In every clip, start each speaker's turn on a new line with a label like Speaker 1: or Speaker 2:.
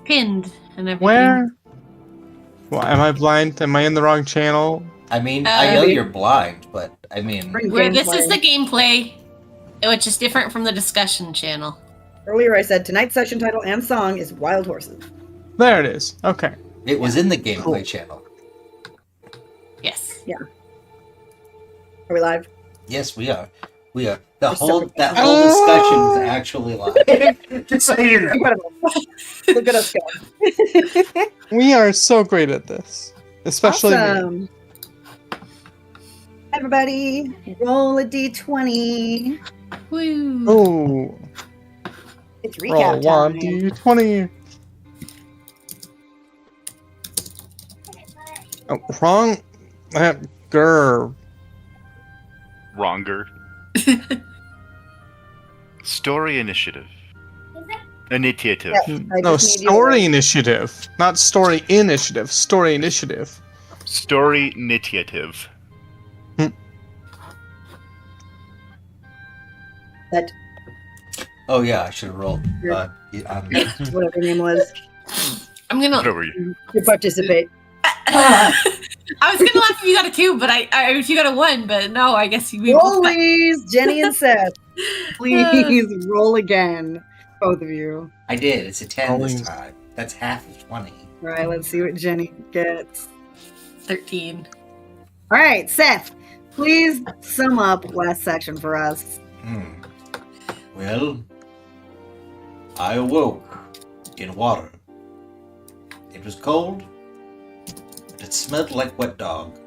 Speaker 1: pinned and everything.
Speaker 2: Where? Well, am I blind? Am I in the wrong channel?
Speaker 3: I mean, I know you're blind, but I mean...
Speaker 1: Where this is the gameplay, which is different from the discussion channel.
Speaker 4: Earlier I said tonight's session title and song is Wild Horses.
Speaker 2: There it is. Okay.
Speaker 3: It was in the gameplay channel.
Speaker 1: Yes.
Speaker 4: Yeah. Are we live?
Speaker 3: Yes, we are. We are. That whole discussion is actually live. Just so you know.
Speaker 4: Incredible. Look at us go.
Speaker 2: We are so great at this. Especially me.
Speaker 4: Awesome. Everybody, roll a d20.
Speaker 1: Woo.
Speaker 2: Oh.
Speaker 4: It's
Speaker 2: Roll
Speaker 4: recap time.
Speaker 2: 1d20. Oh, wrong. Grr.
Speaker 5: Wronger. Story initiative. Initiative.
Speaker 4: Yes, I
Speaker 2: No,
Speaker 4: just need you to
Speaker 2: story
Speaker 4: wait.
Speaker 2: initiative. Not story initiative. Story initiative.
Speaker 5: Story initiative.
Speaker 4: That
Speaker 3: Oh yeah, I should have rolled.
Speaker 4: whatever your name was
Speaker 1: I'm gonna.
Speaker 5: What over you?
Speaker 4: to participate.
Speaker 1: I was gonna laugh if you got a 2, but I if you got a 1, but no, I guess we both got...
Speaker 4: Rollies, Jenny and Seth. Please roll again, both of you.
Speaker 3: I did. It's a 10 this
Speaker 2: Rolling.
Speaker 3: time. That's half of 20.
Speaker 4: All right, let's see what Jenny gets.
Speaker 1: 13.
Speaker 4: All right, Seth, please sum up last section for us.
Speaker 3: Well, I awoke in water. It was cold, but it smelled like wet dog.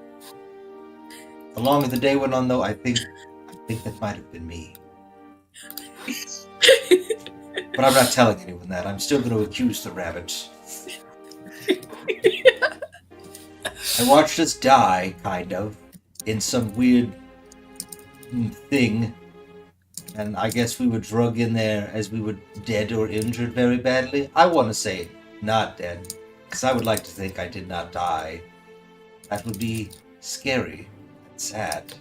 Speaker 3: The longer the day went on, though, I think that might have been me. But I'm not telling anyone that. I'm still going to accuse the rabbit. I watched us die, kind of, in some weird thing. And I guess we were drug in there as we were dead or injured very badly. I want to say not dead, because I would like to think I did not die. That would be scary and sad.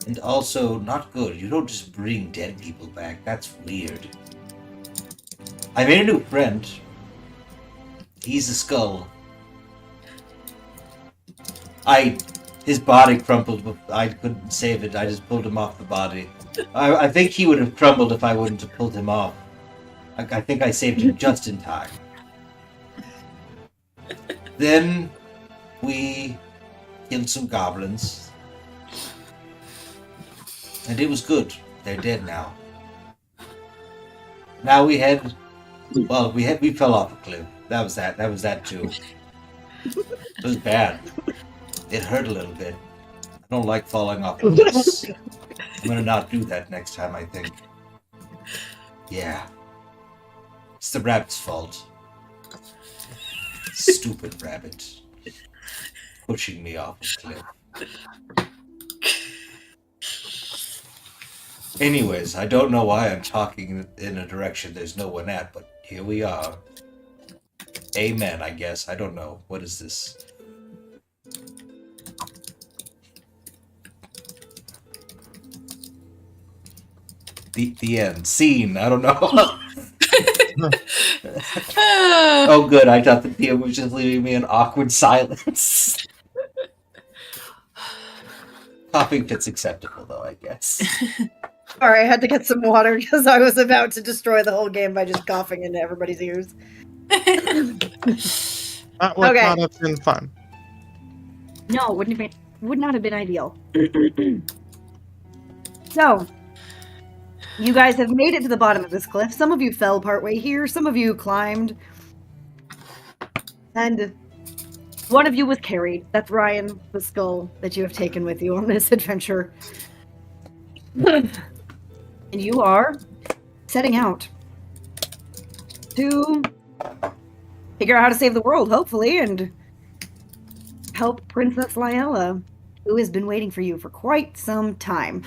Speaker 3: And also not good. You don't just bring dead people back. That's weird. I made a new friend. He's a skull. His body crumpled, but I couldn't save it. I just pulled him off the body. I think he would have crumbled if I wouldn't have pulled him off. I think I saved him just in time. Then we killed some goblins. And it was good. They're dead now. Now we fell off a cliff. That was that too. It was bad. It hurt a little bit. I don't like falling off cliffs. I'm gonna not do that next time, I think. Yeah. It's the rabbit's fault. Stupid rabbit. Pushing me off a cliff. Anyways, I don't know why I'm talking in a direction there's no one at, but here we are. Amen, I guess. I don't know. What is this? The end. Scene. I don't know. Oh, good. I thought the DM was just leaving me in awkward silence. Coughing fit's acceptable, though, I guess.
Speaker 4: Sorry, I had to get some water because I was about to destroy the whole game by just coughing into everybody's ears.
Speaker 2: That would
Speaker 4: Okay.
Speaker 2: not have been fun.
Speaker 4: No, would not have been ideal. So, you guys have made it to the bottom of this cliff. Some of you fell partway here, some of you climbed. And one of you was carried. That's Ryan, the skull that you have taken with you on this adventure. And you are setting out to figure out how to save the world, hopefully, and help Princess Lyella, who has been waiting for you for quite some time.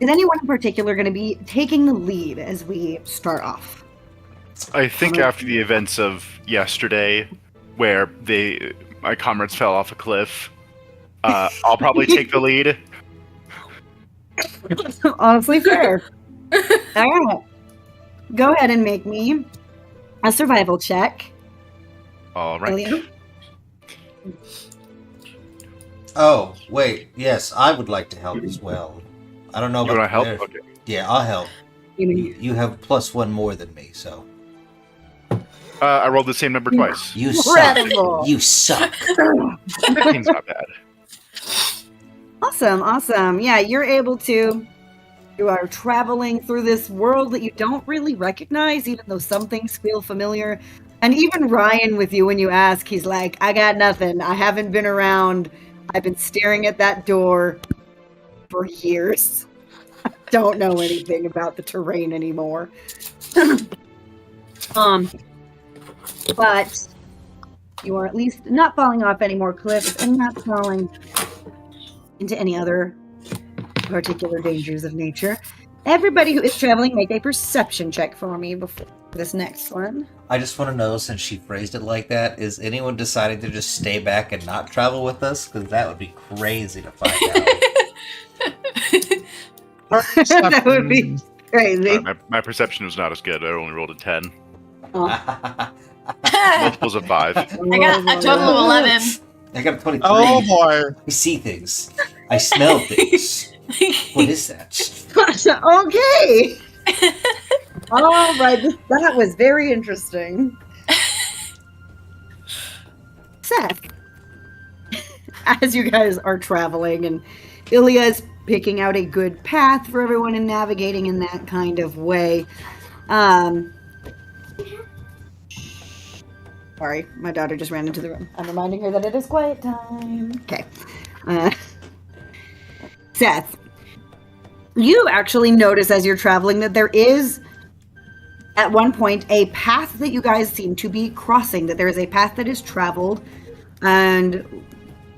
Speaker 4: Is anyone in particular going to be taking the lead as we start off?
Speaker 5: I think after the events of yesterday, where my comrades fell off a cliff, I'll probably take the lead.
Speaker 4: Honestly, fair. All right. go ahead and make me a survival check.
Speaker 5: All right.
Speaker 4: Ilya?
Speaker 3: Oh, wait. Yes, I would like to help as well. I don't know
Speaker 5: You
Speaker 3: about
Speaker 5: want to help?
Speaker 3: their-
Speaker 5: Okay.
Speaker 3: Yeah, I'll help.
Speaker 4: You mean-
Speaker 3: You have +1 more than me, so.
Speaker 5: I rolled the same number twice.
Speaker 3: You suck.
Speaker 4: Incredible.
Speaker 3: You suck.
Speaker 5: 15's not bad.
Speaker 4: Awesome. Yeah, you're able to. You are traveling through this world that you don't really recognize, even though some things feel familiar. And even Ryan, with you, when you ask, he's like, I got nothing. I haven't been around. I've been staring at that door for years. I don't know anything about the terrain anymore. But you are at least not falling off any more cliffs and not falling into any other particular dangers of nature. Everybody who is traveling, make a perception check for me before this next one.
Speaker 3: I just want to know, since she phrased it like that, is anyone deciding to just stay back and not travel with us? Because that would be crazy to find out.
Speaker 4: That would be crazy.
Speaker 5: My perception was not as good. I only rolled a 10.
Speaker 4: Oh.
Speaker 5: Multiples of 5.
Speaker 1: I got a total of 11.
Speaker 3: I got a 23.
Speaker 2: Oh boy.
Speaker 3: I see things. I smell things. What is that?
Speaker 4: Okay. All right. That was very interesting. Seth, as you guys are traveling and Ilya is picking out a good path for everyone and navigating in that kind of way. Sorry, my daughter just ran into the room. I'm reminding her that it is quiet time. Okay. Seth, you actually notice as you're traveling that there is, at one point, a path that you guys seem to be crossing, that there is a path that is traveled, and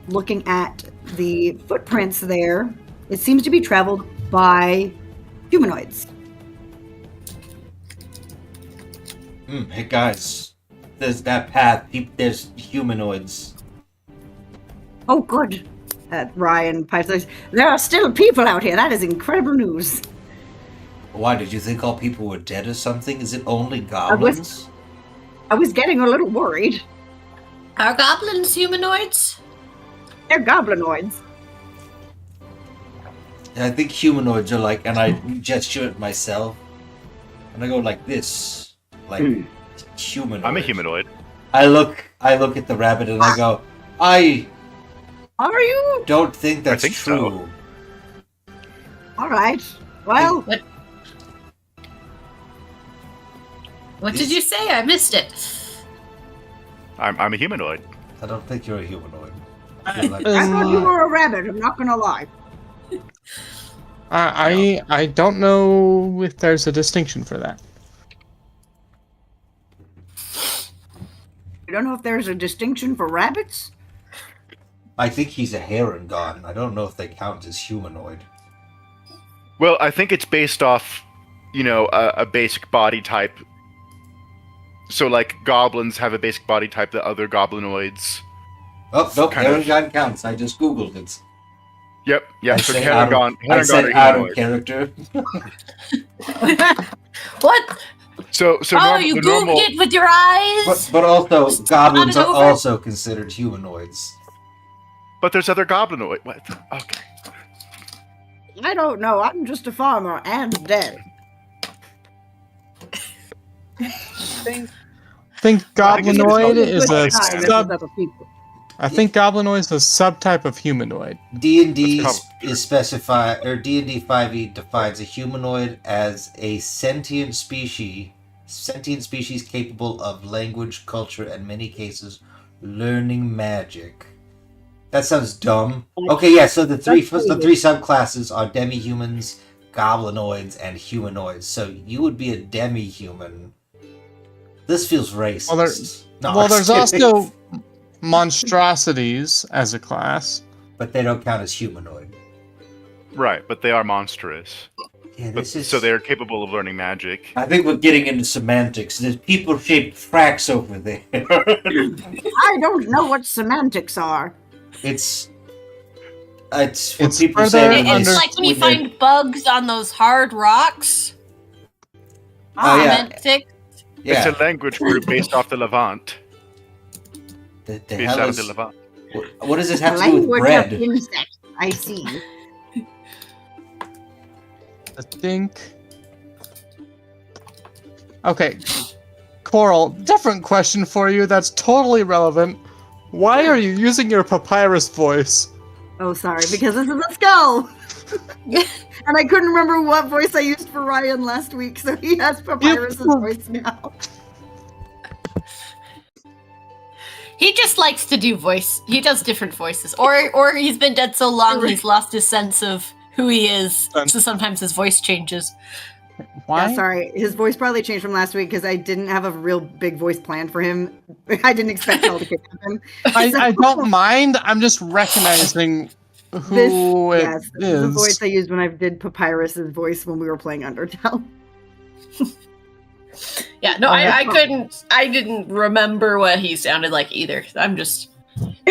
Speaker 4: looking at the footprints there, it seems to be traveled by humanoids.
Speaker 3: Hey guys, there's that path. There's humanoids.
Speaker 4: Oh, good. Ryan pipes. There are still people out here. That is incredible news.
Speaker 3: Why, did you think all people were dead or something? Is it only goblins?
Speaker 4: I was getting a little worried.
Speaker 1: Are goblins humanoids?
Speaker 4: They're goblinoids.
Speaker 3: I think humanoids are like, and I gesture at myself, and I go like this, like humanoid.
Speaker 5: I'm a humanoid.
Speaker 3: I look at the rabbit and I go, I
Speaker 4: Are you?
Speaker 3: don't think that's
Speaker 5: think so.
Speaker 3: true.
Speaker 4: All right. Well,
Speaker 1: What did you say? I missed it.
Speaker 5: I'm a humanoid.
Speaker 3: I don't think you're a humanoid. You're like-
Speaker 4: I thought you were a rabbit. I'm not going to lie.
Speaker 2: I don't know if there's a distinction for that.
Speaker 4: I don't know if there's a distinction for rabbits.
Speaker 3: I think he's a heron god. I don't know if they count as humanoid.
Speaker 5: Well, I think it's based off, a basic body type. So, like, goblins have a basic body type that other goblinoids.
Speaker 3: Oh, nope,
Speaker 5: Kind
Speaker 3: heron
Speaker 5: of.
Speaker 3: god counts. I just googled it.
Speaker 5: Yep, yeah.
Speaker 3: I
Speaker 5: So
Speaker 3: said
Speaker 5: Heragon
Speaker 3: I said
Speaker 5: are
Speaker 3: out of
Speaker 5: humanoid.
Speaker 3: character.
Speaker 1: What?
Speaker 5: So
Speaker 1: Oh, you
Speaker 5: the
Speaker 1: googled
Speaker 5: normal.
Speaker 1: it with your eyes?
Speaker 3: But also, goblins
Speaker 1: it
Speaker 3: are
Speaker 1: over.
Speaker 3: also considered humanoids.
Speaker 5: But there's other goblinoid. What? Okay.
Speaker 4: I don't know. I'm just a farmer and dead.
Speaker 2: I think goblinoid is a
Speaker 5: Good
Speaker 2: sub.
Speaker 4: Other people.
Speaker 2: I think goblinoid is a subtype of humanoid.
Speaker 3: D&D
Speaker 5: That's
Speaker 3: is specified, or D&D 5e defines a humanoid as a sentient species capable of language, culture, and many cases learning magic. That sounds dumb. Okay, yeah. So the three subclasses are demi-humans, goblinoids, and humanoids. So you would be a demi-human. This feels racist.
Speaker 2: Well,
Speaker 3: I'm
Speaker 2: there's
Speaker 3: kidding.
Speaker 2: also monstrosities as a class.
Speaker 3: But they don't count as humanoid.
Speaker 5: Right, but they are monstrous.
Speaker 3: Yeah,
Speaker 5: But,
Speaker 3: this is.
Speaker 5: so they're capable of learning magic.
Speaker 3: I think we're getting into semantics. There's people-shaped tracks over there.
Speaker 4: I don't know what semantics are.
Speaker 3: It's what
Speaker 2: It's
Speaker 3: people
Speaker 2: further
Speaker 3: say.
Speaker 1: It's
Speaker 2: under-
Speaker 1: like when you
Speaker 3: when they're-
Speaker 1: find bugs on those hard rocks.
Speaker 3: Oh, yeah.
Speaker 1: Semantic.
Speaker 3: Yeah.
Speaker 5: It's a language group based off the Levant.
Speaker 3: The
Speaker 5: Based
Speaker 3: hell
Speaker 5: out of
Speaker 3: is...
Speaker 5: the Levant.
Speaker 3: What does this have to do with
Speaker 4: Language
Speaker 3: bread?
Speaker 4: of insects. I see.
Speaker 2: I think. Okay, Coral. Different question for you. That's totally relevant. Why are you using your papyrus voice?
Speaker 4: Oh, sorry, because this is a skull. And I couldn't remember what voice I used for Ryan last week, so he has Papyrus's voice now.
Speaker 1: He just likes to do voice. He does different voices, or he's been dead so long he's lost his sense of who he is. So sometimes his voice changes.
Speaker 2: Why?
Speaker 4: Yeah, sorry. His voice probably changed from last week because I didn't have a real big voice planned for him. I didn't expect all to kidnap him.
Speaker 2: I don't mind. I'm just recognizing who it
Speaker 4: Yes, this is the voice
Speaker 2: is.
Speaker 4: I used when I did Papyrus's voice when we were playing Undertale.
Speaker 1: Yeah, no, I couldn't. I didn't remember what he sounded like either. I'm just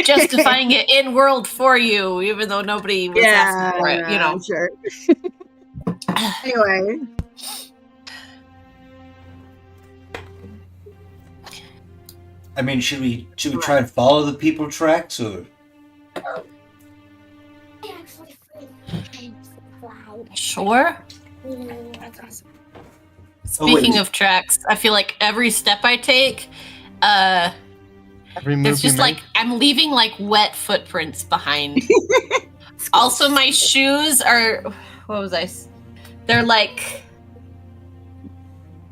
Speaker 1: justifying it in world for you, even though nobody was asking for it. You know.
Speaker 4: Sure. Anyway.
Speaker 3: I mean, should we try and follow the people tracks, or?
Speaker 1: Sure. Speaking of tracks, I feel like every step I take,
Speaker 2: Every move
Speaker 1: it's just
Speaker 2: you
Speaker 1: like
Speaker 2: make.
Speaker 1: I'm leaving like wet footprints behind. Also, my shoes are. What was I? They're like.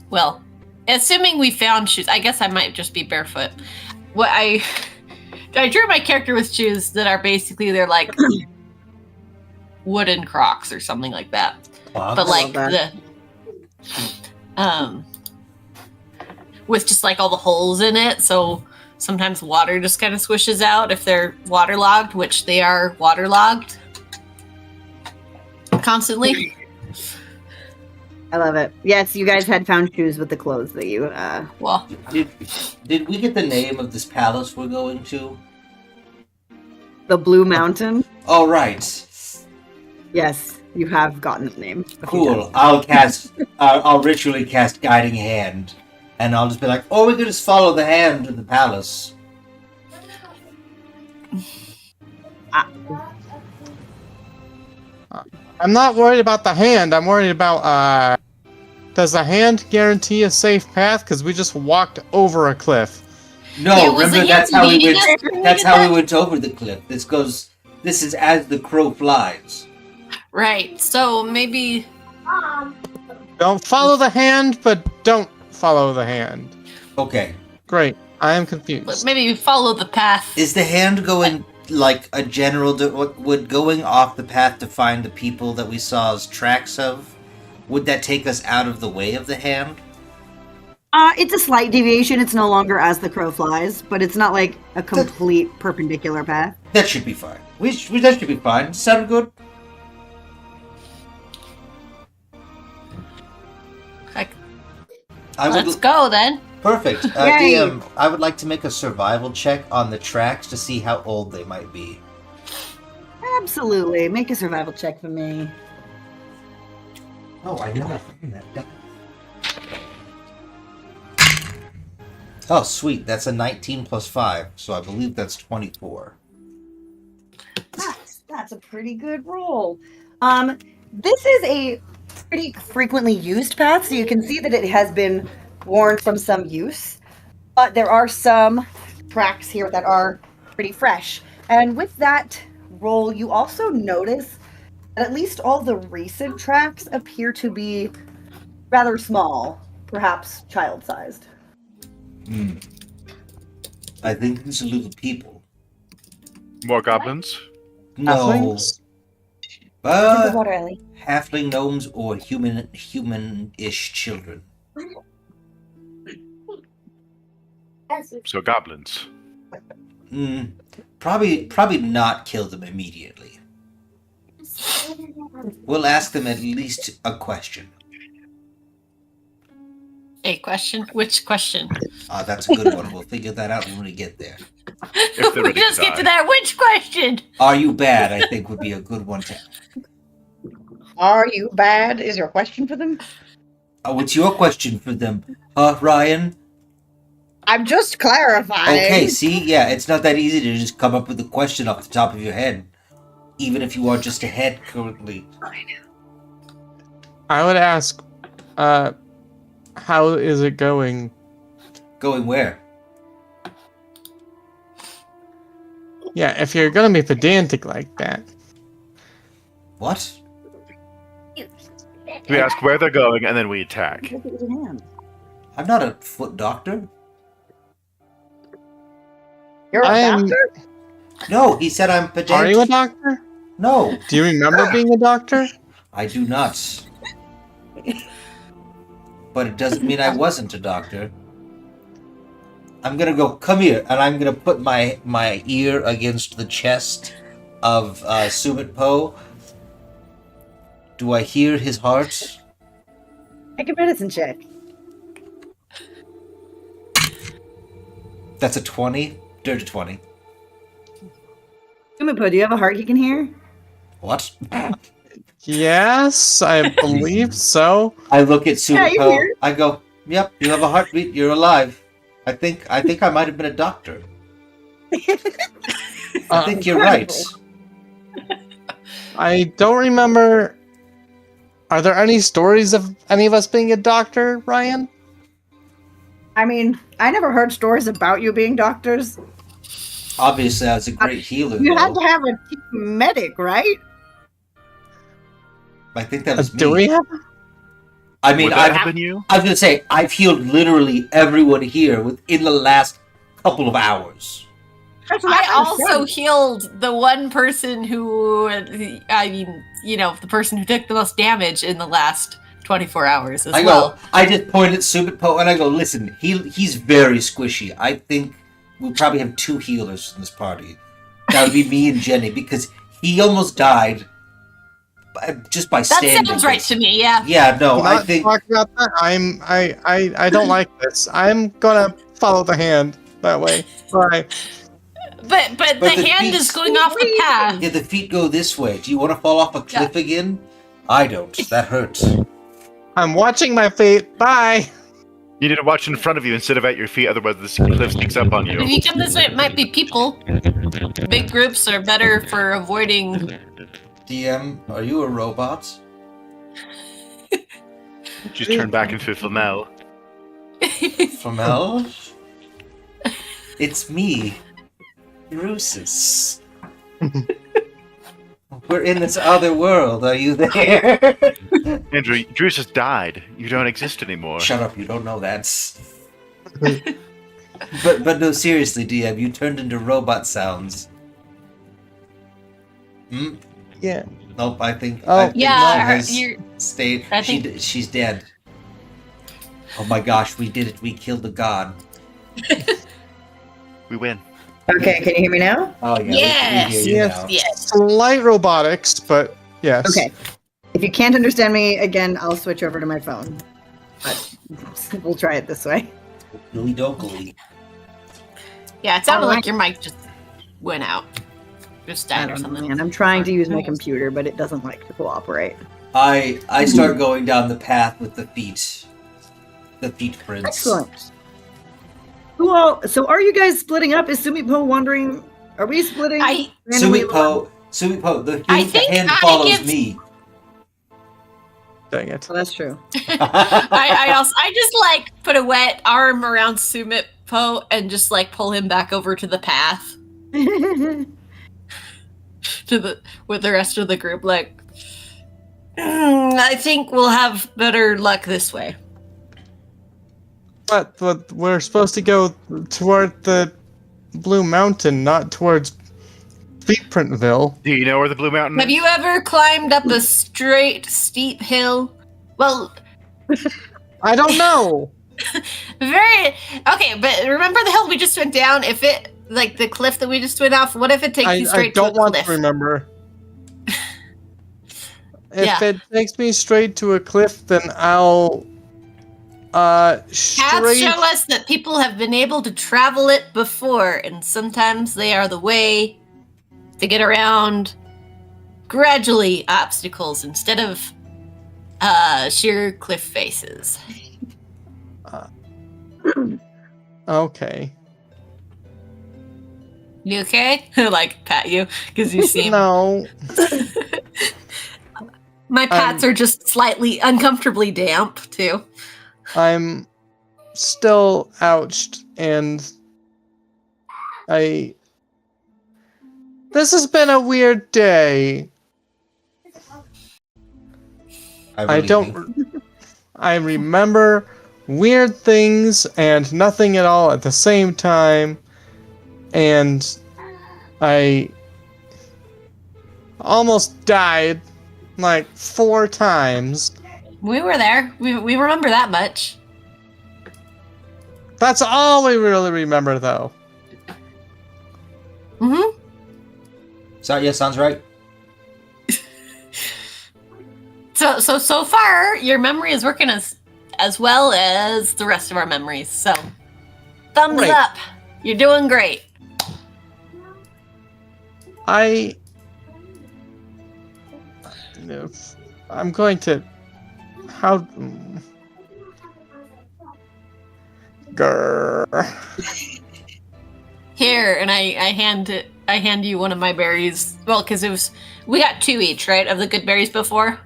Speaker 1: Well, assuming we found shoes, I guess I might just be barefoot. What I drew my character with shoes that are basically they're like wooden Crocs or something like that. But like the with just like all the holes in it, so sometimes water just kind of swishes out if they're waterlogged, which they are waterlogged constantly.
Speaker 4: I love it. Yes, you guys had found shoes with the clothes that you
Speaker 1: Well,
Speaker 3: Did we get the name of this palace we're going to?
Speaker 4: the Blue Mountain.
Speaker 3: Oh, right.
Speaker 4: Yes, you have gotten the name. a few
Speaker 3: Cool.
Speaker 4: times.
Speaker 3: I'll ritually cast Guiding Hand, and I'll just be like, "Oh, we can just follow the hand to the palace."
Speaker 2: I'm not worried about the hand. I'm worried about, does the hand guarantee a safe path? Because we just walked over a cliff.
Speaker 3: No,
Speaker 1: Yeah, was
Speaker 3: remember
Speaker 1: the
Speaker 3: that's
Speaker 1: hand
Speaker 3: how we
Speaker 1: leading
Speaker 3: went.
Speaker 1: us when we
Speaker 3: That's
Speaker 1: did
Speaker 3: how
Speaker 1: that?
Speaker 3: we went over the cliff. This is as the crow flies.
Speaker 1: right. So maybe
Speaker 2: Don't follow the hand, but don't follow the hand.
Speaker 3: Okay.
Speaker 2: Great. I am confused.
Speaker 1: maybe we follow the path.
Speaker 3: Is the hand going like a general? Would going off the path to find the people that we saw as tracks of? Would that take us out of the way of the hand?
Speaker 4: It's a slight deviation. It's no longer as the crow flies, but it's not like a complete perpendicular path.
Speaker 3: That should be fine. That should be fine. Sound good?
Speaker 1: Like,
Speaker 3: I would.
Speaker 1: let's go then.
Speaker 3: Perfect.
Speaker 4: Yay.
Speaker 3: DM, I would like to make a survival check on the tracks to see how old they might be.
Speaker 4: Absolutely. Make a survival check for me.
Speaker 3: Oh, I never found that die. Oh, sweet. That's a 19 plus 5, so I believe that's 24.
Speaker 4: That's a pretty good roll. This is a pretty frequently used path, so you can see that it has been worn from some use. But there are some tracks here that are pretty fresh. And with that roll, you also notice that at least all the recent tracks appear to be rather small, perhaps child-sized.
Speaker 3: I think these are little people.
Speaker 5: More goblins?
Speaker 3: No.
Speaker 2: Halflings?
Speaker 4: Drink of water,
Speaker 3: Uh,
Speaker 4: Ellie.
Speaker 3: halfling gnomes or human-ish children.
Speaker 5: So goblins.
Speaker 3: Probably not kill them immediately. We'll ask them at least a question.
Speaker 1: A question? Which question?
Speaker 3: That's a good one. We'll figure that out when we get there.
Speaker 5: If they're
Speaker 1: we
Speaker 5: ready
Speaker 1: just
Speaker 5: to
Speaker 1: get
Speaker 5: die.
Speaker 1: to that. Which question?
Speaker 3: Are you bad? I think would be a good one to.
Speaker 4: Are you bad? Is your question for them?
Speaker 3: What's your question for them? Huh, Ryan?
Speaker 4: I'm just clarifying.
Speaker 3: Okay, see? Yeah, it's not that easy to just come up with a question off the top of your head. Even if you are just a head currently.
Speaker 2: I would ask, how is it going?
Speaker 3: Going where?
Speaker 2: Yeah, if you're gonna be pedantic like that.
Speaker 3: What?
Speaker 5: We ask where they're going, and then we attack.
Speaker 3: I'm not a foot doctor.
Speaker 4: You're a
Speaker 2: I'm-
Speaker 4: doctor?
Speaker 3: No, he said I'm pedantic.
Speaker 2: Are you a doctor?
Speaker 3: No,
Speaker 2: Do you remember being a doctor?
Speaker 3: I do not. But it doesn't mean I wasn't a doctor. I'm gonna go, come here, and I'm gonna put my ear against the chest of Sumit Po. Do I hear his heart?
Speaker 4: Make a medicine check.
Speaker 3: That's a 20. Dirty 20.
Speaker 4: Sumipo, do you have a heart he can hear?
Speaker 3: What?
Speaker 2: Yes, I believe so.
Speaker 3: I look at
Speaker 4: Yeah, you
Speaker 3: Sumit Po.
Speaker 4: hear?
Speaker 3: I go, yep, you have a heartbeat. You're alive. I think I might have been a doctor. I think you're right.
Speaker 2: I don't remember. Are there any stories of any of us being a doctor, Ryan?
Speaker 4: I mean, I never heard stories about you being doctors.
Speaker 3: Obviously, I was a great healer.
Speaker 4: You
Speaker 3: though.
Speaker 4: had to have a team medic, right?
Speaker 3: I think that was me.
Speaker 2: Do we have?
Speaker 3: I mean,
Speaker 5: Would that have been you?
Speaker 3: I was gonna say I've healed literally everyone here within the last couple of hours.
Speaker 4: That's what
Speaker 1: I
Speaker 4: I'm
Speaker 1: also
Speaker 4: saying.
Speaker 1: healed the one person who, I mean, the person who took the most damage in the last 24 hours as
Speaker 3: I
Speaker 1: well.
Speaker 3: go. I just point at Sumit Po and I go, listen, he's very squishy. I think we'll probably have 2 healers in this party. That would be me and Jenny because he almost died just by
Speaker 1: That
Speaker 3: standing.
Speaker 1: sounds right to me, yeah.
Speaker 3: Yeah, no, I
Speaker 2: Not
Speaker 3: think
Speaker 2: talk about that. I don't like this. I'm gonna follow the hand that way. Bye.
Speaker 1: But
Speaker 3: But
Speaker 1: the
Speaker 3: the
Speaker 1: hand
Speaker 3: beast-
Speaker 1: is going off the path.
Speaker 3: yeah, the feet go this way. Do you want to fall off a cliff again? I don't. That hurts.
Speaker 2: I'm watching my feet. Bye.
Speaker 5: You need to watch in front of you instead of at your feet, otherwise the cliff sneaks up on
Speaker 1: If
Speaker 5: you.
Speaker 1: you come this way, it might be people. Big groups are better for avoiding.
Speaker 3: DM, are you a robot?
Speaker 5: Just turn back into Flamel.
Speaker 3: Flamel? It's me, Drusus. We're in this other world. Are you there?
Speaker 5: Andrew, Drusus has died. You don't exist anymore.
Speaker 3: Shut up! You don't know that. But no, seriously, DM, you turned into robot sounds. Hmm?
Speaker 2: Yeah.
Speaker 3: Nope. I think.
Speaker 2: Oh.
Speaker 3: I think
Speaker 1: Yeah,
Speaker 3: she
Speaker 1: you're.
Speaker 3: has stayed.
Speaker 1: I think-
Speaker 3: She's dead. Oh my gosh, we did it! We killed the god.
Speaker 5: We win.
Speaker 4: Okay, can you hear me now?
Speaker 3: Oh yeah.
Speaker 1: Yes,
Speaker 3: we hear you
Speaker 2: yes,
Speaker 3: now.
Speaker 1: Yes.
Speaker 2: Slight robotics, but yes.
Speaker 4: Okay. If you can't understand me again, I'll switch over to my phone. But we'll try it this way.
Speaker 3: Billy Dokely.
Speaker 1: Yeah, it sounded
Speaker 4: Alright.
Speaker 1: like your mic just went out. Just
Speaker 4: I
Speaker 1: died or
Speaker 4: don't know,
Speaker 1: something.
Speaker 4: man. I'm trying to use my computer, but it doesn't like to cooperate.
Speaker 3: I start going down the path with the feet. The feet prints.
Speaker 4: Excellent. Cool. So are you guys splitting up? Is Sumipo wondering? Are we splitting?
Speaker 1: I
Speaker 4: randomly
Speaker 3: Sumipo, the
Speaker 1: I
Speaker 3: the
Speaker 1: think
Speaker 3: hand
Speaker 1: I
Speaker 3: follows
Speaker 1: give-
Speaker 3: me.
Speaker 2: Dang it.
Speaker 4: Oh, that's true.
Speaker 1: I just like put a wet arm around Sumit Po and just like pull him back over to the path with the rest of the group. Like, I think we'll have better luck this way.
Speaker 2: But we're supposed to go toward the Blue Mountain, not towards Feetprintville.
Speaker 5: Do you know where the Blue Mountain
Speaker 1: Have
Speaker 5: is?
Speaker 1: you ever climbed up a straight, steep hill? Well,
Speaker 2: I don't know.
Speaker 1: very okay. But remember the hill we just went down? If it like the cliff that we just went off, what if it takes you
Speaker 2: I
Speaker 1: straight
Speaker 2: don't
Speaker 1: to a
Speaker 2: want
Speaker 1: cliff?
Speaker 2: to remember. If
Speaker 1: Yeah.
Speaker 2: it takes me straight to a cliff, then I'll
Speaker 1: Paths
Speaker 2: straight.
Speaker 1: show us that people have been able to travel it before, and sometimes they are the way to get around gradually obstacles instead of sheer cliff faces.
Speaker 2: Okay.
Speaker 1: You okay? Like, pat you, because you seem...
Speaker 2: No.
Speaker 1: My pats are just slightly uncomfortably damp, too.
Speaker 2: I'm still ouched, and this has been a weird day. I remember weird things and nothing at all at the same time, and I almost died like 4 times.
Speaker 1: We were there. We remember that much.
Speaker 2: That's all we really remember, though.
Speaker 1: Mm-hmm.
Speaker 3: Sounds right.
Speaker 1: So far, your memory is working as well as the rest of our memories. So, thumbs
Speaker 2: Great.
Speaker 1: up. You're doing great.
Speaker 2: I'm going to... How... Grrr.
Speaker 1: Here, and I hand you one of my berries. Well, because we got 2 each, right, of the good berries before.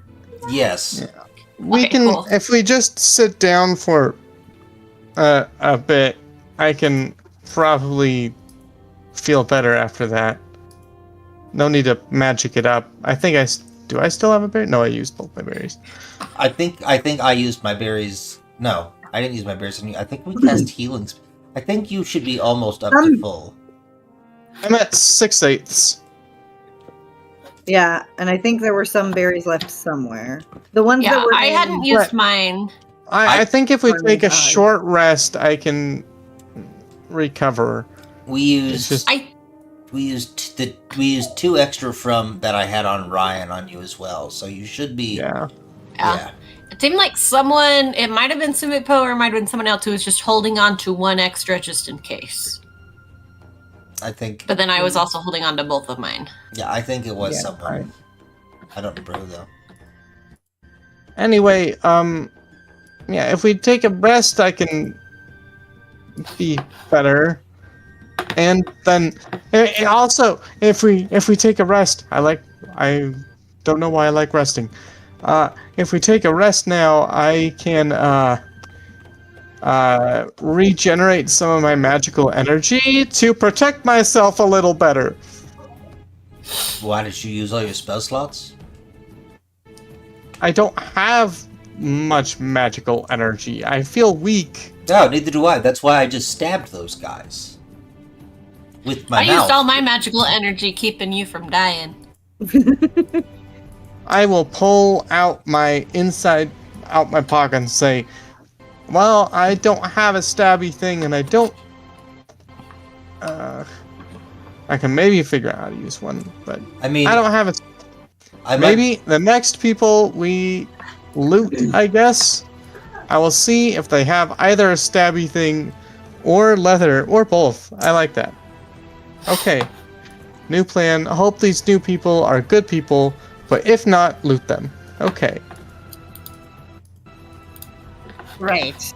Speaker 3: Yes.
Speaker 2: Yeah. We
Speaker 1: Okay,
Speaker 2: can,
Speaker 1: cool.
Speaker 2: if we just sit down for a bit, I can probably feel better after that. No need to magic it up. Do I still have a berry? No, I used both my berries.
Speaker 3: I think I used my berries. No, I didn't use my berries. I think we cast healings. I think you should be almost up to full.
Speaker 2: I'm at 6/8.
Speaker 4: Yeah, and I think there were some berries left somewhere. The ones that were
Speaker 1: I hadn't used mine.
Speaker 2: I think if we
Speaker 4: Oh my
Speaker 2: take a
Speaker 4: God.
Speaker 2: short rest, I can recover.
Speaker 3: We used
Speaker 2: just-
Speaker 3: we used 2 extra from that I had on Ryan on you as well. So you should be.
Speaker 2: Yeah.
Speaker 3: Yeah.
Speaker 1: It seemed like someone, it might have been Sumippo or it might have been someone else who was just holding on to 1 extra just in case.
Speaker 3: I think.
Speaker 1: But then I was also holding on to both of mine.
Speaker 3: Yeah, I think it was
Speaker 2: Yeah,
Speaker 3: someone. I don't remember though.
Speaker 2: Anyway, yeah, if we take a rest, I can be better. And then, also, if we take a rest, I don't know why I like resting. If we take a rest now, I can regenerate some of my magical energy to protect myself a little better.
Speaker 3: Why did you use all your spell slots?
Speaker 2: I don't have much magical energy. I feel weak.
Speaker 3: No, neither do I. That's why I just stabbed those guys. With my
Speaker 1: I
Speaker 3: mouth.
Speaker 1: used all my magical energy keeping you from dying.
Speaker 2: I will pull out my pocket and say, well, I don't have a stabby thing, and I don't... I can maybe figure out how to use one, but
Speaker 3: I mean,
Speaker 2: I don't have a... Maybe the next people we loot, I guess, I will see if they have either a stabby thing or leather, or both. I like that. Okay. New plan. I hope these new people are good people, but if not, loot them. Okay.
Speaker 4: Right.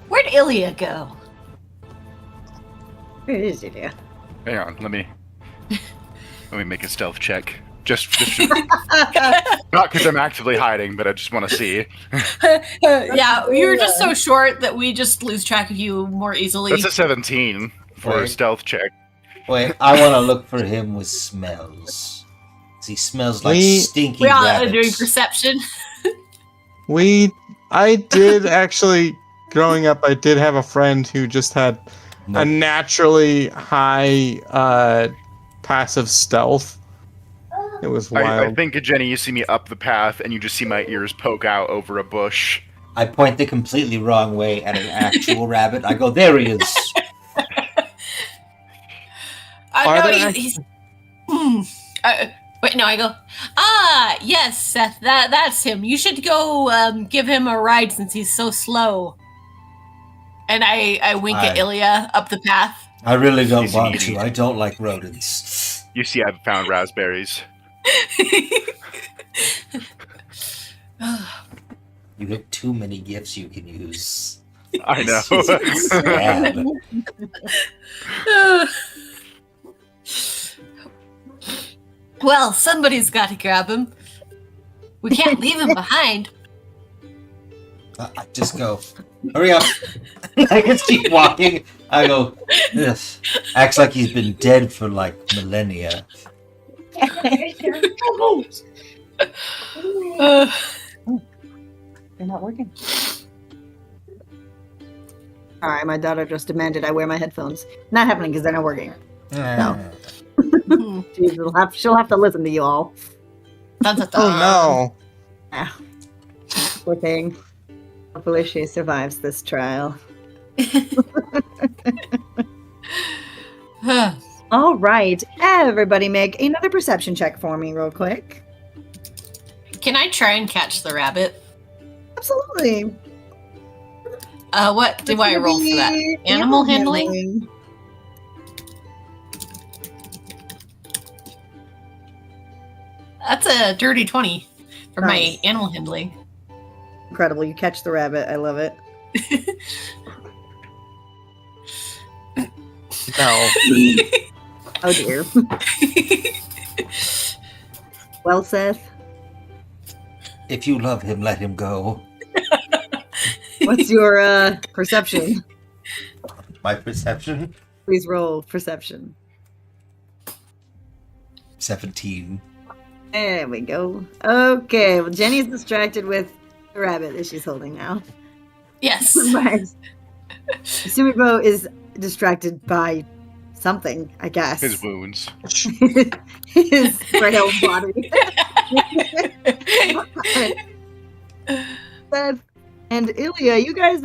Speaker 1: Where'd Ilya go?
Speaker 4: Where is it? Yeah.
Speaker 5: Hang on, let me make a stealth check. Just not because I'm actively hiding, but I just want to see.
Speaker 1: Yeah, you were just so short that we just lose track of you more easily.
Speaker 5: That's a 17 for a
Speaker 3: Wait.
Speaker 5: stealth check.
Speaker 3: Wait, I want to look for him with smells. He smells like stinky
Speaker 1: We all are
Speaker 3: rabbits.
Speaker 1: doing perception.
Speaker 2: I did actually, growing up, I did have a friend who just had a naturally high passive stealth. It was wild.
Speaker 5: I think, Jenny, you see me up the path, and you just see my ears poke out over a bush.
Speaker 3: I point the completely wrong way at an actual rabbit. I go, there he is.
Speaker 1: He's... wait, no, I go, yes, Seth, that's him. You should go give him a ride since he's so slow. And I wink at Ilya up the path.
Speaker 3: I really don't want to. I don't like rodents.
Speaker 5: You see, I've found raspberries.
Speaker 3: You get too many gifts you can use.
Speaker 5: I know.
Speaker 3: Sad.
Speaker 1: Well, somebody's got to grab him. We can't leave him behind.
Speaker 3: I just go, hurry up. I just keep walking. I go, this acts like he's been dead for like millennia.
Speaker 4: They're not working. Alright, my daughter just demanded I wear my headphones. Not happening because they're not working. No. She'll have to listen to you all.
Speaker 1: Dun, dun, dun.
Speaker 2: Oh
Speaker 4: Yeah. Poor thing. Hopefully she survives this trial. All right, everybody make another perception check for me real quick.
Speaker 1: Can I try and catch the rabbit?
Speaker 4: Absolutely.
Speaker 1: What do I roll for that? Animal handling? That's a dirty 20 for
Speaker 4: Nice.
Speaker 1: my animal handling.
Speaker 4: Incredible. You catch the rabbit. I love it.
Speaker 2: no.
Speaker 4: Oh dear. Well, Seth,
Speaker 3: If you love him, let him go.
Speaker 4: what's your perception?
Speaker 3: My perception?
Speaker 4: Please roll perception.
Speaker 3: 17.
Speaker 4: There we go. Okay, well, Jenny's distracted with the rabbit that she's holding now.
Speaker 1: Yes.
Speaker 4: Sumiko is distracted by something, I guess.
Speaker 5: His wounds.
Speaker 4: His frail body. Seth and Ilya, you guys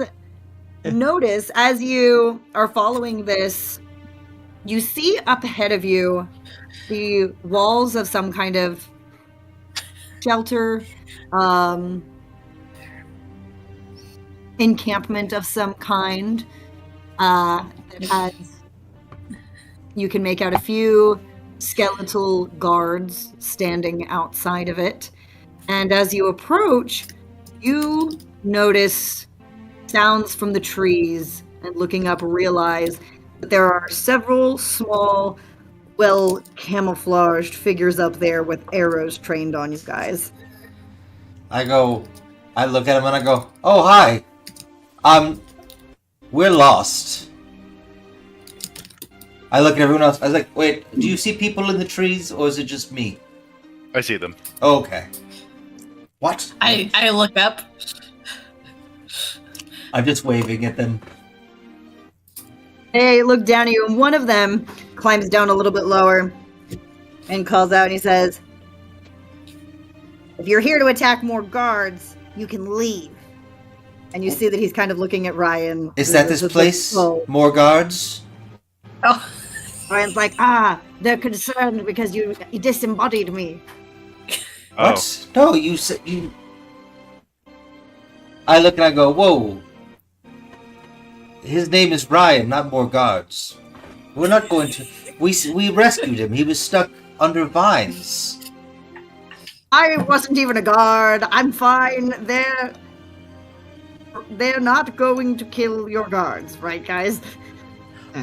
Speaker 4: notice as you are following this, you see up ahead of you the walls of some kind of shelter, encampment of some kind. You can make out a few skeletal guards standing outside of it. And as you approach, you notice sounds from the trees, and looking up realize that there are several small, well camouflaged figures up there with arrows trained on you guys.
Speaker 3: I look at him and I go, oh, hi. We're lost. I look at everyone else. I was like, wait, do you see people in the trees or is it just me?
Speaker 5: I see them.
Speaker 3: Okay. What?
Speaker 1: I look up.
Speaker 3: I'm just waving at them.
Speaker 4: They look down at you, and one of them climbs down a little bit lower and calls out, and he says, if you're here to attack more guards, you can leave. And you see that he's kind of looking at Ryan.
Speaker 3: Is that this place?
Speaker 4: Oh.
Speaker 3: More guards?
Speaker 1: Oh.
Speaker 4: Ryan's like, they're concerned because you disembodied me.
Speaker 3: What? No, you said you... I look and I go, whoa. His name is Ryan, not more guards. We're not going to... We rescued him. He was stuck under vines.
Speaker 4: I wasn't even a guard. I'm fine. They're not going to kill your guards, right, guys?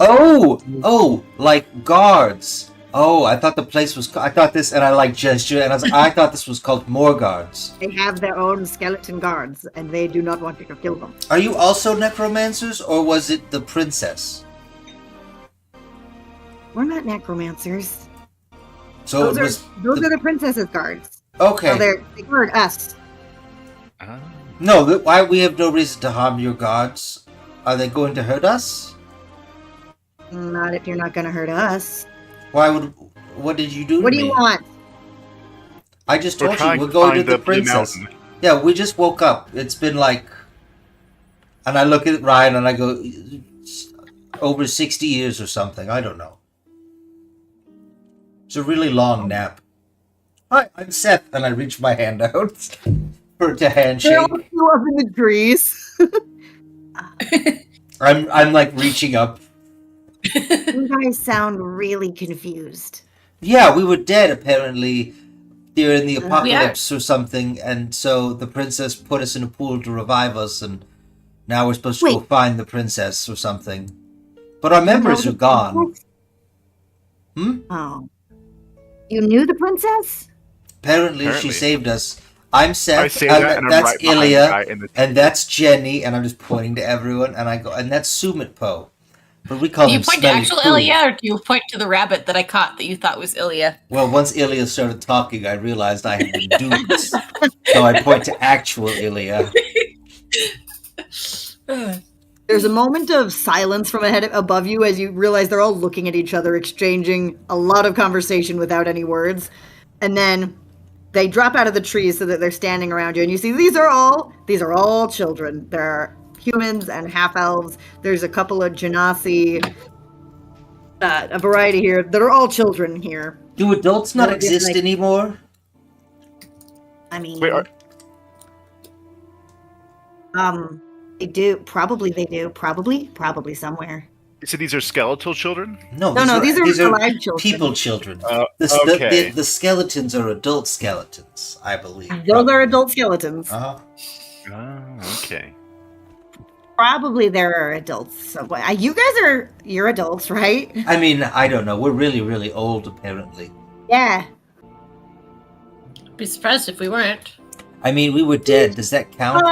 Speaker 3: Oh, like guards. Oh, I thought the place was... I thought this, and I like gesture, and I was like, I thought this was called more guards.
Speaker 4: They have their own skeleton guards, and they do not want you to kill them.
Speaker 3: Are you also necromancers, or was it the princess?
Speaker 4: We're not necromancers.
Speaker 3: So
Speaker 4: Those are the princess's guards.
Speaker 3: Okay.
Speaker 4: So they guard us.
Speaker 3: No, why we have no reason to harm your guards? Are they going to hurt us?
Speaker 4: Not if you're not going to hurt us.
Speaker 3: What did you do
Speaker 4: What
Speaker 3: to
Speaker 4: do
Speaker 3: me?
Speaker 4: you want?
Speaker 3: I just told you, we're going to the princess. Yeah, we just woke up. It's been like... And I look at Ryan and I go, over 60 years or something. I don't know. It's a really long nap. Hi, I'm Seth. And I reach my hand out to handshake.
Speaker 4: They're all still up in the trees.
Speaker 3: I'm like reaching up.
Speaker 4: You guys sound really confused.
Speaker 3: Yeah, we were dead apparently during the
Speaker 1: We are.
Speaker 3: apocalypse or something, and so the princess put us in a pool to revive us, and now we're supposed to go
Speaker 4: Wait.
Speaker 3: find the princess or something. But our memories
Speaker 4: You
Speaker 3: are
Speaker 4: know the
Speaker 3: gone.
Speaker 4: princess? Oh. You knew the princess?
Speaker 3: Apparently, she
Speaker 5: Apparently.
Speaker 3: saved us. I'm Seth,
Speaker 5: I say that, and I'm
Speaker 3: that's
Speaker 5: right behind the
Speaker 3: Ilya,
Speaker 5: guy in the
Speaker 3: and that's Jenny, and I'm just pointing to everyone, and I go, and that's Sumitpo. But we call
Speaker 1: Do you
Speaker 3: him
Speaker 1: point to
Speaker 3: Smelly
Speaker 1: actual
Speaker 3: Poo.
Speaker 1: Ilya, or do you point to the rabbit that I caught that you thought was Ilya?
Speaker 3: Well, once Ilya started talking, I realized I had been duped. So I point to actual Ilya.
Speaker 4: There's a moment of silence from ahead above you as you realize they're all looking at each other, exchanging a lot of conversation without any words. And then they drop out of the trees so that they're standing around you, and you see these are all children. There are humans and half-elves. There's a couple of genasi, a variety here that are all children here.
Speaker 3: Do adults not
Speaker 4: Well, it's
Speaker 3: exist
Speaker 4: like-
Speaker 3: anymore?
Speaker 4: I mean,
Speaker 5: Wait,
Speaker 4: they do. Probably they do. Probably somewhere.
Speaker 5: so these are skeletal children?
Speaker 3: No,
Speaker 4: No, these are
Speaker 3: are
Speaker 4: alive children.
Speaker 3: people children.
Speaker 5: Okay.
Speaker 3: The skeletons are adult skeletons, I believe.
Speaker 4: Those are adult skeletons.
Speaker 3: Uh-huh.
Speaker 5: Okay.
Speaker 4: Probably there are adults. So you guys you're adults, right?
Speaker 3: I mean, I don't know. We're really, really old, apparently.
Speaker 4: Yeah.
Speaker 1: Be surprised if we weren't.
Speaker 3: I mean, we were dead. Does that count?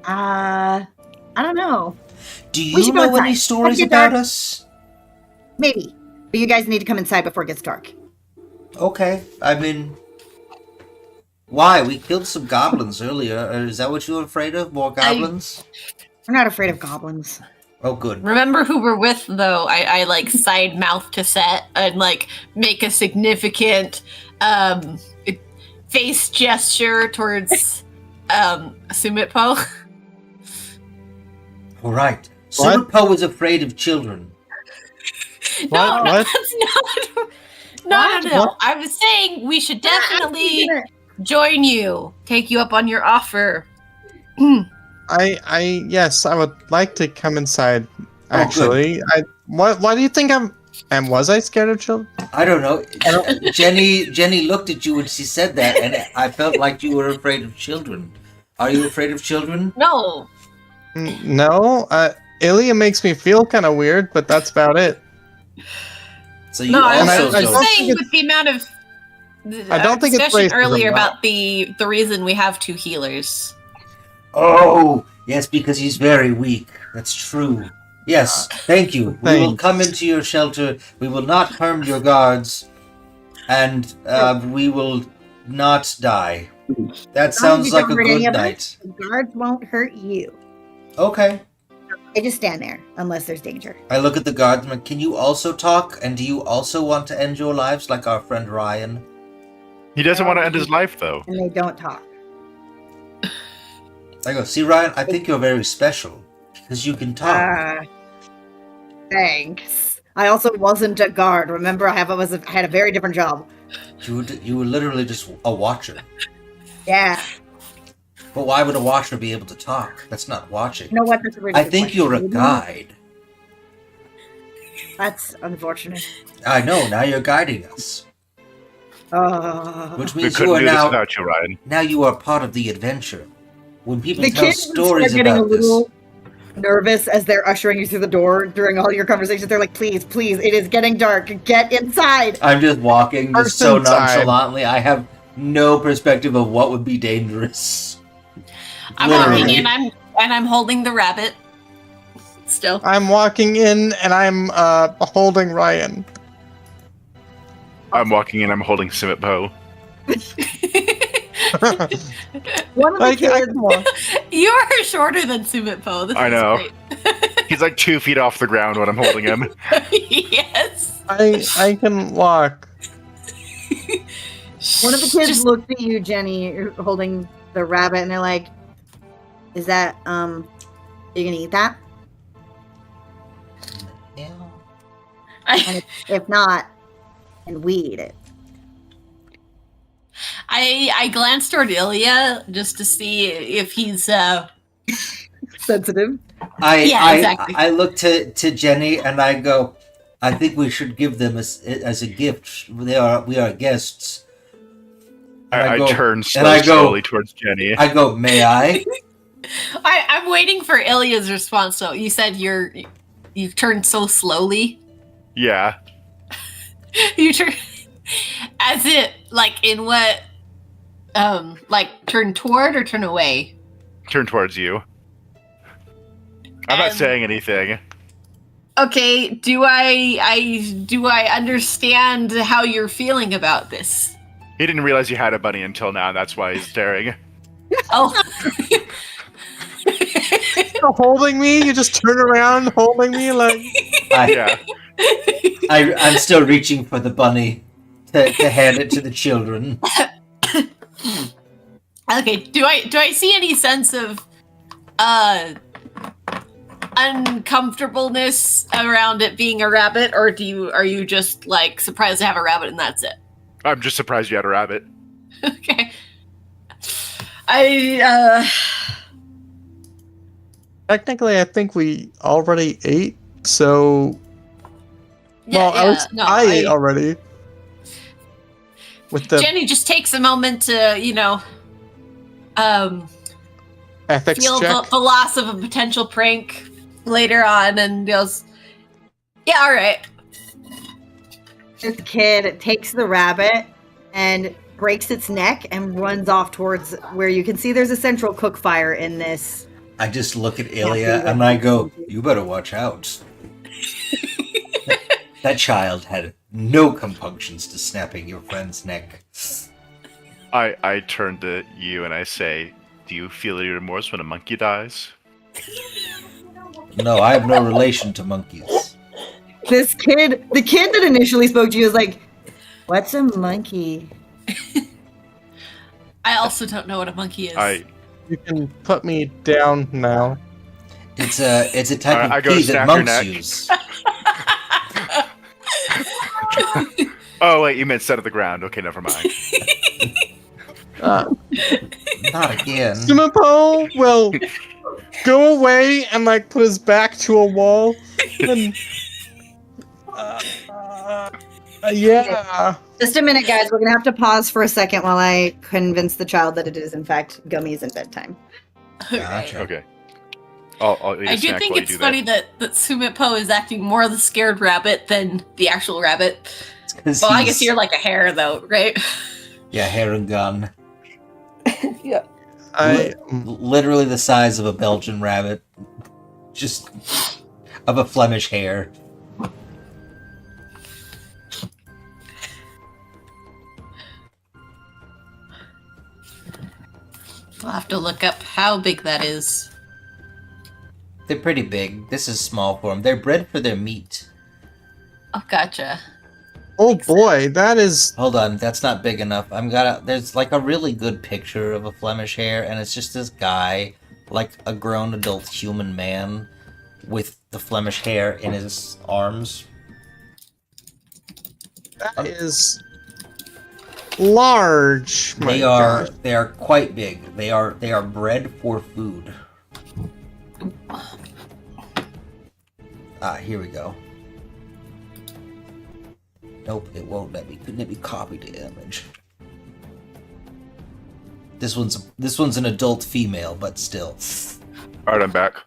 Speaker 4: I don't know.
Speaker 3: Do
Speaker 4: we
Speaker 3: you
Speaker 4: should go
Speaker 3: know any
Speaker 4: inside.
Speaker 3: stories
Speaker 4: Let's get
Speaker 3: about
Speaker 4: dark.
Speaker 3: us?
Speaker 4: Maybe. But you guys need to come inside before it gets dark.
Speaker 3: Okay. I mean, why? We killed some goblins earlier. Is that what you were afraid of? More goblins?
Speaker 4: We're not afraid of goblins.
Speaker 3: Oh, good.
Speaker 1: Remember who we're with, though. I like side mouth to Set and like make a significant face gesture towards Sumitpo.
Speaker 3: All right.
Speaker 2: What?
Speaker 3: Sumitpo was afraid of children.
Speaker 1: No,
Speaker 2: What?
Speaker 1: that's not. No.
Speaker 2: What?
Speaker 1: I was saying we should definitely join you. Take you up on your offer.
Speaker 2: Yes, I would like to come inside.
Speaker 3: Oh,
Speaker 2: Actually, why do you think and was I scared of children?
Speaker 3: I don't know. Jenny looked at you when she said that, and I felt like you were afraid of children. Are you afraid of children?
Speaker 1: No.
Speaker 2: No, Ilya makes me feel kind of weird, but that's about it.
Speaker 3: So you
Speaker 1: No, I
Speaker 2: And I-
Speaker 1: was
Speaker 2: I
Speaker 1: just
Speaker 2: don't
Speaker 1: saying
Speaker 2: think it's-
Speaker 1: with the amount of
Speaker 2: I don't think it's
Speaker 1: discussion
Speaker 2: racism,
Speaker 1: earlier
Speaker 2: though.
Speaker 1: about the reason we have two healers.
Speaker 3: Oh, yes, because he's very weak. That's true. Yes, thank you. We will
Speaker 2: Thanks.
Speaker 3: come into your shelter. We will not harm your guards, and we will not die. That sounds
Speaker 4: you
Speaker 3: like
Speaker 4: don't
Speaker 3: a
Speaker 4: hurt any
Speaker 3: good
Speaker 4: of us,
Speaker 3: night.
Speaker 4: the guards won't hurt you.
Speaker 3: Okay.
Speaker 4: They just stand there unless there's danger.
Speaker 3: I look at the guardsman. Can you also talk? And do you also want to end your lives like our friend Ryan?
Speaker 5: He doesn't want to end his life, though.
Speaker 4: And they don't talk.
Speaker 3: I go, see, Ryan, I think you're very special because you can talk.
Speaker 4: Thanks. I also wasn't a guard. Remember, I had a very different job.
Speaker 3: You were literally just a watcher.
Speaker 4: Yeah.
Speaker 3: But why would a watcher be able to talk? That's not watching.
Speaker 4: You know what? That's a really
Speaker 3: I
Speaker 4: good
Speaker 3: think
Speaker 4: question.
Speaker 3: you're a guide.
Speaker 4: That's unfortunate.
Speaker 3: I know. Now you're guiding us, which
Speaker 5: We
Speaker 3: means you
Speaker 5: couldn't
Speaker 3: are
Speaker 5: do this
Speaker 3: now.
Speaker 5: without you, Ryan.
Speaker 3: Now you are part of the adventure. When people
Speaker 4: The
Speaker 3: tell
Speaker 4: kids start
Speaker 3: stories
Speaker 4: getting a
Speaker 3: about this,
Speaker 4: little nervous as they're ushering you through the door during all your conversations. They're like, please, it is getting dark. Get inside.
Speaker 3: I'm just walking just so
Speaker 2: Inside.
Speaker 3: nonchalantly. I have no perspective of what would be dangerous.
Speaker 1: I'm
Speaker 3: Literally.
Speaker 1: walking in. I'm holding the rabbit. Still.
Speaker 2: I'm walking in and I'm holding Ryan.
Speaker 5: I'm walking in, I'm holding Sumitpo.
Speaker 4: One of the
Speaker 2: I
Speaker 4: kids,
Speaker 2: can walk.
Speaker 1: You are shorter than Sumitpo. This
Speaker 5: I
Speaker 1: is
Speaker 5: know.
Speaker 1: great.
Speaker 5: He's like 2 feet off the ground when I'm holding him.
Speaker 1: Yes.
Speaker 2: I can walk.
Speaker 4: one of the kids
Speaker 1: Just-
Speaker 4: looks at you, Jenny, holding the rabbit, and they're like, "Is that are you gonna eat that?
Speaker 3: Yeah.
Speaker 4: If not, and we eat it."
Speaker 1: I glanced toward Ilya just to see if he's
Speaker 4: Sensitive.
Speaker 1: Yeah, exactly.
Speaker 3: I look to Jenny and I go, I think we should give them as a gift. We are guests.
Speaker 5: I
Speaker 3: go-
Speaker 5: turn
Speaker 3: and I go-
Speaker 5: slowly towards Jenny.
Speaker 3: I go, may I?
Speaker 1: I'm waiting for Ilya's response. So you said you've turned so slowly.
Speaker 5: Yeah.
Speaker 1: You turn as it like in what? Like turn toward or turn away?
Speaker 5: Turn towards you. I'm not saying anything.
Speaker 1: Okay, do I understand how you're feeling about this?
Speaker 5: He didn't realize you had a bunny until now. That's why he's staring.
Speaker 1: Oh.
Speaker 2: You're holding me? You just turn around holding me like...
Speaker 5: Yeah.
Speaker 3: I'm still reaching for the bunny to hand it to the children.
Speaker 1: Okay, do I see any sense of uncomfortableness around it being a rabbit, or are you just like surprised to have a rabbit and that's it?
Speaker 5: I'm just surprised you had a rabbit.
Speaker 1: Okay.
Speaker 2: Technically, I think we already ate, so...
Speaker 1: Yeah,
Speaker 2: I ate already. With the
Speaker 1: Jenny just takes a moment to,
Speaker 2: ethics
Speaker 1: feel
Speaker 2: check.
Speaker 1: the loss of a potential prank later on and goes, yeah, all right.
Speaker 4: This kid takes the rabbit and breaks its neck and runs off towards where you can see there's a central cook fire in this.
Speaker 3: I just look at Ilya and I go, you better watch out. That child had no compunctions to snapping your friend's neck.
Speaker 5: I turn to you and I say, do you feel your remorse when a monkey dies?
Speaker 3: No, I have no relation to monkeys.
Speaker 4: The kid that initially spoke to you was like, what's a monkey?
Speaker 1: I also don't know what a monkey is.
Speaker 2: You can put me down now.
Speaker 3: It's a type
Speaker 5: I
Speaker 3: of
Speaker 5: go to
Speaker 3: key that
Speaker 5: snap your
Speaker 3: monks
Speaker 5: neck.
Speaker 3: use.
Speaker 5: Oh, wait, you meant set of the ground. Okay, never mind.
Speaker 3: Not again.
Speaker 2: Sumapo will go away and like put his back to a wall. And, yeah.
Speaker 4: Just a minute, guys. We're going to have to pause for a second while I convince the child that it is, in fact, gummies and bedtime.
Speaker 3: Gotcha.
Speaker 5: Okay. I'll eat a
Speaker 1: I do
Speaker 5: snack
Speaker 1: think
Speaker 5: while
Speaker 1: it's
Speaker 5: you do
Speaker 1: funny that Sumipo is acting more the scared rabbit than the actual rabbit. Well, I guess you're like a hare, though, right?
Speaker 3: Yeah, hair and gun.
Speaker 1: Yeah.
Speaker 3: Literally the size of a Belgian rabbit. Just of a Flemish hare.
Speaker 1: I'll have to look up how big that is.
Speaker 3: They're pretty big. This is small for them. They're bred for their meat.
Speaker 1: Oh, gotcha.
Speaker 2: Oh boy, that is...
Speaker 3: Hold on, that's not big enough. There's like a really good picture of a Flemish hare, and it's just this guy, like a grown adult human man, with the Flemish hare in his arms.
Speaker 2: That is... large.
Speaker 3: They are quite big. They are bred for food. Here we go. Nope, it won't let me. Couldn't let me copy the image. This one's an adult female, but still.
Speaker 5: Alright, I'm back.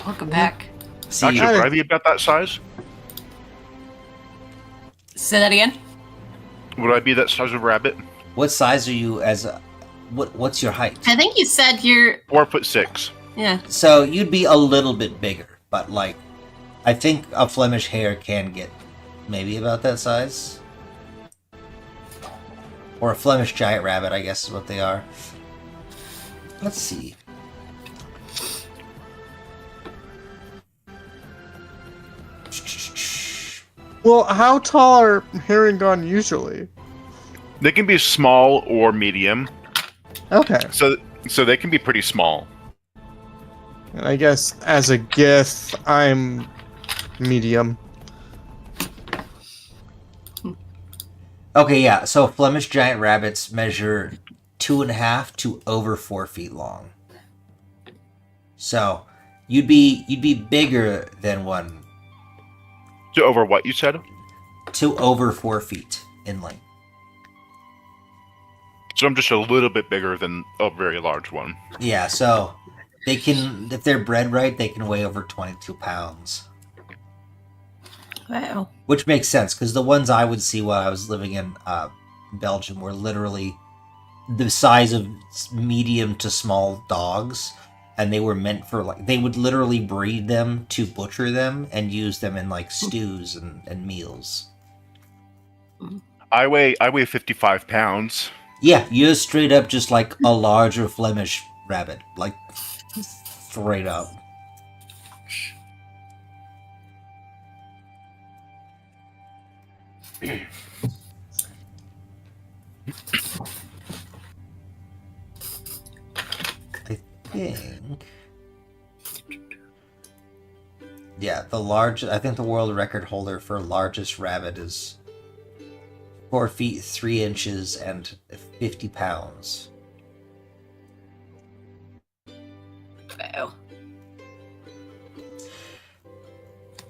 Speaker 1: Welcome back.
Speaker 3: See,
Speaker 5: Actually, would I be about that size?
Speaker 1: Say that again?
Speaker 5: Would I be that size of rabbit?
Speaker 3: what size are you as a... What's your height?
Speaker 1: I think you said you're...
Speaker 5: 4'6".
Speaker 1: Yeah.
Speaker 3: So you'd be a little bit bigger, but like, I think a Flemish hare can get maybe about that size. Or a Flemish giant rabbit, I guess is what they are. Let's see.
Speaker 2: Well, how tall are Herringon usually?
Speaker 5: They can be small or medium.
Speaker 2: Okay.
Speaker 5: So they can be pretty small.
Speaker 2: And I guess as a gift, I'm medium.
Speaker 3: Okay, yeah, so Flemish giant rabbits measure 2.5 to over 4 feet long. So you'd be bigger than one.
Speaker 5: To over what you said?
Speaker 3: To over 4 feet in length.
Speaker 5: So I'm just a little bit bigger than a very large one.
Speaker 3: Yeah, so they can, if they're bred right, they can weigh over 22 pounds.
Speaker 1: Wow.
Speaker 3: Which makes sense, because the ones I would see while I was living in Belgium were literally the size of medium to small dogs, and they were meant for, like, they would literally breed them to butcher them and use them in, like, stews and meals.
Speaker 5: I weigh 55 pounds.
Speaker 3: Yeah, you're straight up just like a larger Flemish rabbit. Like, straight up. I think... Yeah, I think the world record holder for largest rabbit is 4 feet 3 inches and 50 pounds.
Speaker 1: Wow.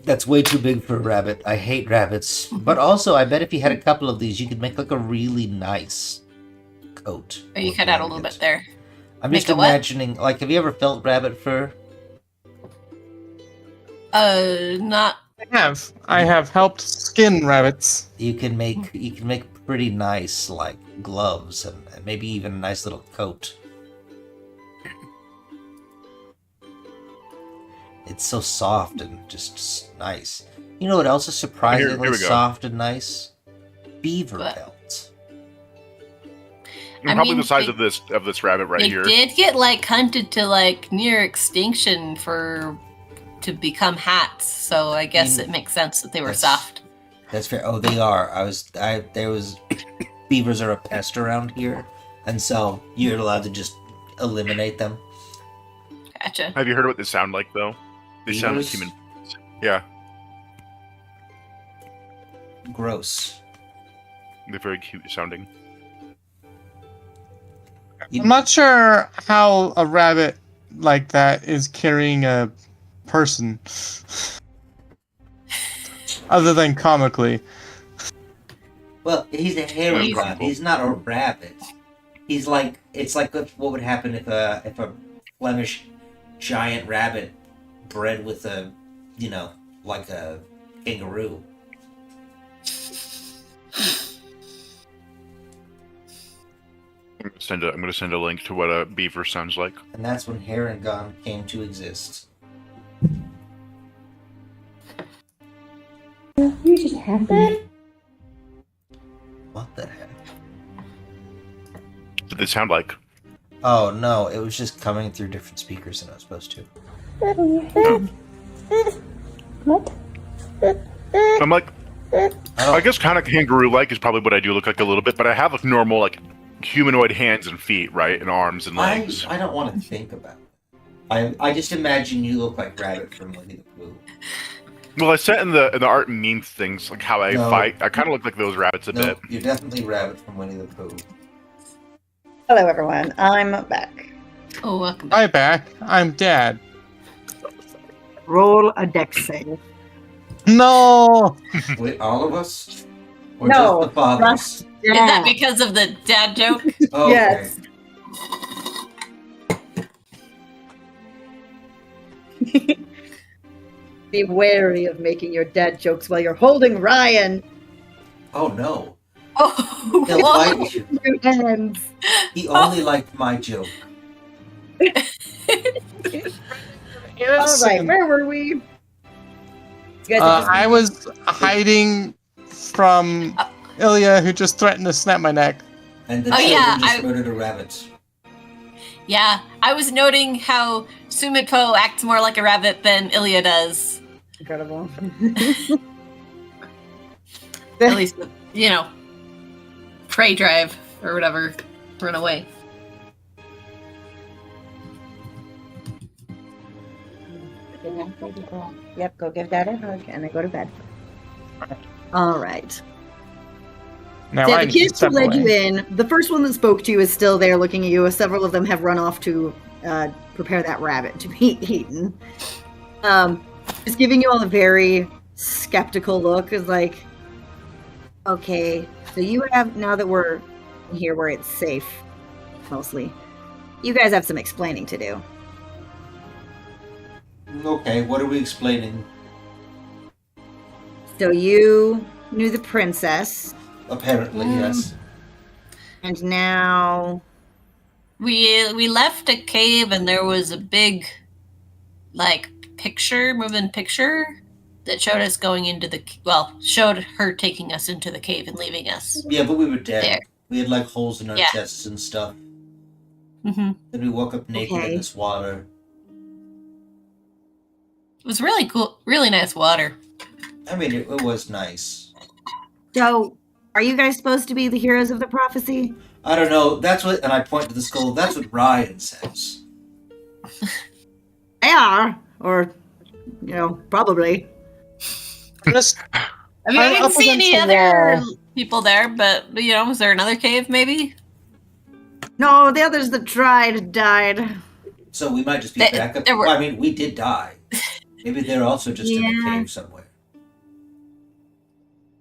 Speaker 3: That's way too big for a rabbit. I hate rabbits. But also, I bet if you had a couple of these, you could make like a really nice coat.
Speaker 1: Oh, you cut out a little bit there.
Speaker 3: I'm
Speaker 1: Make
Speaker 3: just
Speaker 1: a what?
Speaker 3: imagining, like, have you ever felt rabbit fur?
Speaker 1: Not.
Speaker 2: I have helped skin rabbits.
Speaker 3: You can make pretty nice, like, gloves and maybe even a nice little coat. It's so soft and just nice. You know what else is surprisingly
Speaker 5: Here we go.
Speaker 3: soft and nice? Beaver
Speaker 1: What?
Speaker 3: pelts.
Speaker 1: I
Speaker 5: Probably
Speaker 1: mean,
Speaker 5: the size of this rabbit right
Speaker 1: They
Speaker 5: here.
Speaker 1: did get like hunted to like near extinction to become hats, so I guess it makes sense that they were
Speaker 3: That's-
Speaker 1: soft.
Speaker 3: That's fair. Oh, they are. Beavers are a pest around here, and so you're allowed to just eliminate them.
Speaker 1: Gotcha.
Speaker 5: Have you heard what they sound like though? They sound like
Speaker 3: Beavers?
Speaker 5: human. Yeah,
Speaker 3: Gross.
Speaker 5: they're very cute sounding.
Speaker 2: I'm not sure how a rabbit like that is carrying a person. Other than comically.
Speaker 3: Well, he's a hairy
Speaker 1: He's-
Speaker 3: one. He's not a rabbit. He's like, it's like what would happen if a Flemish giant rabbit bred with a, like a kangaroo.
Speaker 5: I'm gonna send a link to what a beaver sounds like.
Speaker 3: And that's when Herringon came to exist.
Speaker 6: You just have that?
Speaker 3: What the heck?
Speaker 5: What they sound like.
Speaker 3: Oh no, it was just coming through different speakers than it was supposed to.
Speaker 6: What?
Speaker 5: I'm like, I guess kind of kangaroo-like is probably what I do look like a little bit, but I have like normal like humanoid hands and feet, right, and arms and legs.
Speaker 3: I don't want to think about it. I just imagine you look like Rabbit from Winnie the Pooh.
Speaker 5: Well, I said in the art and meme things like how I
Speaker 3: No.
Speaker 5: fight. I kind of look like those rabbits a
Speaker 3: No,
Speaker 5: bit.
Speaker 3: you're definitely Rabbit from Winnie the Pooh.
Speaker 6: Hello, everyone. I'm back.
Speaker 1: Oh, welcome back.
Speaker 2: Hi, back. I'm Dad.
Speaker 4: Roll a dex save.
Speaker 2: No!
Speaker 3: Wait, all of us? Or
Speaker 6: No,
Speaker 3: just the fathers?
Speaker 6: just-
Speaker 1: Is that because of the dad joke?
Speaker 3: Okay.
Speaker 6: Yes.
Speaker 4: Be wary of making your dad jokes while you're holding Ryan
Speaker 3: Oh no.
Speaker 1: Oh,
Speaker 3: He'll
Speaker 1: what?
Speaker 3: bite you.
Speaker 4: in your hands.
Speaker 3: He only liked my joke.
Speaker 4: All right, where were we? You guys are just-
Speaker 2: I was hiding from Ilya, who just threatened to snap my neck.
Speaker 3: And the
Speaker 1: Oh,
Speaker 3: children
Speaker 1: yeah,
Speaker 3: just
Speaker 1: I-
Speaker 3: murdered a rabbit.
Speaker 1: Yeah, I was noting how Sumitpo acts more like a rabbit than Ilya does.
Speaker 4: Incredible.
Speaker 1: At least, prey drive or whatever. Run away.
Speaker 6: Yep, go give Dad a hug and then go to bed.
Speaker 4: All right.
Speaker 2: Now
Speaker 4: So
Speaker 2: I
Speaker 4: the
Speaker 2: need to
Speaker 4: kids who
Speaker 2: step
Speaker 4: led you
Speaker 2: away.
Speaker 4: in, the first one that spoke to you is still there looking at you. Several of them have run off to prepare that rabbit to be eaten. Just giving you all a very skeptical look. Is like, okay, so you have, now that we're here where it's safe, mostly, you guys have some explaining to do.
Speaker 3: Okay, what are we explaining?
Speaker 4: So you knew the princess,
Speaker 3: Apparently, yes.
Speaker 4: and now
Speaker 1: We left a cave and there was a big, like, moving picture that showed us going into showed her taking us into the cave and leaving us.
Speaker 3: Yeah, but we were dead.
Speaker 1: There.
Speaker 3: We had like holes in our
Speaker 1: Yeah.
Speaker 3: chests and stuff.
Speaker 1: Mm-hmm.
Speaker 3: Then we woke up naked in
Speaker 4: Okay.
Speaker 3: this water.
Speaker 1: It was really cool, really nice water.
Speaker 3: I mean, it was nice.
Speaker 4: So, are you guys supposed to be the heroes of the prophecy?
Speaker 3: I don't know. That's what, and I point to the skull. That's what Ryan says.
Speaker 4: They are, or probably.
Speaker 2: Just
Speaker 1: I mean, I
Speaker 2: I'm
Speaker 1: didn't
Speaker 2: up
Speaker 1: see any
Speaker 2: against the
Speaker 1: other
Speaker 2: wall.
Speaker 1: people there, but was there another cave maybe?
Speaker 4: No, the others that tried died.
Speaker 3: So we might just be
Speaker 1: There-
Speaker 3: back up.
Speaker 1: there were-
Speaker 3: Well, I mean, we did die. Maybe they're also just in a
Speaker 4: Yeah.
Speaker 3: cave somewhere.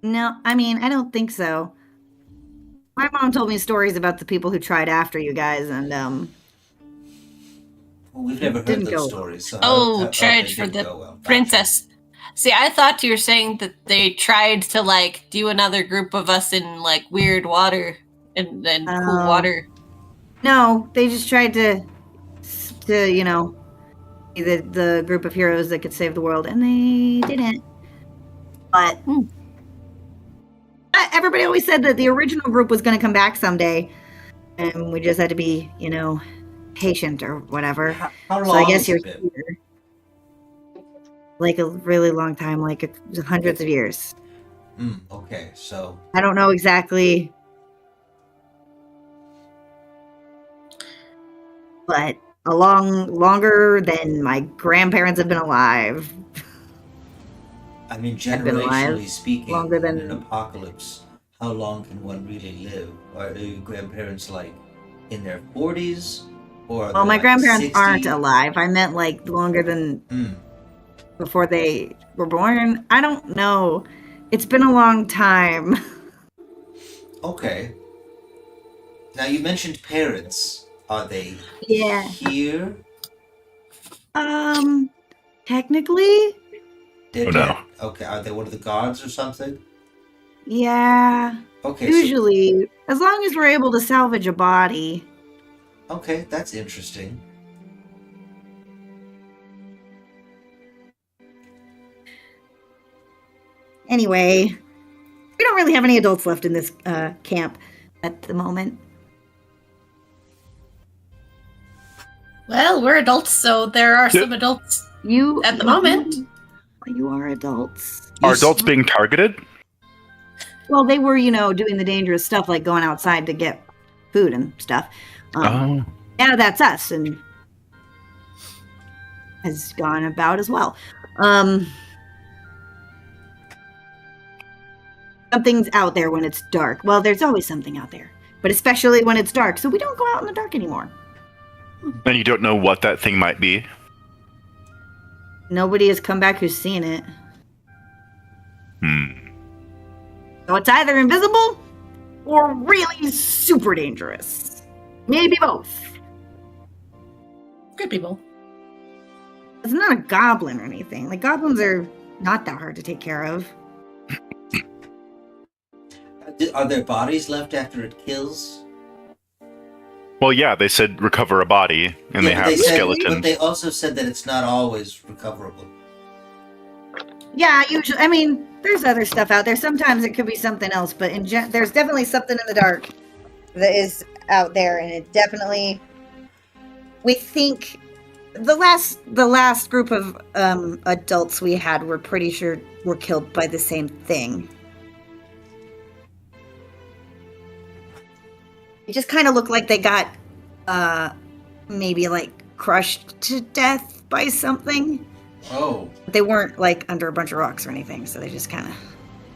Speaker 4: No, I mean, I don't think so. My mom told me stories about the people who tried after you guys, and
Speaker 3: Well, we've never heard
Speaker 4: Didn't
Speaker 3: those
Speaker 4: go
Speaker 3: stories. So
Speaker 1: Tried
Speaker 3: they
Speaker 1: for
Speaker 3: didn't
Speaker 1: the
Speaker 3: go well. Gotcha.
Speaker 1: princess. See, I thought you were saying that they tried to like do another group of us in like weird water and then cool
Speaker 4: Oh.
Speaker 1: water.
Speaker 4: no, they just tried to be the group of heroes that could save the world, and they didn't. But everybody always said that the original group was going to come back someday, and we just had to be, patient or whatever.
Speaker 3: How long
Speaker 4: So I guess
Speaker 3: has
Speaker 4: you're
Speaker 3: it been?
Speaker 4: here. Like a really long time, like hundreds of years.
Speaker 3: Okay, so
Speaker 4: I don't know exactly, but longer than my grandparents have been alive.
Speaker 3: I mean,
Speaker 4: I've been alive
Speaker 3: generationally speaking,
Speaker 4: longer than-
Speaker 3: in an apocalypse, how long can one really live? Are your grandparents like in their 40s? Or are
Speaker 4: Well,
Speaker 3: they,
Speaker 4: my
Speaker 3: like,
Speaker 4: grandparents
Speaker 3: 60?
Speaker 4: aren't alive. I meant like longer than before they were born. I don't know. It's been a long time.
Speaker 3: Okay. Now you mentioned parents. Are they
Speaker 4: Yeah.
Speaker 3: here?
Speaker 4: Technically,
Speaker 3: They're
Speaker 5: Oh,
Speaker 3: dead.
Speaker 5: no.
Speaker 3: Okay, are they one of the gods or something?
Speaker 4: yeah.
Speaker 3: Okay,
Speaker 4: Usually, as long as we're able to salvage a body.
Speaker 3: okay, that's interesting.
Speaker 4: Anyway, we don't really have any adults left in this camp at the moment.
Speaker 1: Well, we're adults, so there are some adults
Speaker 4: You
Speaker 1: at the moment.
Speaker 4: You are adults.
Speaker 5: Are adults being targeted?
Speaker 4: Well, they were, doing the dangerous stuff like going outside to get food and stuff.
Speaker 5: Oh.
Speaker 4: Now that's us and has gone about as well. Something's out there when it's dark. Well, there's always something out there, but especially when it's dark. So we don't go out in the dark anymore.
Speaker 5: And you don't know what that thing might be?
Speaker 4: Nobody has come back who's seen it.
Speaker 5: Hmm.
Speaker 4: So it's either invisible or really super dangerous. Maybe both.
Speaker 1: Good people.
Speaker 4: It's not a goblin or anything. Like, goblins are not that hard to take care of.
Speaker 3: Are there bodies left after it kills?
Speaker 5: Well, yeah, they said recover a body, and they
Speaker 3: Yeah,
Speaker 5: have
Speaker 3: said,
Speaker 5: skeletons.
Speaker 3: but they also said that it's not always recoverable.
Speaker 4: Yeah, usually. I mean, there's other stuff out there. Sometimes it could be something else, but there's definitely something in the dark that is out there, and it definitely. We think the last group of adults we had were pretty sure were killed by the same thing. It just kind of looked like they got maybe like crushed to death by something.
Speaker 3: Oh.
Speaker 4: They weren't like under a bunch of rocks or anything, so they just kind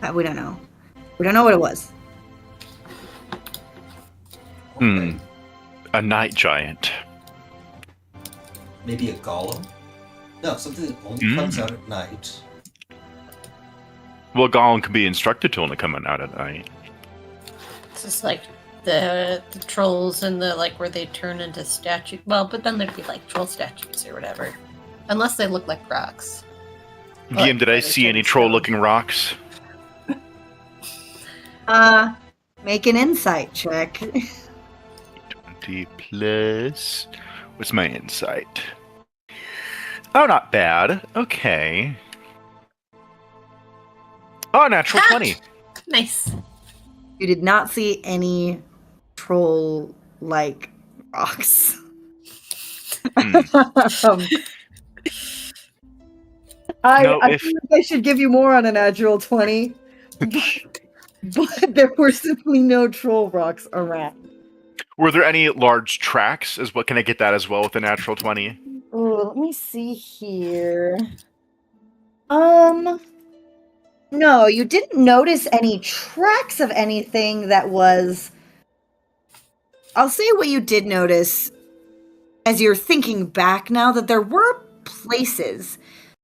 Speaker 4: of we don't know. We don't know what it was.
Speaker 5: A night giant.
Speaker 3: Maybe a golem? No, something that only comes out at night.
Speaker 5: Well, Gollum can be instructed to only come out at night.
Speaker 1: It's just like the trolls and the like where they turn into statues. Well, but then there'd be like troll statues or whatever, unless they look like rocks.
Speaker 5: DM, did I see any troll-looking rocks?
Speaker 4: Make an insight check.
Speaker 5: 20 plus. What's my insight? Oh, not bad. Okay. Oh, natural 20.
Speaker 1: Nice.
Speaker 4: You did not see any troll-like rocks. I think I should give you more on a natural 20. But there were simply no troll rocks around.
Speaker 5: Were there any large tracks? Can I get that as well with the natural 20?
Speaker 4: Oh, let me see here. No, you didn't notice any tracks of anything that was... I'll say what you did notice as you're thinking back now, that there were places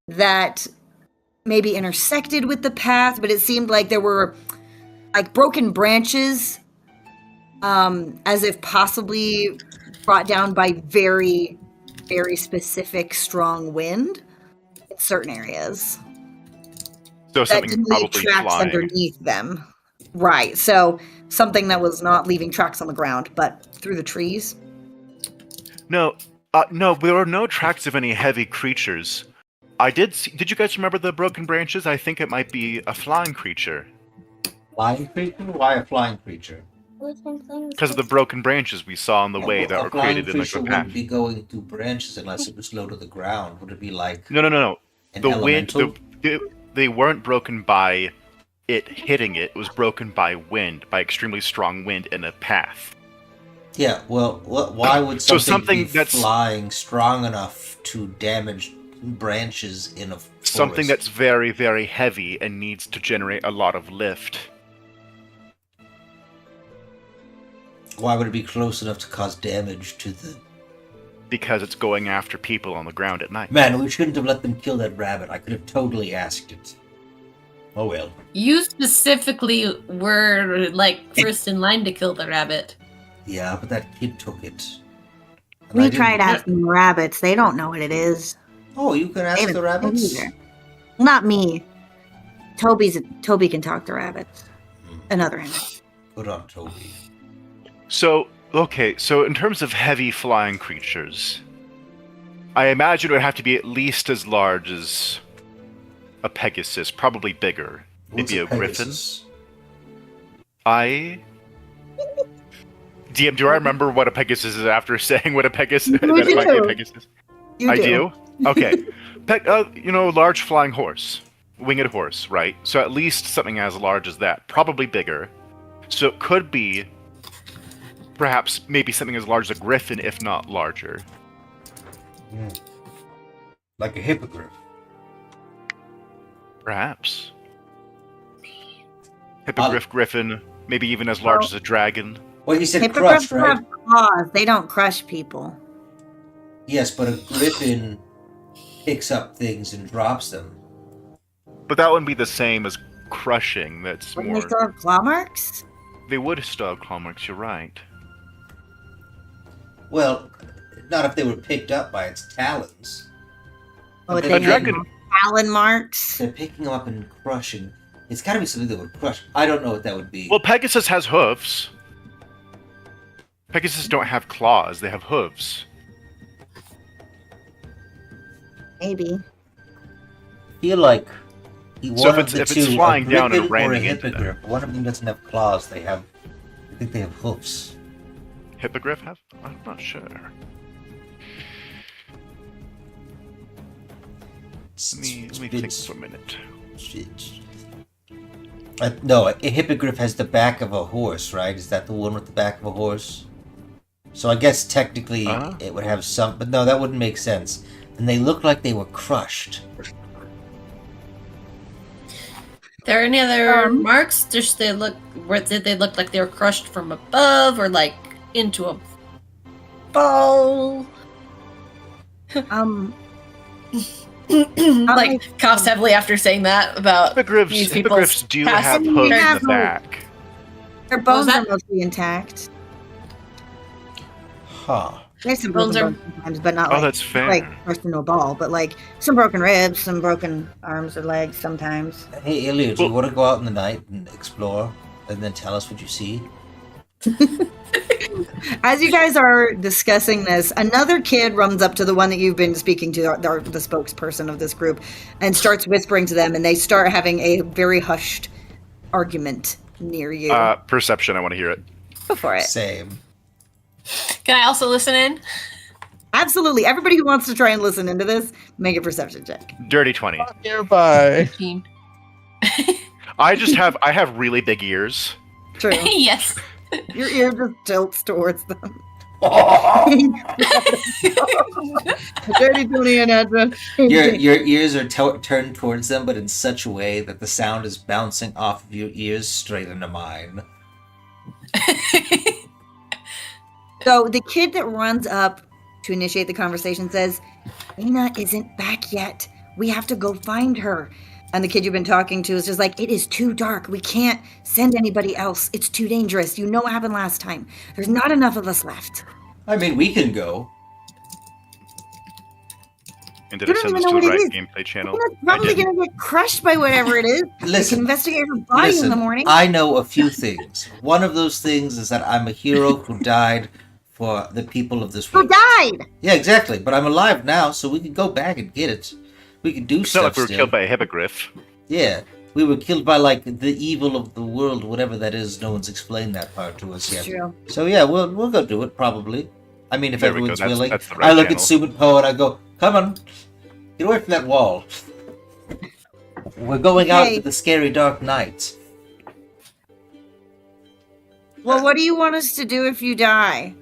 Speaker 4: that maybe intersected with the path, but it seemed like there were like broken branches, as if possibly brought down by very, very specific strong wind in certain areas.
Speaker 5: So something
Speaker 4: that didn't
Speaker 5: probably
Speaker 4: leave tracks
Speaker 5: flying.
Speaker 4: underneath them. Right, so something that was not leaving tracks on the ground, but through the trees.
Speaker 5: No, there were no tracks of any heavy creatures. Did you guys remember the broken branches? I think it might be a flying creature.
Speaker 3: Flying creature? Why a flying creature?
Speaker 5: Because of the broken branches we saw on the way that were created in the
Speaker 3: creature
Speaker 5: path.
Speaker 3: wouldn't be going through branches unless it was low to the ground. Would it be like
Speaker 5: No.
Speaker 3: an
Speaker 5: The
Speaker 3: elemental?
Speaker 5: wind, they weren't broken by it hitting it. It was broken by wind, by extremely strong wind in a path.
Speaker 3: Yeah, well, why would something be
Speaker 5: that's
Speaker 3: flying strong enough to damage branches in a forest?
Speaker 5: something that's very, very heavy and needs to generate a lot of lift.
Speaker 3: Why would it be close enough to cause damage to the...
Speaker 5: Because it's going after people on the ground at night.
Speaker 3: Man, we shouldn't have let them kill that rabbit. I could have totally asked it. Oh well.
Speaker 1: You specifically were like first in line to kill the rabbit.
Speaker 3: Yeah, but that kid took it. And
Speaker 4: We
Speaker 3: I didn't-
Speaker 4: tried asking rabbits. They don't know what it is.
Speaker 3: Oh, you can ask
Speaker 4: They
Speaker 3: the
Speaker 4: haven't
Speaker 3: rabbits?
Speaker 4: either. Not me. Toby can talk to rabbits. Another animal.
Speaker 3: Good on Toby.
Speaker 5: So in terms of heavy flying creatures, I imagine it would have to be at least as large as a Pegasus, probably bigger.
Speaker 3: What's
Speaker 5: Maybe a griffin.
Speaker 3: Pegasus?
Speaker 5: DM, do I remember what a Pegasus is after saying what a Pegasus
Speaker 4: You
Speaker 5: that it might be a
Speaker 4: do.
Speaker 5: Pegasus?
Speaker 4: You
Speaker 5: I do? Okay. Large flying horse. Winged horse, right? So at least something as large as that. Probably bigger. So it could be perhaps maybe something as large as a griffin, if not larger.
Speaker 3: Like a hippogriff.
Speaker 5: Perhaps. Hippogriff, griffin, maybe even as large as a dragon.
Speaker 3: Well, he said
Speaker 4: Hippogriffs
Speaker 3: crush, right?
Speaker 4: have claws. They don't crush people.
Speaker 3: Yes, but a griffin picks up things and drops them.
Speaker 5: But that wouldn't be the same as crushing. That's
Speaker 4: Wouldn't
Speaker 5: more.
Speaker 4: they still have claw marks?
Speaker 5: They would still have claw marks, you're right.
Speaker 3: Well, not if they were picked up by its talons.
Speaker 4: Oh,
Speaker 3: But
Speaker 4: they
Speaker 3: then
Speaker 5: A
Speaker 4: have
Speaker 5: dragon.
Speaker 4: talon marks.
Speaker 3: They're picking them up and crushing. It's got to be something that would crush. I don't know what that would be.
Speaker 5: Well, Pegasus has hooves. Pegasus don't have claws, they have hooves.
Speaker 4: Maybe.
Speaker 3: I feel like
Speaker 5: So if it's flying down and ramming into them.
Speaker 3: hippogriff. One of them doesn't have claws. I think they have hoofs.
Speaker 5: Hippogriff have? I'm not sure. Let me think for a minute.
Speaker 3: No, a hippogriff has the back of a horse, right? Is that the one with the back of a horse? So I guess technically it would have some, but no, that wouldn't make sense. And they look like they were crushed.
Speaker 1: There are any other marks? Just did they look like they were crushed from above or like into a bowl? like coughs heavily after saying that about these
Speaker 5: Hippogriffs do have hooves in the back.
Speaker 4: Their bones
Speaker 1: was
Speaker 4: are
Speaker 1: that?
Speaker 4: mostly intact.
Speaker 3: Huh.
Speaker 4: There's some
Speaker 1: Bones
Speaker 4: broken
Speaker 1: are-
Speaker 4: bones sometimes, but not
Speaker 5: Oh,
Speaker 4: like
Speaker 5: that's fair.
Speaker 4: like crushed into a ball. But like some broken ribs, some broken arms or legs sometimes.
Speaker 3: Hey, Ilya, do you
Speaker 5: Well-
Speaker 3: want to go out in the night and explore and then tell us what you see?
Speaker 4: As you guys are discussing this, another kid runs up to the one that you've been speaking to, the spokesperson of this group, and starts whispering to them, and they start having a very hushed argument near you.
Speaker 5: Perception, I want to hear it.
Speaker 4: Go for it.
Speaker 3: Same.
Speaker 1: Can I also listen in?
Speaker 4: Absolutely. Everybody who wants to try and listen into this, make a perception check.
Speaker 5: Dirty 20.
Speaker 2: Nearby.
Speaker 1: 15.
Speaker 5: I have really big ears.
Speaker 4: True.
Speaker 1: Yes.
Speaker 4: Your ear just tilts towards them. Dirty 20 and Edna.
Speaker 3: Your ears are turned towards them, but in such a way that the sound is bouncing off of your ears straight into mine.
Speaker 4: So the kid that runs up to initiate the conversation says, Dana isn't back yet. We have to go find her. And the kid you've been talking to is just like, it is too dark. We can't send anybody else. It's too dangerous. You know what happened last time. There's not enough of us left.
Speaker 3: I mean, we can go.
Speaker 5: And did
Speaker 4: You
Speaker 5: I
Speaker 4: don't
Speaker 5: send
Speaker 4: even
Speaker 5: this
Speaker 4: know
Speaker 5: to
Speaker 4: what
Speaker 5: the
Speaker 4: it
Speaker 5: right
Speaker 4: is.
Speaker 5: gameplay channel?
Speaker 4: Dana's
Speaker 5: I
Speaker 4: probably
Speaker 5: didn't.
Speaker 4: going to get crushed by whatever it is. We can
Speaker 3: Listen,
Speaker 4: investigate her body in the
Speaker 3: listen,
Speaker 4: morning.
Speaker 3: I know a few things. One of those things is that I'm a hero who died for the people of this
Speaker 4: Who
Speaker 3: world.
Speaker 4: died?
Speaker 3: Yeah, exactly. But I'm alive now, so we can go back and get it. We can do
Speaker 5: It's not
Speaker 3: stuff
Speaker 5: like we were
Speaker 3: still.
Speaker 5: killed by a hippogriff.
Speaker 3: Yeah, we were killed by like the evil of the world, whatever that is. No one's explained that part to us yet.
Speaker 4: True.
Speaker 3: So yeah, we'll go do it probably. I mean, if
Speaker 5: There we go.
Speaker 3: everyone's
Speaker 5: That's-
Speaker 3: willing.
Speaker 5: that's the right
Speaker 3: I look
Speaker 5: channel.
Speaker 3: at Sumit Po and I go, "Come on, get away from that wall. We're going out
Speaker 4: Okay.
Speaker 3: into the scary dark night."
Speaker 4: Well, what do you want us to do if you die?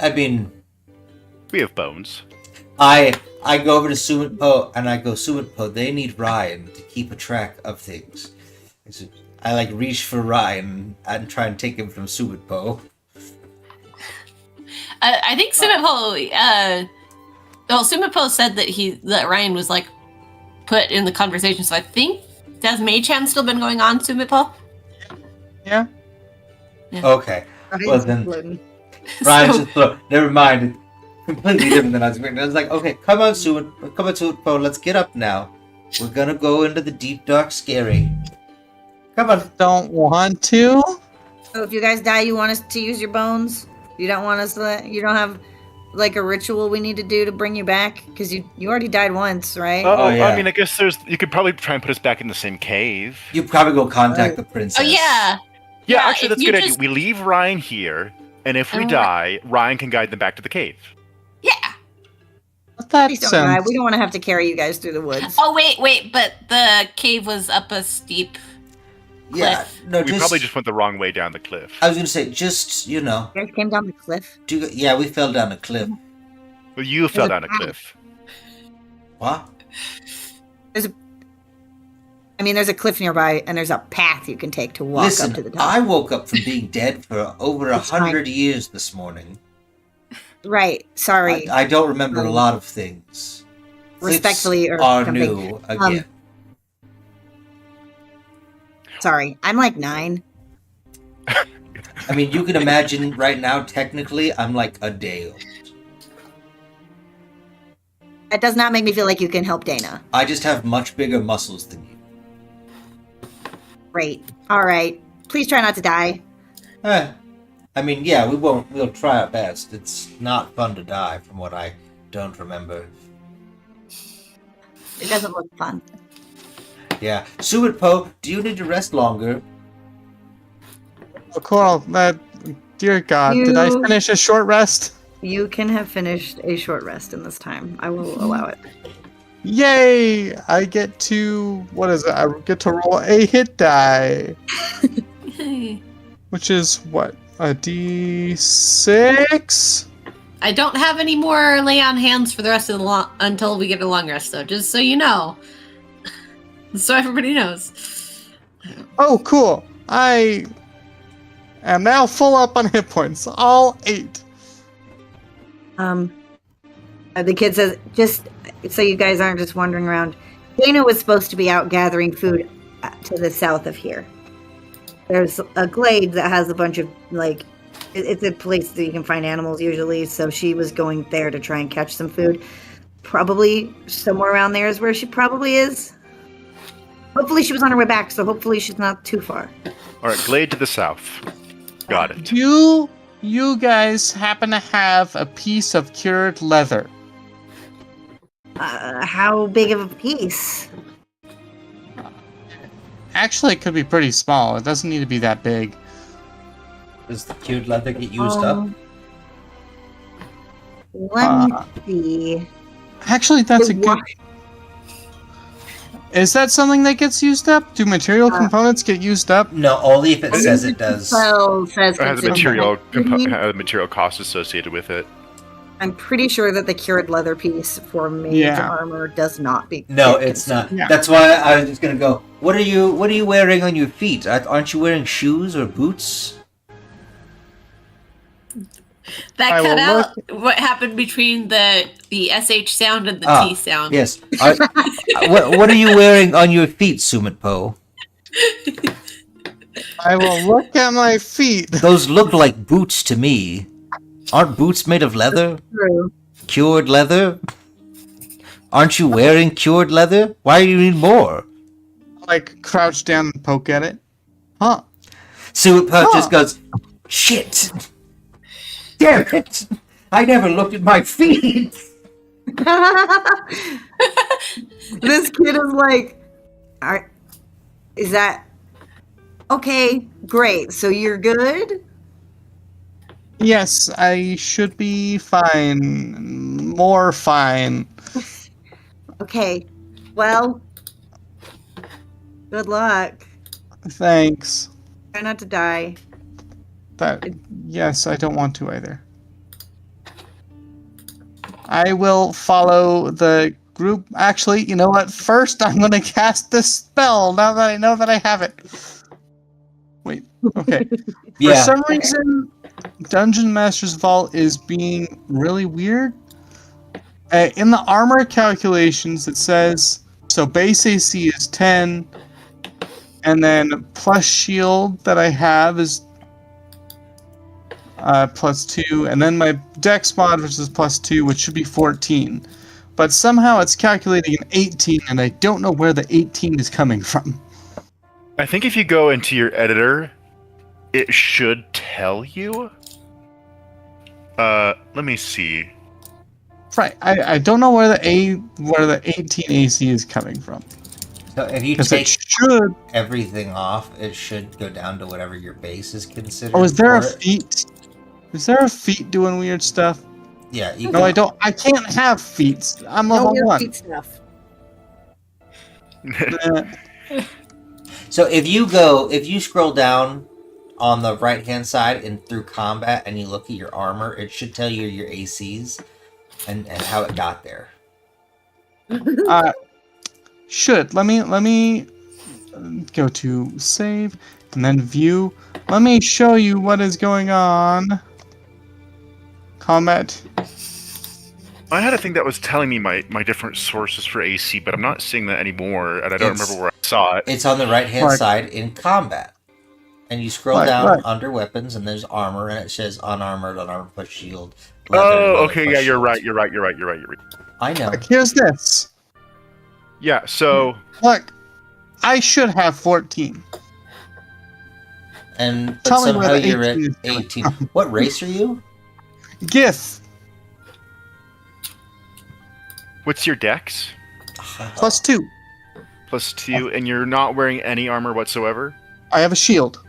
Speaker 3: I mean,
Speaker 5: We have bones.
Speaker 3: I go over to Sumit Po and I go, "Sumit Po, they need Ryan to keep a track of things." I like reach for Ryan and try and take him from Sumit Po.
Speaker 1: I think Sumipo, Sumipo said that Ryan was like put in the conversation. So I think has Mage Hand still been going on, Sumipo?
Speaker 2: Yeah.
Speaker 3: Okay, well then.
Speaker 4: Floating.
Speaker 3: Ryan
Speaker 1: So-
Speaker 3: just thought, never mind. Completely different than I was expecting. I was like, okay, come on, Po, let's get up now. We're gonna go into the deep, dark, scary. Come on.
Speaker 2: Don't want to.
Speaker 4: So if you guys die, you want us to use your bones? You don't want us to? You don't have like a ritual we need to do to bring you back? Because you already died once, right?
Speaker 5: Oh,
Speaker 3: yeah.
Speaker 5: I mean, I guess you could probably try and put us back in the same cave.
Speaker 3: You probably go contact the princess.
Speaker 1: Oh yeah.
Speaker 5: Yeah,
Speaker 1: Yeah,
Speaker 5: actually,
Speaker 1: if
Speaker 5: that's a
Speaker 1: you
Speaker 5: good
Speaker 1: just-
Speaker 5: idea. We leave Ryan here, and if we
Speaker 1: And
Speaker 5: die, Ryan can guide them back to the cave.
Speaker 1: Yeah.
Speaker 2: That
Speaker 4: Please don't die.
Speaker 2: sounds.
Speaker 4: We don't want to have to carry you guys through the woods.
Speaker 1: Oh wait, but the cave was up a steep.
Speaker 3: Yeah,
Speaker 1: Cliff.
Speaker 3: no,
Speaker 5: We probably just went the wrong way down the cliff.
Speaker 3: I was gonna say, just, you know,
Speaker 4: You guys came down the cliff.
Speaker 3: yeah, we fell down a cliff.
Speaker 5: Well, you fell
Speaker 4: a
Speaker 5: down a
Speaker 4: path.
Speaker 5: cliff.
Speaker 3: What?
Speaker 4: I mean, there's a cliff nearby, and there's a path you can take to walk
Speaker 3: Listen,
Speaker 4: up to the top.
Speaker 3: I woke up from being dead for over
Speaker 4: It's fine.
Speaker 3: 100 years this morning.
Speaker 4: Right. Sorry.
Speaker 3: I don't remember a lot of things.
Speaker 4: Respectfully,
Speaker 3: Things
Speaker 4: or
Speaker 3: are
Speaker 4: something.
Speaker 3: new again.
Speaker 4: Sorry. I'm like 9.
Speaker 3: I mean, you can imagine right now, technically, I'm like a day old.
Speaker 4: That does not make me feel like you can help Dana.
Speaker 3: I just have much bigger muscles than you.
Speaker 4: Great. All right. Please try not to die.
Speaker 3: I mean, yeah, we won't. We'll try our best. It's not fun to die, from what I don't remember.
Speaker 4: It doesn't look fun.
Speaker 3: Yeah, Sumit Po, do you need to rest longer?
Speaker 2: Oh, cool. Dear God, did I
Speaker 4: You-
Speaker 2: finish a short rest?
Speaker 4: You can have finished a short rest in this time. I will allow it.
Speaker 2: Yay! I get to what is it? I get to roll a hit die, which is what, a D6.
Speaker 1: I don't have any more lay on hands for the rest of the until we get a long rest, though. Just so you know, so everybody knows.
Speaker 2: Oh, cool! I am now full up on hit points, all 8.
Speaker 4: The kid says, just so you guys aren't just wandering around, Dana was supposed to be out gathering food to the south of here. There's a glade that has a bunch of, like, it's a place that you can find animals usually, so she was going there to try and catch some food. Probably somewhere around there is where she probably is. Hopefully she was on her way back, so hopefully she's not too far.
Speaker 5: All right, glade to the south. Got it.
Speaker 2: Do you guys happen to have a piece of cured leather?
Speaker 4: How big of a piece?
Speaker 2: Actually, it could be pretty small. It doesn't need to be that big.
Speaker 3: Does the cured leather get used up?
Speaker 4: Let me see.
Speaker 2: Actually, that's a good... Is that something that gets used up? Do material components get used up?
Speaker 3: No, only if it says it does.
Speaker 5: It has a material cost associated with it.
Speaker 4: I'm pretty sure that the cured leather piece for mage armor does not be.
Speaker 3: No, it's not.
Speaker 2: Yeah.
Speaker 3: That's why I was just gonna go. What are you wearing on your feet? Aren't you wearing shoes or boots?
Speaker 1: That cut out what happened between the SH sound and the T sound.
Speaker 3: Yes. What are you wearing on your feet, Sumitpo?
Speaker 2: I will look at my feet.
Speaker 3: Those look like boots to me. Aren't boots made of leather?
Speaker 4: True.
Speaker 3: Cured leather? Aren't you wearing cured leather? Why do you need more?
Speaker 2: Like, crouch down and poke at it. Huh.
Speaker 3: Sumitpo just goes, shit! Damn it! I never looked at my feet!
Speaker 4: This kid is like, is that okay? Great. So you're good?
Speaker 2: Yes, I should be fine. More fine.
Speaker 4: Okay. Well, good luck.
Speaker 2: Thanks.
Speaker 4: Try not to die.
Speaker 2: Yes, I don't want to either. I will follow the group. Actually, you know what? First, I'm going to cast this spell now that I know that I have it. Wait, okay. For some reason, Dungeon Master's Vault is being really weird. In the armor calculations, it says, so base AC is 10, and then plus shield that I have is plus 2, and then my dex mod, which is plus 2, which should be 14. But somehow it's calculating an 18, and I don't know where the 18 is coming from.
Speaker 5: I think if you go into your editor, it should tell you. Let me see.
Speaker 2: Right, I don't know where the 18 AC is coming from.
Speaker 3: So if you take everything off, it should go down to whatever your base is considered.
Speaker 2: Oh, is there a feat? Is there a feat doing weird stuff?
Speaker 3: Yeah.
Speaker 2: No, I don't. I can't have feats. I'm level 1.
Speaker 4: Feet stuff.
Speaker 3: So if you scroll down on the right hand side and through combat and you look at your armor, it should tell you your ACs and how it got there.
Speaker 2: Should let me go to save and then view. Let me show you what is going on. Combat.
Speaker 5: I had a thing that was telling me my different sources for AC, but I'm not seeing that anymore, and I don't remember where I saw it.
Speaker 3: It's on the right hand side in combat. And you scroll down under weapons, and there's armor, and it says unarmored plus shield.
Speaker 5: Okay, yeah, you're right.
Speaker 3: I know.
Speaker 2: Look, here's this.
Speaker 5: Yeah, so...
Speaker 2: Look, I should have 14.
Speaker 3: But somehow you're at 18. What race are you?
Speaker 2: Gith.
Speaker 5: What's your dex?
Speaker 2: Plus 2.
Speaker 5: Plus 2, and you're not wearing any armor whatsoever?
Speaker 2: I have a shield.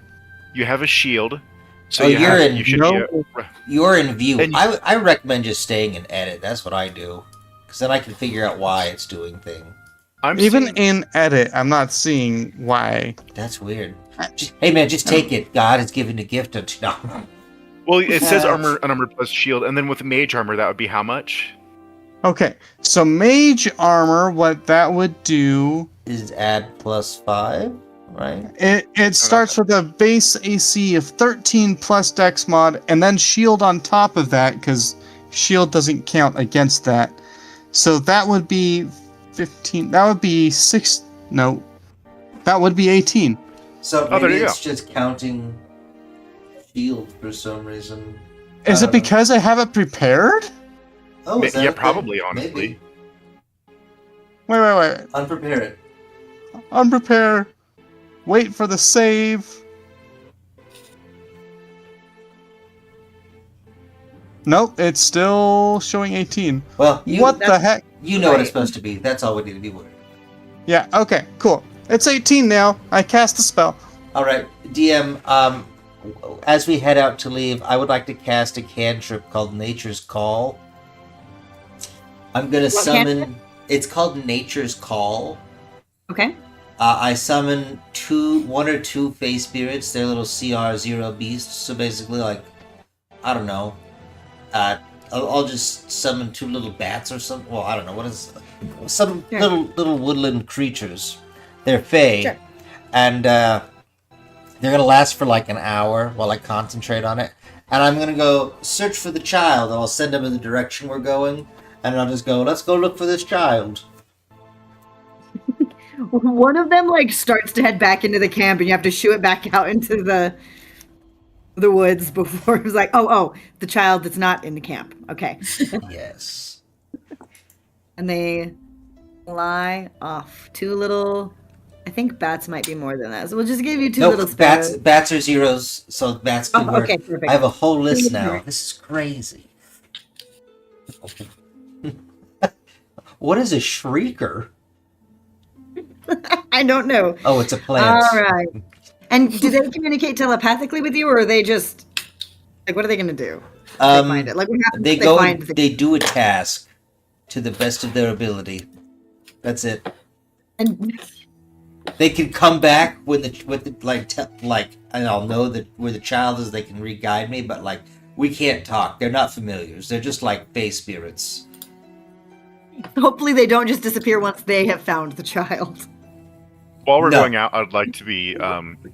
Speaker 5: You have a shield. So
Speaker 3: you're in view.
Speaker 5: And
Speaker 3: I recommend just staying in edit. That's what I do. Because then I can figure out why it's doing things.
Speaker 2: In edit, I'm not seeing why.
Speaker 3: That's weird. Hey man, just take it. God has given a gift to... No.
Speaker 5: Well, it says unarmored plus shield, and then with mage armor, that would be how much?
Speaker 2: Okay, so mage armor, what that would do...
Speaker 3: is add plus 5, right?
Speaker 2: It starts with a base AC of 13 plus dex mod, and then shield on top of that, because shield doesn't count against that. So that would be 15. That would be 6. No, that would be 18.
Speaker 3: So
Speaker 5: Oh, there
Speaker 3: maybe
Speaker 5: you
Speaker 3: it's just counting shield for some reason.
Speaker 2: Is it because I have it prepared?
Speaker 3: Oh, is that
Speaker 5: Yeah,
Speaker 3: a thing?
Speaker 5: probably, honestly.
Speaker 3: Maybe.
Speaker 2: Wait.
Speaker 3: Unprepare it.
Speaker 2: Unprepare. Wait for the save. Nope, it's still showing 18.
Speaker 3: Well,
Speaker 2: What the heck?
Speaker 3: You know what it's supposed to be. That's all we need to be worried.
Speaker 2: Yeah, okay, cool. It's 18 now. I cast the spell.
Speaker 3: All right, DM. As we head out to leave, I would like to cast a cantrip called Nature's Call. I'm gonna summon.
Speaker 4: cantrip?
Speaker 3: It's called Nature's Call.
Speaker 4: Okay.
Speaker 3: I summon one or two face spirits. They're little CR0 beasts. So basically, like, I don't know. I'll just summon 2 little bats or something. Well, I don't know what is some
Speaker 4: Sure.
Speaker 3: little woodland creatures. They're fey,
Speaker 4: Sure.
Speaker 3: and they're gonna last for like an hour while I concentrate on it. And I'm gonna go search for the child. I'll send them in the direction we're going, and I'll just go. Let's go look for this child.
Speaker 4: One of them like starts to head back into the camp, and you have to shoo it back out into the woods before it was like, oh, the child that's not in the camp. Okay.
Speaker 3: Yes.
Speaker 4: And they fly off. 2 little. I think bats might be more than that. So we'll just give you 2 little
Speaker 3: Nope. Bats.
Speaker 4: sparrows.
Speaker 3: Bats are zeros, so bats can work.
Speaker 4: Okay, perfect.
Speaker 3: I have a whole list now. This is crazy. What is a shrieker?
Speaker 4: I don't know.
Speaker 3: Oh, it's a plant.
Speaker 4: All right. And do they communicate telepathically with you, or are they just like, what are they going to do? If they find it. Like, what happens
Speaker 3: They
Speaker 4: if
Speaker 3: go.
Speaker 4: find the
Speaker 3: They do a task to the best of their ability. That's it.
Speaker 4: and
Speaker 3: They can come back with the like, and I'll know that where the child is. They can re-guide me, but like we can't talk. They're not familiars. They're just like face spirits.
Speaker 4: hopefully they don't just disappear once they have found the child.
Speaker 5: While we're
Speaker 3: No.
Speaker 5: going out, I'd like to be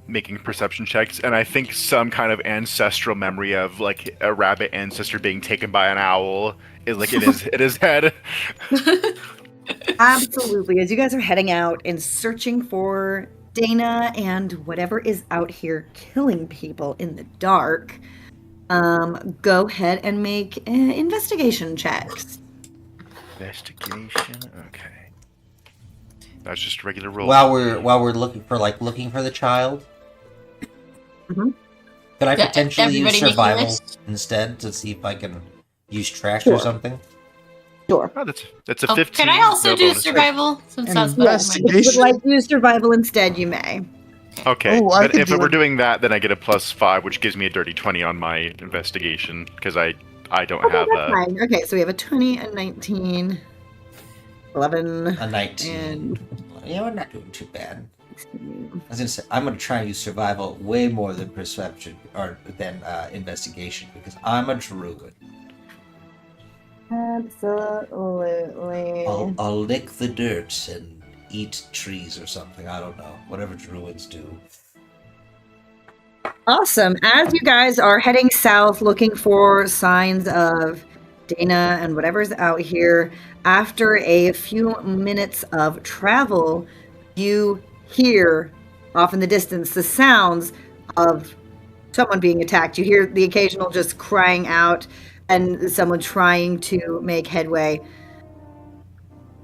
Speaker 5: making perception checks, and I think some kind of ancestral memory of like a rabbit ancestor being taken by an owl is like in his head.
Speaker 4: Absolutely. As you guys are heading out and searching for Dana and whatever is out here killing people in the dark, go ahead and make investigation checks.
Speaker 5: Investigation. Okay. That's just a regular roll.
Speaker 3: While we're looking for the child.
Speaker 4: Mhm.
Speaker 3: Could I
Speaker 1: Yeah,
Speaker 3: potentially use
Speaker 1: everybody making
Speaker 3: survival
Speaker 1: lists?
Speaker 3: instead to see if I can use trash or
Speaker 4: Sure.
Speaker 3: something?
Speaker 4: Sure.
Speaker 5: Oh, that's a 15.
Speaker 1: Can I also
Speaker 5: no
Speaker 1: do
Speaker 5: bonus.
Speaker 1: survival? Since
Speaker 4: And
Speaker 1: that's
Speaker 2: yes.
Speaker 1: what
Speaker 4: If you would like to use survival instead, you may.
Speaker 5: Okay,
Speaker 2: Oh, I
Speaker 5: but
Speaker 2: could
Speaker 5: if
Speaker 2: do
Speaker 5: we're
Speaker 2: it.
Speaker 5: doing that, then I get a +5, which gives me a dirty 20 on my investigation because I don't
Speaker 4: Okay,
Speaker 5: have
Speaker 4: that's fine. Okay, so we have a 20, a 19, 11,
Speaker 3: A 19.
Speaker 4: and
Speaker 3: Yeah, we're not doing too bad.
Speaker 4: 16.
Speaker 3: I was gonna say I'm gonna try and use survival way more than perception or than investigation because I'm a druid.
Speaker 4: Absolutely.
Speaker 3: I'll lick the dirt and eat trees or something. I don't know. Whatever druids do.
Speaker 4: Awesome. As you guys are heading south looking for signs of Dana and whatever's out here, after a few minutes of travel, you hear off in the distance the sounds of someone being attacked. You hear the occasional just crying out and someone trying to make headway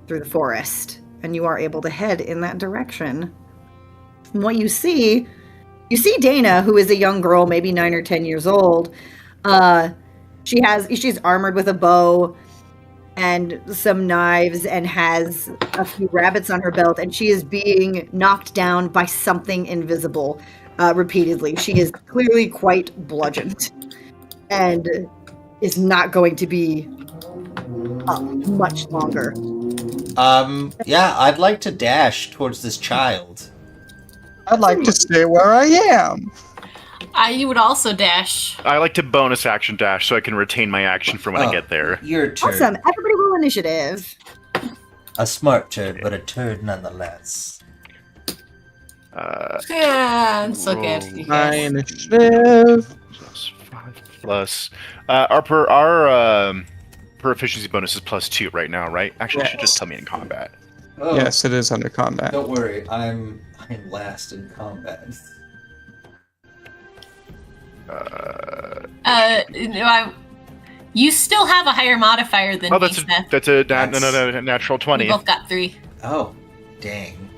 Speaker 4: through the forest. And you are able to head in that direction. And what you see Dana, who is a young girl, maybe 9 or 10 years old. She's armored with a bow and some knives and has a few rabbits on her belt, and she is being knocked down by something invisible repeatedly. She is clearly quite bludgeoned and is not going to be up much longer.
Speaker 3: Yeah, I'd like to dash towards this child.
Speaker 2: I'd like to stay where I am.
Speaker 1: You would also dash.
Speaker 5: I like to bonus action dash so I can retain my action for when I get there.
Speaker 3: Your turn.
Speaker 4: Awesome. Everybody roll initiative.
Speaker 3: A smart turd, but a turd nonetheless.
Speaker 1: Yeah, I'm so good. You
Speaker 2: My
Speaker 1: guys.
Speaker 2: initiative.
Speaker 5: +5 plus. Our her efficiency bonus is +2 right now, right? Actually, it should just
Speaker 2: Yes.
Speaker 5: tell me in combat.
Speaker 3: Oh,
Speaker 2: Yes, it is under combat.
Speaker 3: don't worry, I'm last in combat.
Speaker 1: You still have a higher modifier than
Speaker 5: Oh,
Speaker 1: me,
Speaker 5: that's
Speaker 1: Seth.
Speaker 5: a natural 20.
Speaker 1: We both got 3.
Speaker 3: Oh, dang.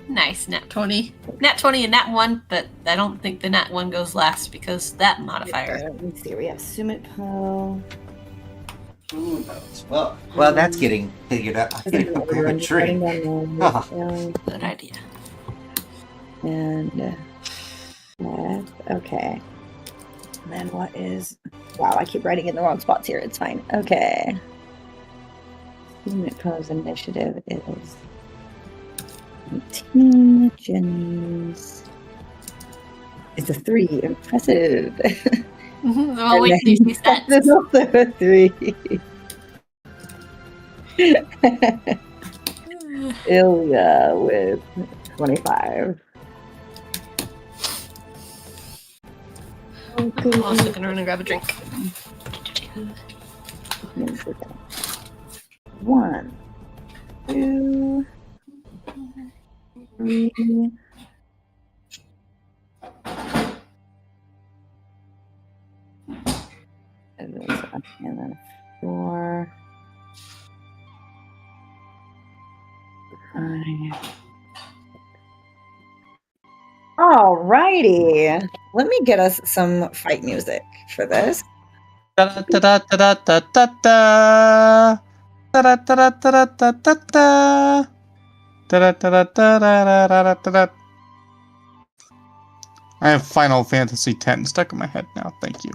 Speaker 1: Nice, nat 20. Nat 20 and nat 1, but I don't think the nat 1 goes last because that modifier.
Speaker 6: Let me see. We have Sumito.
Speaker 3: Who knows? Well, that's getting figured out. I'm getting a good tree.
Speaker 1: Good idea.
Speaker 6: And okay. And then what is? Wow, I keep writing in the wrong spots here. It's fine. Okay. Sumito's initiative is 18. Jenny's is a 3. Impressive.
Speaker 1: Well, wait till you see stats.
Speaker 6: There's also a 3. Ilya with 25.
Speaker 1: I'm also gonna run and grab a drink.
Speaker 6: 1, 2, 3. And then 4, 5. Alrighty. Let me get us some fight music for this.
Speaker 2: Da-da-da-da-da-da-da. Da-da-da-da-da-da-da. Da-da-da-da-da-da-da-da. I have Final Fantasy X stuck in my head now. Thank you.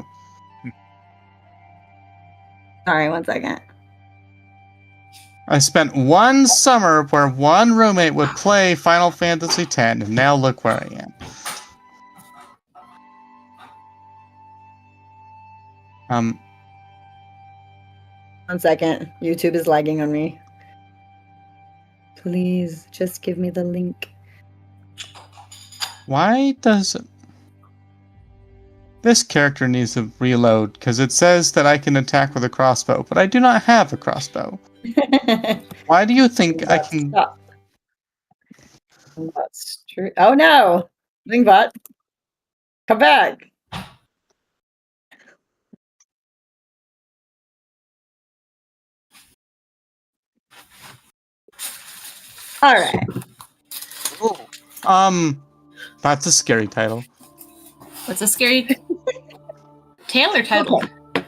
Speaker 6: Sorry, 1 second.
Speaker 2: I spent one summer where one roommate would play Final Fantasy X, and now look where I am.
Speaker 6: 1 second. YouTube is lagging on me. Please, just give me the link.
Speaker 2: Why does it... This character needs to reload, because it says that I can attack with a crossbow, but I do not have a crossbow. Why do you think I can...
Speaker 6: Stop. That's true. Oh no! Wingbot. Come back! Alright.
Speaker 2: That's a scary title.
Speaker 1: What's a scary Taylor title?
Speaker 6: Okay.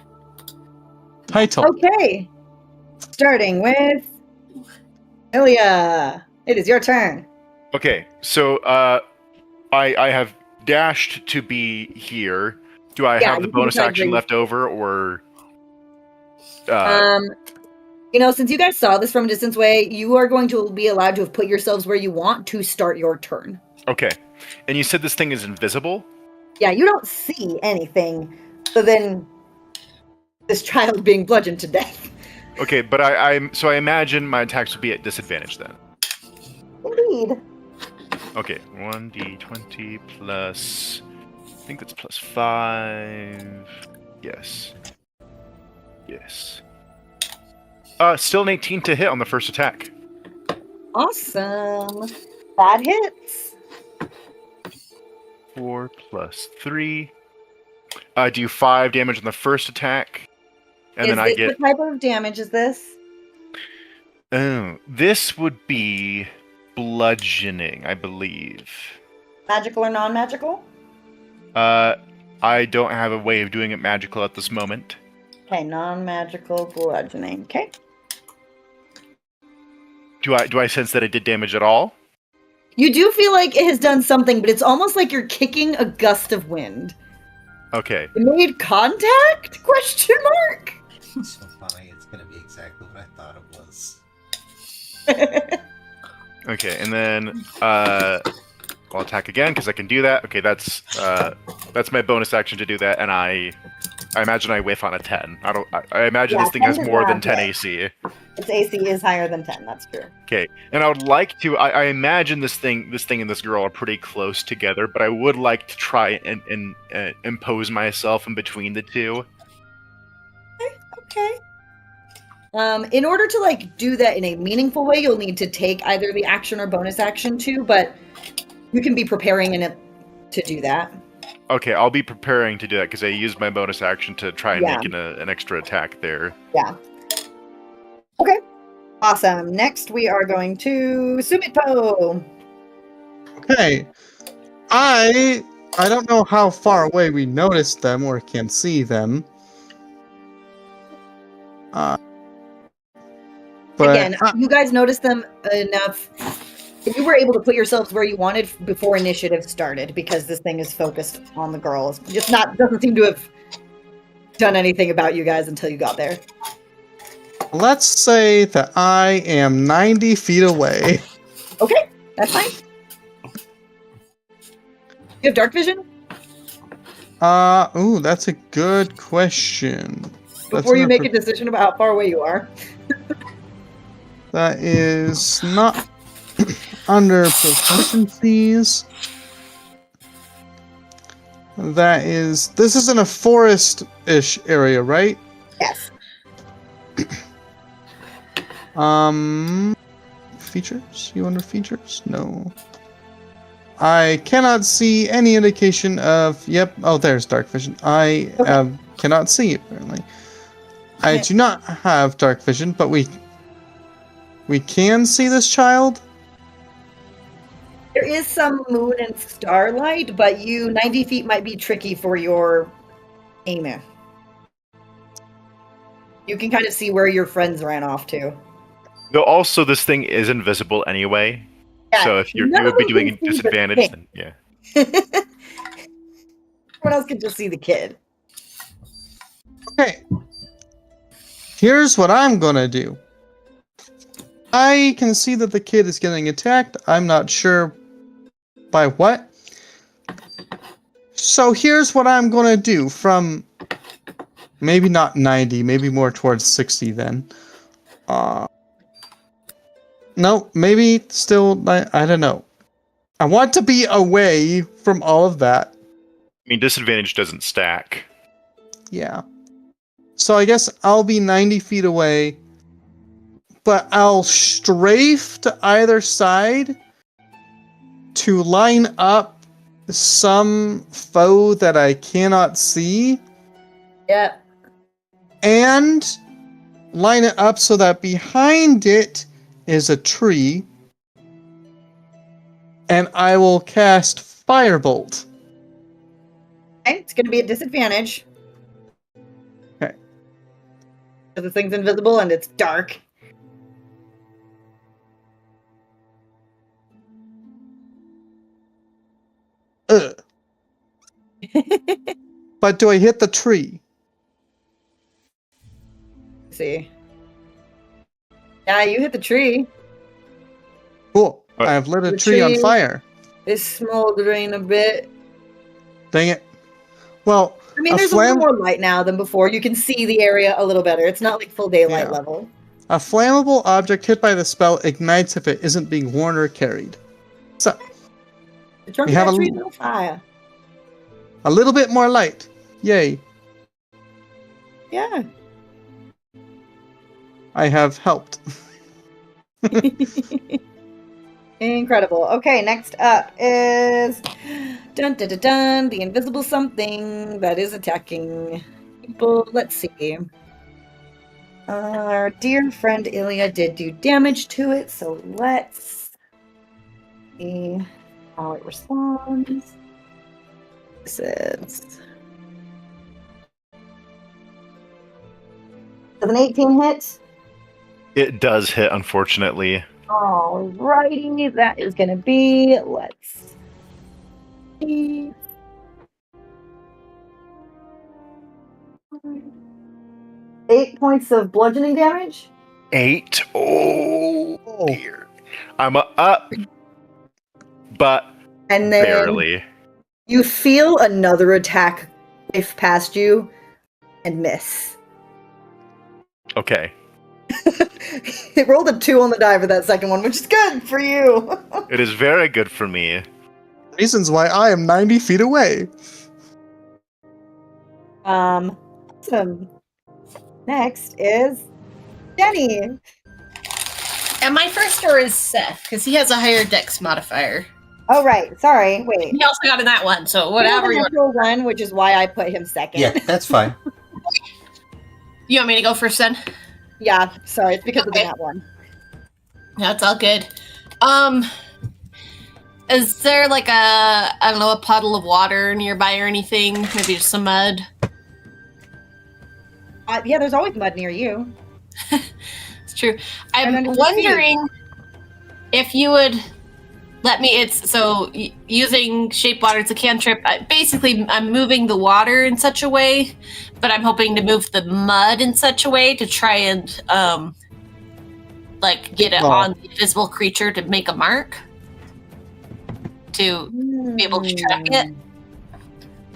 Speaker 2: Title.
Speaker 6: Okay. Starting with Ilya. It is your turn.
Speaker 5: Okay, so I have dashed to be here. Do I have the bonus action left over, or?
Speaker 6: Since you guys saw this from a distance away, you are going to be allowed to have put yourselves where you want to start your turn.
Speaker 5: Okay, and you said this thing is invisible?
Speaker 6: Yeah, you don't see anything other than this child being bludgeoned to death.
Speaker 5: Okay, but I imagine my attacks would be at disadvantage then.
Speaker 6: Indeed.
Speaker 5: Okay, 1d20 plus... I think that's plus 5... Yes. Yes. Still an 18 to hit on the first attack.
Speaker 6: Awesome. That hits.
Speaker 5: 4 plus 3. Do 5 damage on the first attack. And then I get...
Speaker 6: What type of damage is this?
Speaker 5: Oh, this would be bludgeoning, I believe.
Speaker 6: Magical or non-magical?
Speaker 5: I don't have a way of doing it magical at this moment.
Speaker 6: Okay, non-magical bludgeoning. Okay.
Speaker 5: Do I sense that it did damage at all?
Speaker 6: You do feel like it has done something, but it's almost like you're kicking a gust of wind.
Speaker 5: Okay.
Speaker 6: It made contact? Question mark?
Speaker 3: It's so funny. It's going to be exactly what I thought it was.
Speaker 5: Okay, and then I'll attack again because I can do that. Okay, that's my bonus action to do that, and I imagine I whiff on a 10. I imagine this thing has more than 10 AC.
Speaker 6: Its AC is higher than 10. That's true.
Speaker 5: Okay, and I would like to. I imagine this thing and this girl are pretty close together, but I would like to try and impose myself in between the two.
Speaker 6: Okay. In order to like do that in a meaningful way, you'll need to take either the action or bonus action too, but you can be preparing in it to do that.
Speaker 5: Okay, I'll be preparing to do that because I used my bonus action to try and
Speaker 6: Yeah.
Speaker 5: make an extra attack there.
Speaker 6: Yeah. Okay. Awesome. Next, we are going to Sumito.
Speaker 2: Okay. I don't know how far away we noticed them or can see them. But
Speaker 6: Again, you guys noticed them enough. You were able to put yourselves where you wanted before initiative started because this thing is focused on the girls. Doesn't seem to have done anything about you guys until you got there.
Speaker 2: let's say that I am 90 feet away.
Speaker 6: Okay, that's fine. You have dark vision?
Speaker 2: Ooh, that's a good question.
Speaker 6: Before you make a decision about how far away you are.
Speaker 2: That is not under proficiencies. This is in a forest-ish area, right?
Speaker 6: Yes.
Speaker 2: Features? You under features? No. I cannot see any indication of, yep, oh, there's dark vision. I cannot see, apparently. I do not have dark vision, but we can see this child?
Speaker 6: There is some moon and starlight, but 90 feet might be tricky for your aiming. You can kind of see where your friends ran off to.
Speaker 5: Though also this thing is invisible anyway,
Speaker 6: Yeah,
Speaker 5: so if you
Speaker 6: none
Speaker 5: would
Speaker 6: of
Speaker 5: be
Speaker 6: them
Speaker 5: doing
Speaker 6: can
Speaker 5: a
Speaker 6: see the
Speaker 5: disadvantage,
Speaker 6: thing.
Speaker 5: then yeah.
Speaker 6: Everyone else can just see the kid.
Speaker 2: Okay. Here's what I'm gonna do. I can see that the kid is getting attacked. I'm not sure by what. So here's what I'm gonna do from maybe not 90, maybe more towards 60 then. No, maybe still, I don't know. I want to be away from all of that.
Speaker 5: I mean, disadvantage doesn't stack.
Speaker 2: Yeah. So I guess I'll be 90 feet away, but I'll strafe to either side to line up some foe that I cannot see.
Speaker 6: Yeah.
Speaker 2: And line it up so that behind it is a tree. And I will cast Firebolt.
Speaker 6: Okay, it's going to be a disadvantage.
Speaker 2: Okay.
Speaker 6: Because the thing's invisible and it's dark.
Speaker 2: Ugh. But do I hit the tree?
Speaker 6: Let's see. Yeah, you hit the tree.
Speaker 2: Cool.
Speaker 5: What?
Speaker 2: I have lit a
Speaker 6: The
Speaker 2: tree on
Speaker 6: tree-
Speaker 2: fire.
Speaker 6: It's smoldering a bit.
Speaker 2: Dang it. Well,
Speaker 6: I mean,
Speaker 2: A
Speaker 6: there's a little more light now than before. You can see the area a little better. It's not like full daylight
Speaker 2: Yeah.
Speaker 6: level.
Speaker 2: a flammable object hit by the spell ignites if it isn't being worn or carried. So,
Speaker 6: The trunk
Speaker 2: We
Speaker 6: of
Speaker 2: have
Speaker 6: that
Speaker 2: a
Speaker 6: tree's
Speaker 2: l-
Speaker 6: on fire.
Speaker 2: a little bit more light. Yay.
Speaker 6: Yeah.
Speaker 2: I have helped.
Speaker 6: Incredible. Okay, next up is dun dun dun dun, the invisible something that is attacking people. Let's see. Our dear friend Ilya did do damage to it, so let's see how it responds. This is does an 18 hit?
Speaker 5: It does hit, unfortunately.
Speaker 6: Alrighty, that is gonna be, let's see. 8 points of bludgeoning damage.
Speaker 5: 8. Oh, dear. I'm up, but
Speaker 6: And then
Speaker 5: barely.
Speaker 6: you feel another attack whiff past you and miss.
Speaker 5: Okay.
Speaker 6: It rolled a 2 on the die for that second one, which is good for you.
Speaker 5: It is very good for me.
Speaker 2: Reasons why I am 90 feet away.
Speaker 6: Awesome. Next is Jenny.
Speaker 1: And my first score is Seth, because he has a higher dex modifier.
Speaker 6: Oh, right. Sorry. Wait.
Speaker 1: He also got in that one, so whatever
Speaker 6: He
Speaker 1: you
Speaker 6: has a
Speaker 1: want.
Speaker 6: natural one, which is why I put him second.
Speaker 3: Yeah, that's fine.
Speaker 1: You want me to go first then?
Speaker 6: Yeah, sorry. It's because of
Speaker 1: Okay.
Speaker 6: that one.
Speaker 1: That's all good. Is there like I don't know, a puddle of water nearby or anything? Maybe just some mud?
Speaker 6: Yeah, there's always mud near you.
Speaker 1: It's true.
Speaker 6: And
Speaker 1: I'm
Speaker 6: under the
Speaker 1: wondering if you would let me. It's so using shape water. It's a cantrip. Basically, I'm moving the water in such a way, but I'm hoping to move the mud in such a way to try and like get it on the invisible creature to make a mark to be able to track it.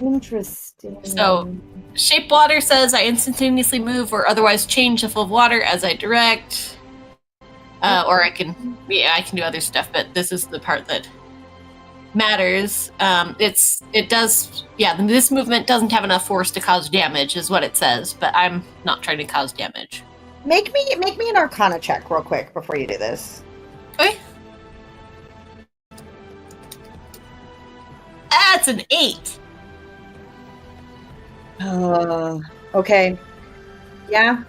Speaker 6: Interesting.
Speaker 1: So, shape water says I instantaneously move or otherwise change the flow of water as I direct. Or I can do other stuff, but this is the part that matters. This movement doesn't have enough force to cause damage, is what it says, but I'm not trying to cause damage.
Speaker 6: Make me an Arcana check real quick before you do this.
Speaker 1: Okay. That's an 8.
Speaker 6: Okay. Yeah.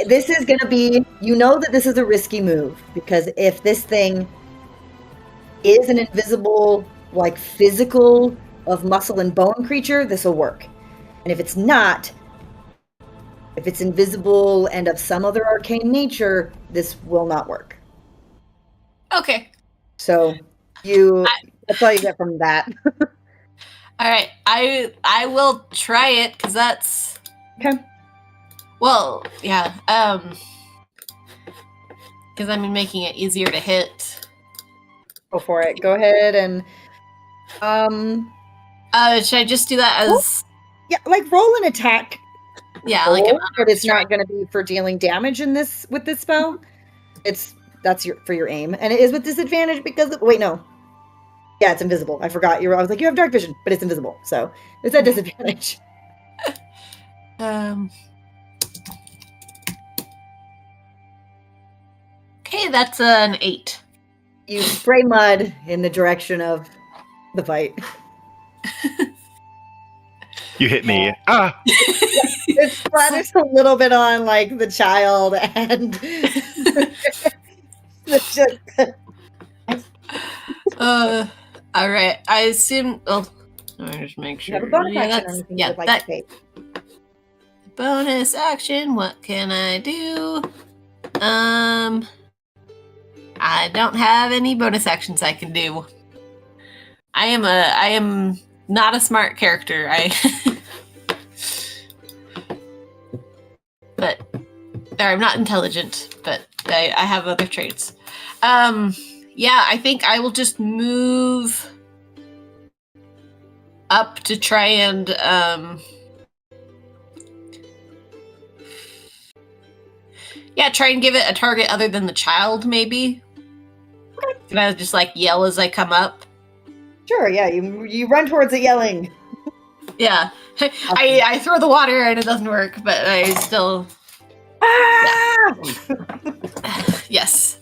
Speaker 6: This is going to be, you know that this is a risky move, because if this thing is an invisible, like physical of muscle and bone creature, this will work. And if it's not, if it's invisible and of some other arcane nature, this will not work.
Speaker 1: Okay.
Speaker 6: So that's all you get from that.
Speaker 1: All right. I will try it because that's
Speaker 6: Okay.
Speaker 1: well, yeah. Because I'm making it easier to hit.
Speaker 6: Go for it. Go ahead and
Speaker 1: should I just do that as
Speaker 6: yeah, like roll an attack.
Speaker 1: yeah,
Speaker 6: Roll,
Speaker 1: like
Speaker 6: but it's not going to be for dealing damage in this with this spell. That's for your aim, and it is with disadvantage because wait, no. Yeah, it's invisible. I forgot. I was like, you have dark vision, but it's invisible, so it's at disadvantage.
Speaker 1: Okay, that's an 8.
Speaker 6: You spray mud in the direction of the fight.
Speaker 5: You hit me. Ah!
Speaker 6: It splatters a little bit on like the child, and it's just
Speaker 1: all right. I assume. Oh, let me just make sure.
Speaker 6: you have a bonus action.
Speaker 1: that's-
Speaker 6: Anything
Speaker 1: yeah,
Speaker 6: you'd like
Speaker 1: that
Speaker 6: to take.
Speaker 1: bonus action. What can I do? I don't have any bonus actions I can do. I am not a smart character. But or I'm not intelligent, but I have other traits. Yeah, I think I will just move up to try and try and give it a target other than the child, maybe. Can I just like yell as I come up?
Speaker 6: Sure, yeah, you run towards it yelling.
Speaker 1: Yeah. I throw the water and it doesn't work, but I still
Speaker 6: Ah!
Speaker 1: yes.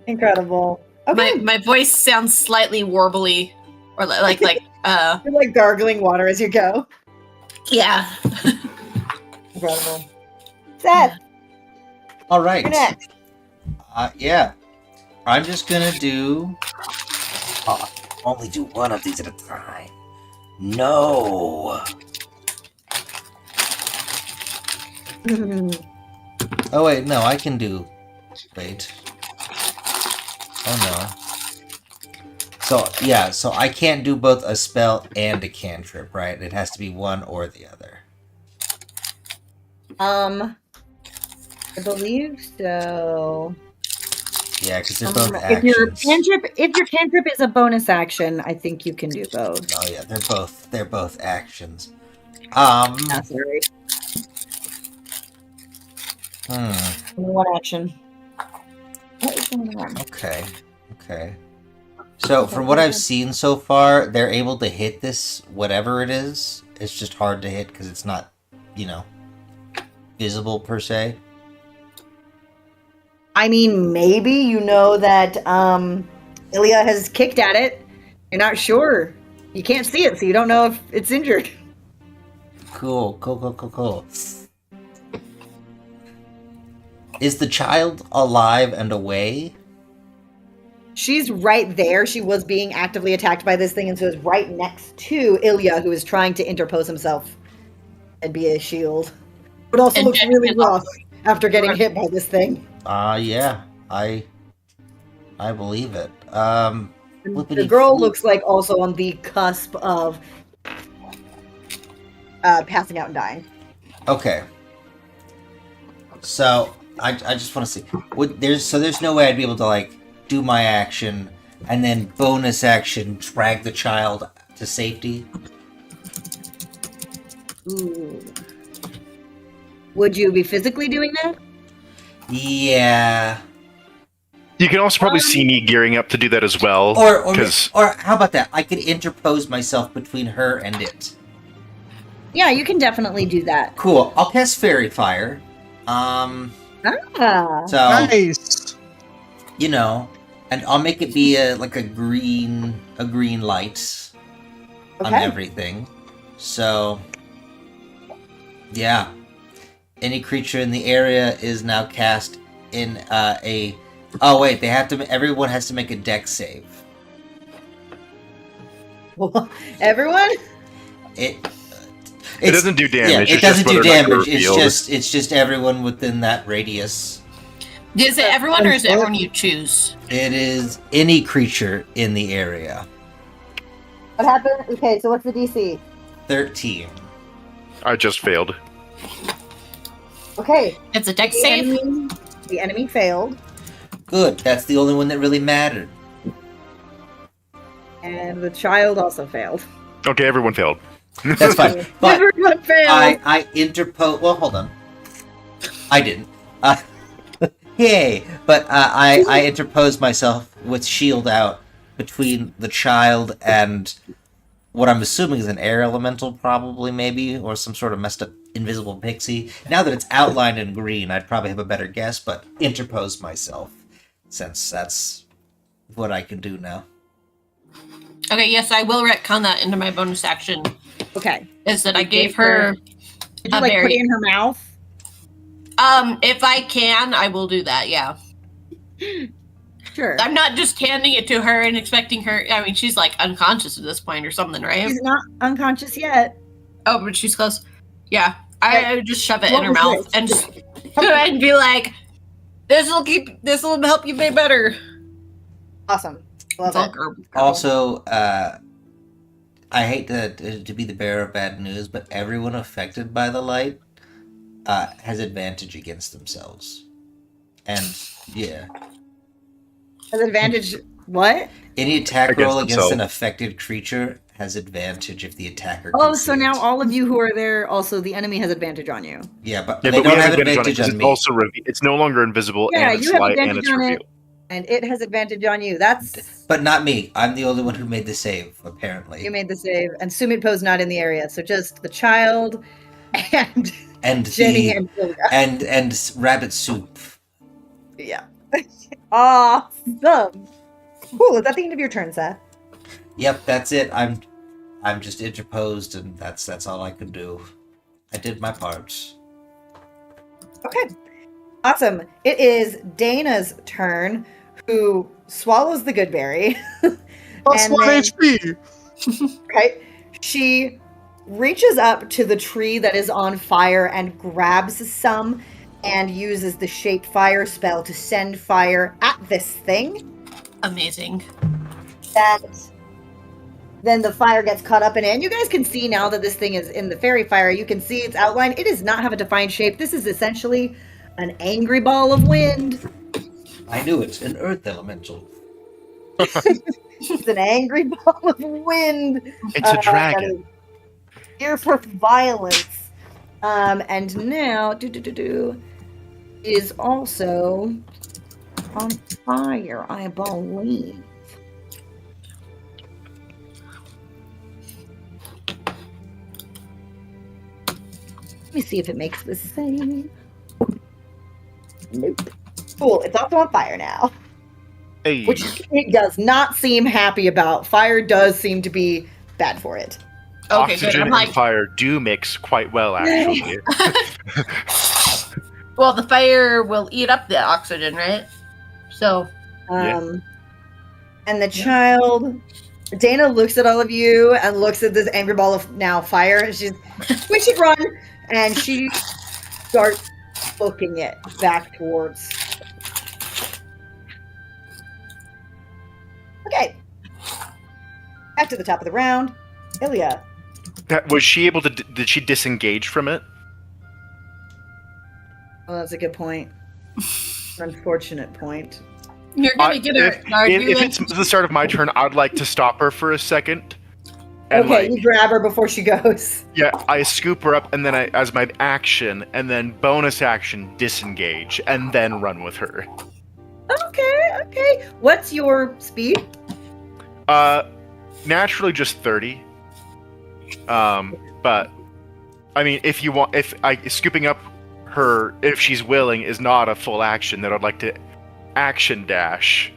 Speaker 6: Incredible. Okay.
Speaker 1: My voice sounds slightly warbly, or like
Speaker 6: You're like gargling water as you go.
Speaker 1: yeah.
Speaker 6: Incredible. Seth,
Speaker 3: All right.
Speaker 6: you're next.
Speaker 3: Yeah. I'm just gonna do. Only do one of these at a time. No. Oh wait, no, I can do. Wait. Oh no. So I can't do both a spell and a cantrip, right? It has to be one or the other.
Speaker 6: I believe so.
Speaker 3: Yeah, because they're both
Speaker 6: If your
Speaker 3: actions.
Speaker 6: cantrip is a bonus action, I think you can do both.
Speaker 3: Oh yeah, they're both actions.
Speaker 6: Yeah, sorry. One action. What is going on?
Speaker 3: Okay. So, from what I've seen so far, they're able to hit this, whatever it is. It's just hard to hit because it's not, visible per se.
Speaker 6: I mean, maybe you know that Ilya has kicked at it. You're not sure. You can't see it, so you don't know if it's injured.
Speaker 3: Cool. Is the child alive and away?
Speaker 6: She's right there. She was being actively attacked by this thing, and so is right next to Ilya, who is trying to interpose himself and be a shield. But also looks really rough after getting hit by this thing.
Speaker 3: Yeah. I believe it.
Speaker 6: The girl looks like also on the cusp of passing out and dying.
Speaker 3: Okay. So I just want to see. There's no way I'd be able to do my action and then bonus action drag the child to safety.
Speaker 6: Ooh. Would you be physically doing that?
Speaker 3: Yeah.
Speaker 5: You can also probably see me gearing up to do that as well.
Speaker 3: Or how about that? I could interpose myself between her and it.
Speaker 6: Yeah, you can definitely do that.
Speaker 3: Cool. I'll cast Fairy Fire. So
Speaker 2: Nice.
Speaker 3: And I'll make it be a green light on everything. So yeah. Any creature in the area is now cast in a. Oh wait, everyone has to make a dex save.
Speaker 6: Everyone?
Speaker 5: It doesn't do damage.
Speaker 3: Yeah, it doesn't do damage. It's just everyone within that radius.
Speaker 1: Is it everyone or is it everyone you choose?
Speaker 3: It is any creature in the area.
Speaker 6: What happened? Okay, so what's the DC?
Speaker 3: 13.
Speaker 5: I just failed.
Speaker 6: Okay.
Speaker 1: It's a dex save?
Speaker 6: The enemy failed.
Speaker 3: Good. That's the only one that really mattered.
Speaker 6: And the child also failed.
Speaker 5: Okay, everyone failed.
Speaker 3: That's fine. But
Speaker 6: everyone failed.
Speaker 3: I interpose. Well, hold on. I didn't. Yay! But I interpose myself with shield out between the child and what I'm assuming is an air elemental, probably, maybe, or some sort of messed up invisible pixie. Now that it's outlined in green, I'd probably have a better guess, but interpose myself, since that's what I can do now.
Speaker 1: Okay, yes, I will retcon that into my bonus action.
Speaker 6: Okay.
Speaker 1: Is that I gave her
Speaker 6: Did you put it in her mouth?
Speaker 1: If I can, I will do that, yeah.
Speaker 6: Sure.
Speaker 1: I'm not just handing it to her and expecting her. I mean, she's unconscious at this point or something, right?
Speaker 6: She's not unconscious yet.
Speaker 1: Oh, but she's close. Yeah. I would just shove it in her mouth and just and be like, this will help you be better.
Speaker 6: Awesome. Love it.
Speaker 3: Also, I hate to be the bearer of bad news, but everyone affected by the light has advantage against themselves. And, yeah.
Speaker 6: Has advantage what?
Speaker 3: Any attack roll against an affected creature has advantage if the attacker can
Speaker 6: so
Speaker 3: see
Speaker 6: now
Speaker 3: it.
Speaker 6: all of you who are there, also the enemy has advantage on you.
Speaker 3: Yeah, but they don't have advantage on me.
Speaker 5: It's no longer invisible, and it's light, and it's revealed.
Speaker 6: And it has advantage on you.
Speaker 3: But not me. I'm the only one who made the save, apparently.
Speaker 6: You made the save, and Sumit Po's not in the area, so just the child and Jenny
Speaker 3: and rabbit soup.
Speaker 6: Yeah. Awesome. Cool. Is that the end of your turn, Seth?
Speaker 3: Yep, that's it. I'm just interposed, and that's all I can do. I did my part.
Speaker 6: Okay. Awesome. It is Dana's turn, who swallows the good berry.
Speaker 2: Plus 1 HP.
Speaker 6: Right. She reaches up to the tree that is on fire and grabs some and uses the shape fire spell to send fire at this thing.
Speaker 1: Amazing.
Speaker 6: Then the fire gets caught up in it. And you guys can see now that this thing is in the fairy fire, you can see its outline. It does not have a defined shape. This is essentially an angry ball of wind.
Speaker 3: I knew it. An earth elemental.
Speaker 6: It's an angry ball of wind.
Speaker 5: It's a dragon.
Speaker 6: Here for violence. And now, is also on fire, I believe. Let me see if it makes the same. Nope. Cool, it's also on fire now.
Speaker 5: Hey.
Speaker 6: Which it does not seem happy about. Fire does seem to be bad for it.
Speaker 1: Okay,
Speaker 5: Oxygen
Speaker 1: good. I'm
Speaker 5: and
Speaker 1: like,
Speaker 5: fire do mix quite well, actually.
Speaker 1: well, the fire will eat up the oxygen, right? So,
Speaker 5: Yeah.
Speaker 6: And the child, Dana looks at all of you and looks at this angry ball of now fire, and she's, we should run. And she starts booking it back towards. Okay. Back to the top of the round. Ilya.
Speaker 5: Was she able to? Did she disengage from it?
Speaker 6: Oh, that's a good point. Unfortunate point.
Speaker 1: you're going to get
Speaker 5: If it's the start of my turn, I'd like to stop her for a second. And
Speaker 6: Okay, you grab her before she goes.
Speaker 5: Yeah, I scoop her up, and then as my action, and then bonus action, disengage, and then run with her.
Speaker 6: Okay. What's your speed?
Speaker 5: Naturally just 30. But I mean, if scooping up her, if she's willing, is not a full action, then I'd like to action dash.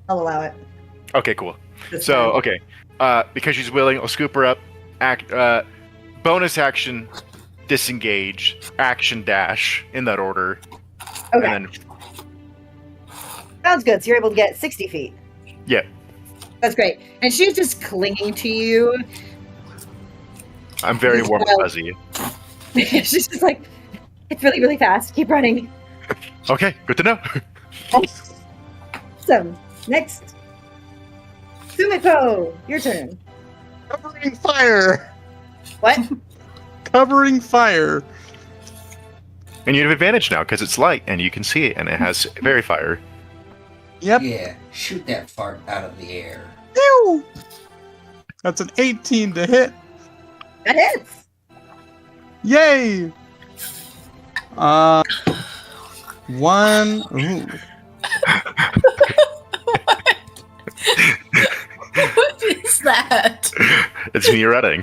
Speaker 6: I'll allow it.
Speaker 5: Okay, cool.
Speaker 6: This
Speaker 5: So,
Speaker 6: time.
Speaker 5: okay. Because she's willing, I'll scoop her up. Bonus action, disengage, action dash, in that order.
Speaker 6: Okay.
Speaker 5: And then,
Speaker 6: Sounds good. So you're able to get 60 feet.
Speaker 5: yeah,
Speaker 6: That's great. And she's just clinging to you.
Speaker 5: I'm very warm and fuzzy.
Speaker 6: She's just like, it's really, really fast. Keep running.
Speaker 5: Okay, good to know.
Speaker 6: So, next. Sumiko, your turn.
Speaker 2: Covering fire!
Speaker 6: What?
Speaker 2: Covering fire!
Speaker 5: And you have advantage now, because it's light, and you can see it, and it has very fire.
Speaker 2: Yep.
Speaker 3: Yeah, shoot that fart out of the air.
Speaker 2: Ew! That's an 18 to hit.
Speaker 6: That hits.
Speaker 2: Yay! One. Ooh.
Speaker 1: What is that?
Speaker 5: It's me running.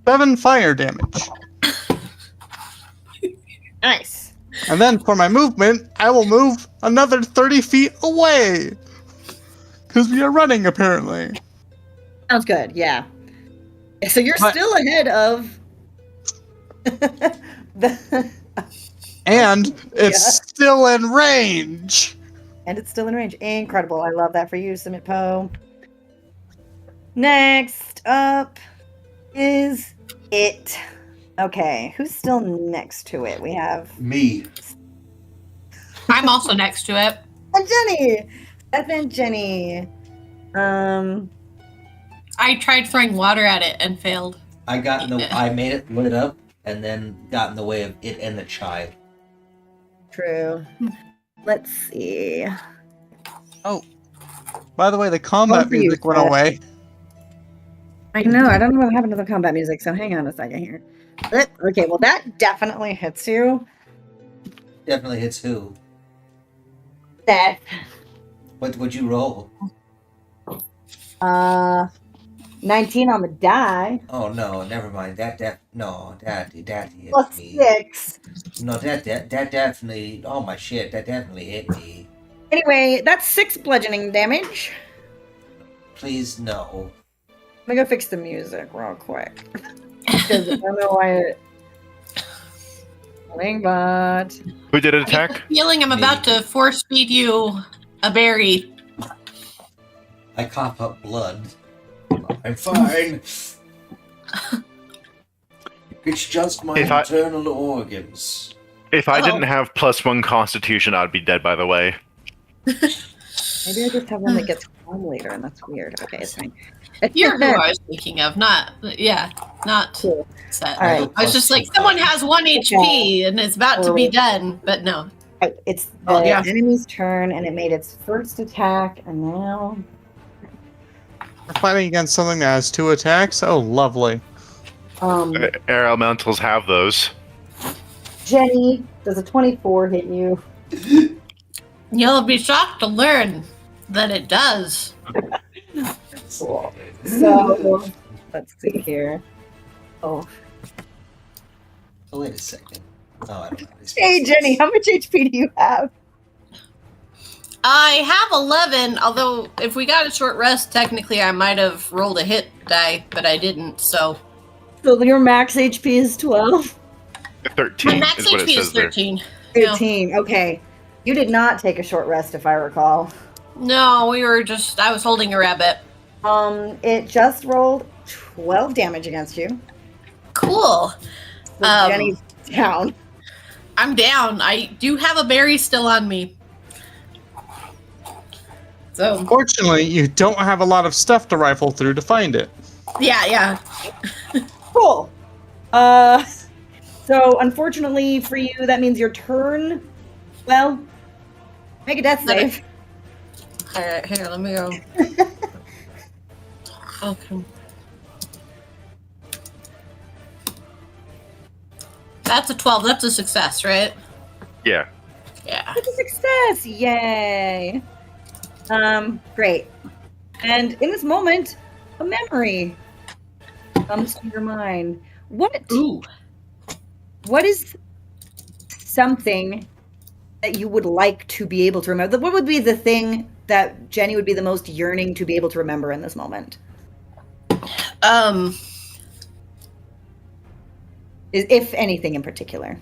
Speaker 2: 7 fire damage.
Speaker 6: Nice.
Speaker 2: And then for my movement, I will move another 30 feet away. Because we are running, apparently.
Speaker 6: Sounds good. Yeah. So you're
Speaker 2: But-
Speaker 6: still ahead of the.
Speaker 2: And it's
Speaker 6: Yeah.
Speaker 2: still in range.
Speaker 6: And it's still in range. Incredible. I love that for you, Summit Poe. Next up is it. Okay, who's still next to it? We have
Speaker 3: Me.
Speaker 1: I'm also next to it.
Speaker 6: and Jenny. Seth and Jenny.
Speaker 1: I tried throwing water at it and failed.
Speaker 3: I made it lit up and then got in the way of it and the child.
Speaker 6: True. Let's see.
Speaker 2: Oh. By the way, the combat
Speaker 6: One for you,
Speaker 2: music went
Speaker 6: Seth.
Speaker 2: away.
Speaker 6: I know. I don't know what happened to the combat music, so hang on a second here. Okay, well, that definitely hits you.
Speaker 3: Definitely hits who?
Speaker 6: Seth.
Speaker 3: What would you roll?
Speaker 6: 19 on the die.
Speaker 3: Oh no, never mind. That hit
Speaker 6: Plus
Speaker 3: me.
Speaker 6: 6.
Speaker 3: No, that definitely. Oh my shit, that definitely hit me.
Speaker 6: Anyway, that's 6 bludgeoning damage.
Speaker 3: Please no.
Speaker 6: Let me go fix the music real quick. Because I don't know why it. Wingbot.
Speaker 5: Who did it
Speaker 1: I get
Speaker 5: attack?
Speaker 1: the feeling I'm about to force feed you a berry.
Speaker 3: I cough up blood. I'm fine. It's just my
Speaker 5: If I-
Speaker 3: internal organs.
Speaker 5: If I
Speaker 1: Uh-oh.
Speaker 5: didn't have +1 Constitution, I'd be dead. By the way.
Speaker 6: Maybe I just have one that gets calm later, and that's weird. Okay, it's fine. It's
Speaker 1: You're who
Speaker 6: not
Speaker 1: I was thinking of, not
Speaker 6: cool.
Speaker 1: Set.
Speaker 6: All right.
Speaker 1: I was just like, someone has 1 HP and it's about to be done, but no.
Speaker 6: It's the
Speaker 1: Oh, yeah.
Speaker 6: enemy's turn, and it made its first attack, and now...
Speaker 2: We're fighting against something that has 2 attacks? Oh, lovely.
Speaker 5: Air elementals have those.
Speaker 6: Jenny, does a 24 hit you?
Speaker 1: You'll be shocked to learn that it does.
Speaker 6: So, let's see here. Oh.
Speaker 3: Oh, wait a second. Oh, I don't have any
Speaker 6: Hey,
Speaker 3: spells.
Speaker 6: Jenny, how much HP do you have?
Speaker 1: I have 11, although if we got a short rest, technically I might have rolled a hit die, but I didn't, so.
Speaker 6: So your max HP is 12?
Speaker 5: 13
Speaker 1: My max
Speaker 5: is what it
Speaker 1: HP
Speaker 5: says
Speaker 1: is 13.
Speaker 6: 13, okay. You did not take a short rest, if I recall.
Speaker 1: No, I was holding a rabbit.
Speaker 6: It just rolled 12 damage against you.
Speaker 1: Cool.
Speaker 6: So Jenny's down.
Speaker 1: I'm down. I do have a berry still on me. So,
Speaker 2: Fortunately, you don't have a lot of stuff to rifle through to find it.
Speaker 1: yeah.
Speaker 6: Cool. So unfortunately for you, that means your turn. Well, make a death save.
Speaker 1: Alright, here, let me go. Okay. That's a 12. That's a success, right?
Speaker 5: Yeah.
Speaker 1: Yeah.
Speaker 6: It's a success! Yay! Great. And in this moment, a memory comes to your mind.
Speaker 1: Ooh.
Speaker 6: What is something that you would like to be able to remember? What would be the thing that Jenny would be the most yearning to be able to remember in this moment? If anything in particular.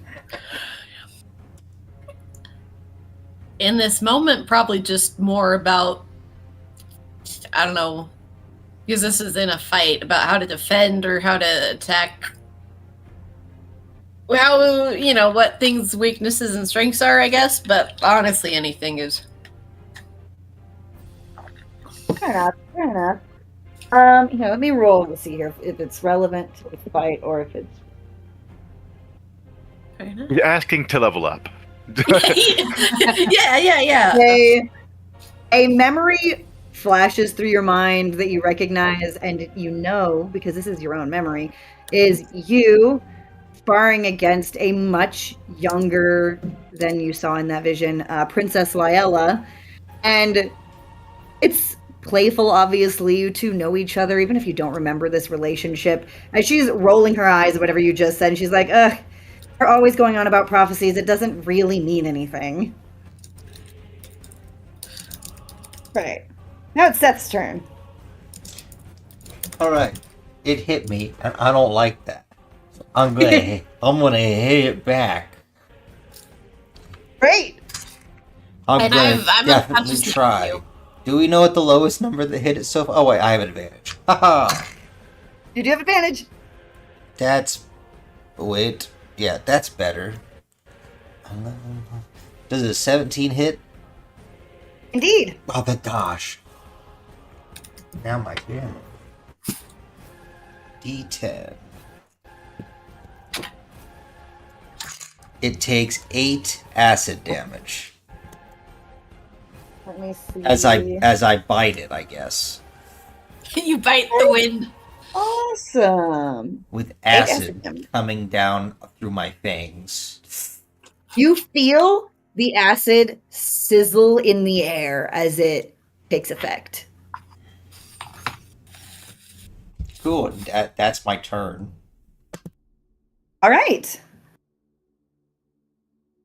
Speaker 1: In this moment, probably just more about, I don't know, because this is in a fight, about how to defend or how to attack. Well, what things' weaknesses and strengths are, I guess, but honestly, anything is.
Speaker 6: Fair enough. Let me roll and see here if it's relevant to the fight or if it's...
Speaker 5: You're asking to level up.
Speaker 1: yeah.
Speaker 6: A memory flashes through your mind that you recognize, and you know, because this is your own memory, is you sparring against a much younger than you saw in that vision, Princess Liella. And it's playful, obviously. You two know each other, even if you don't remember this relationship. And she's rolling her eyes at whatever you just said, and she's like, ugh, you're always going on about prophecies. It doesn't really mean anything. Right. Now it's Seth's turn.
Speaker 3: Alright. It hit me, and I don't like that. So I'm gonna hit it back.
Speaker 6: Great!
Speaker 3: I'm gonna
Speaker 1: I'm
Speaker 3: definitely
Speaker 1: unconscious
Speaker 3: try.
Speaker 1: with you.
Speaker 3: Do we know what the lowest number that hit it so far? Oh wait, I have an advantage. Haha!
Speaker 6: You do have advantage.
Speaker 3: Wait. Yeah, that's better. Does a 17 hit?
Speaker 6: Indeed.
Speaker 3: Oh, the gosh. Now my damage. D10. It takes 8 acid damage.
Speaker 6: Let me see.
Speaker 3: As I bite it, I guess.
Speaker 1: You bite the wind.
Speaker 6: Awesome.
Speaker 3: With
Speaker 6: acid
Speaker 3: acid coming down through my fangs.
Speaker 6: You feel the acid sizzle in the air as it takes effect.
Speaker 3: Cool. That's my turn.
Speaker 6: All right.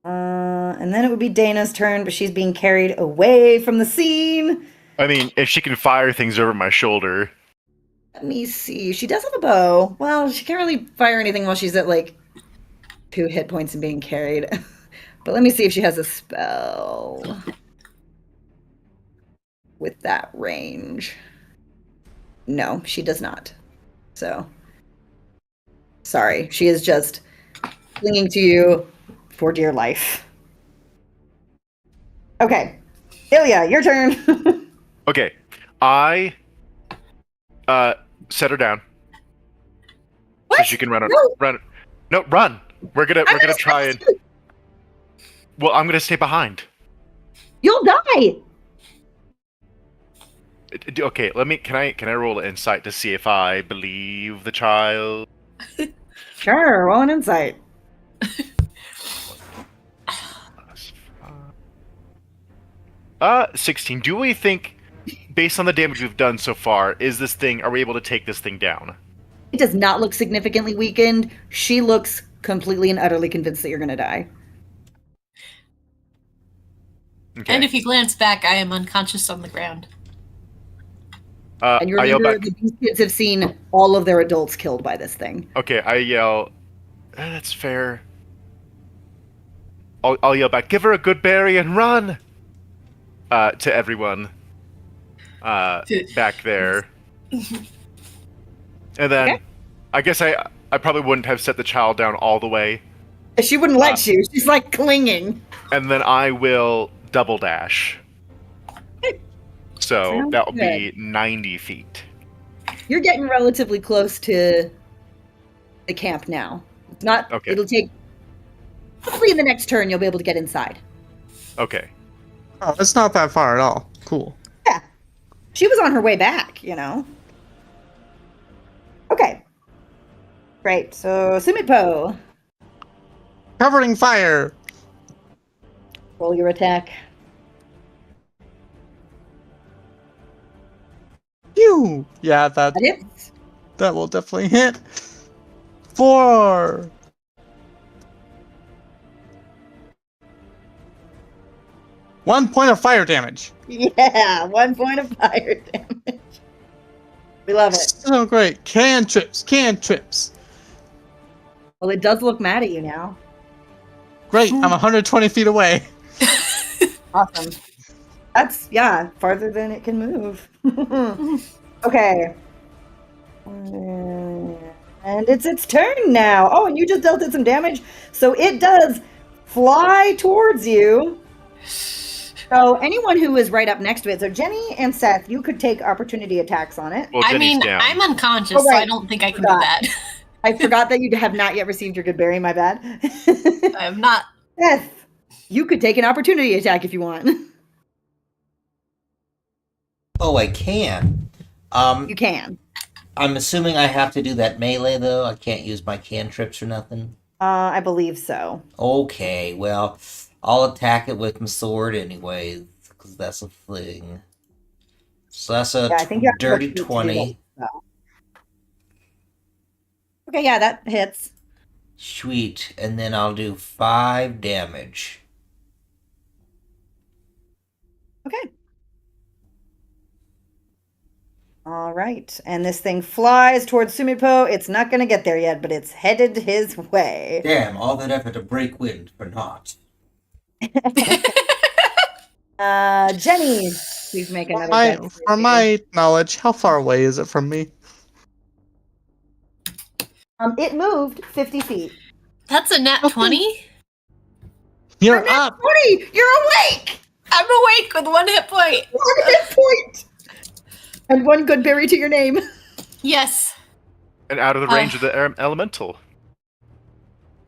Speaker 6: And then it would be Dana's turn, but she's being carried away from the scene.
Speaker 5: I mean, if she can fire things over my shoulder.
Speaker 6: Let me see. She does have a bow. Well, she can't really fire anything while she's at like 2 hit points and being carried. But let me see if she has a spell with that range. No, she does not. So, sorry. She is just clinging to you for dear life. Okay. Ilya, your turn.
Speaker 5: Okay. I set her down.
Speaker 6: What?
Speaker 5: So she can run.
Speaker 6: No.
Speaker 5: Run. No, run. We're gonna try and. Well, I'm gonna stay behind.
Speaker 6: You'll die.
Speaker 5: Okay, can I roll an insight to see if I believe the child?
Speaker 6: Sure, roll an insight.
Speaker 5: 16. Do we think, based on the damage we've done so far, are we able to take this thing down?
Speaker 6: It does not look significantly weakened. She looks completely and utterly convinced that you're going to die.
Speaker 5: Okay.
Speaker 1: And if you glance back, I am unconscious on the ground.
Speaker 6: And you
Speaker 5: I yell
Speaker 6: remember
Speaker 5: back.
Speaker 6: that these kids have seen all of their adults killed by this thing.
Speaker 5: Okay, I yell. That's fair. I'll yell back. Give her a good berry and run. To everyone. Back there. And then,
Speaker 6: Okay.
Speaker 5: I guess I probably wouldn't have set the child down all the way.
Speaker 6: She wouldn't let you. She's like clinging.
Speaker 5: And then I will double dash. So
Speaker 6: Sounds
Speaker 5: that will
Speaker 6: good.
Speaker 5: be 90 feet.
Speaker 6: You're getting relatively close to the camp now. It's not.
Speaker 5: Okay.
Speaker 6: It'll take. Hopefully, in the next turn, you'll be able to get inside.
Speaker 5: Okay.
Speaker 2: Oh, it's not that far at all. Cool.
Speaker 6: Yeah, she was on her way back. Okay. Great. So Sumitpo,
Speaker 2: Covering fire.
Speaker 6: roll your attack.
Speaker 2: Phew. Yeah,
Speaker 6: That hits.
Speaker 2: that will definitely hit. 4. One point of fire damage.
Speaker 6: Yeah, 1 point of fire damage. We love it.
Speaker 2: So great. Cantrips.
Speaker 6: Well, it does look mad at you now.
Speaker 2: Great. I'm 120 feet away.
Speaker 6: Awesome. That's, farther than it can move. Okay. And it's its turn now. Oh, and you just dealt it some damage. So it does fly towards you. So anyone who is right up next to it. So Jenny and Seth, you could take opportunity attacks on it.
Speaker 5: Well,
Speaker 1: I
Speaker 5: Jenny's
Speaker 1: mean,
Speaker 5: down.
Speaker 1: I'm unconscious,
Speaker 6: Oh,
Speaker 1: so I
Speaker 6: right.
Speaker 1: don't think I can
Speaker 6: Forgot.
Speaker 1: do that.
Speaker 6: I forgot that you have not yet received your good berry. My bad.
Speaker 1: I am not.
Speaker 6: Seth, you could take an opportunity attack if you want.
Speaker 3: Oh, I can.
Speaker 6: You can.
Speaker 3: I'm assuming I have to do that melee though. I can't use my cantrips or nothing.
Speaker 6: I believe so.
Speaker 3: Okay, well, I'll attack it with my sword anyway, because that's a thing. So that's a
Speaker 6: Yeah, I think you have to
Speaker 3: dirty
Speaker 6: look through
Speaker 3: 20.
Speaker 6: tables, so. Okay, yeah, that hits.
Speaker 3: Sweet. And then I'll do 5 damage.
Speaker 6: Okay. All right. And this thing flies towards Sumipo. It's not going to get there yet, but it's headed his way.
Speaker 3: Damn, all that effort to break wind for naught.
Speaker 6: Jenny, please make another dex
Speaker 2: For my knowledge, how far away is it from me?
Speaker 6: It moved 50 feet.
Speaker 1: That's a nat 20?
Speaker 2: You're up.
Speaker 6: 20! You're awake!
Speaker 1: I'm awake with 1 hit point.
Speaker 6: 1 hit point! And 1 good berry to your name.
Speaker 1: Yes.
Speaker 5: And out of the range of the elemental.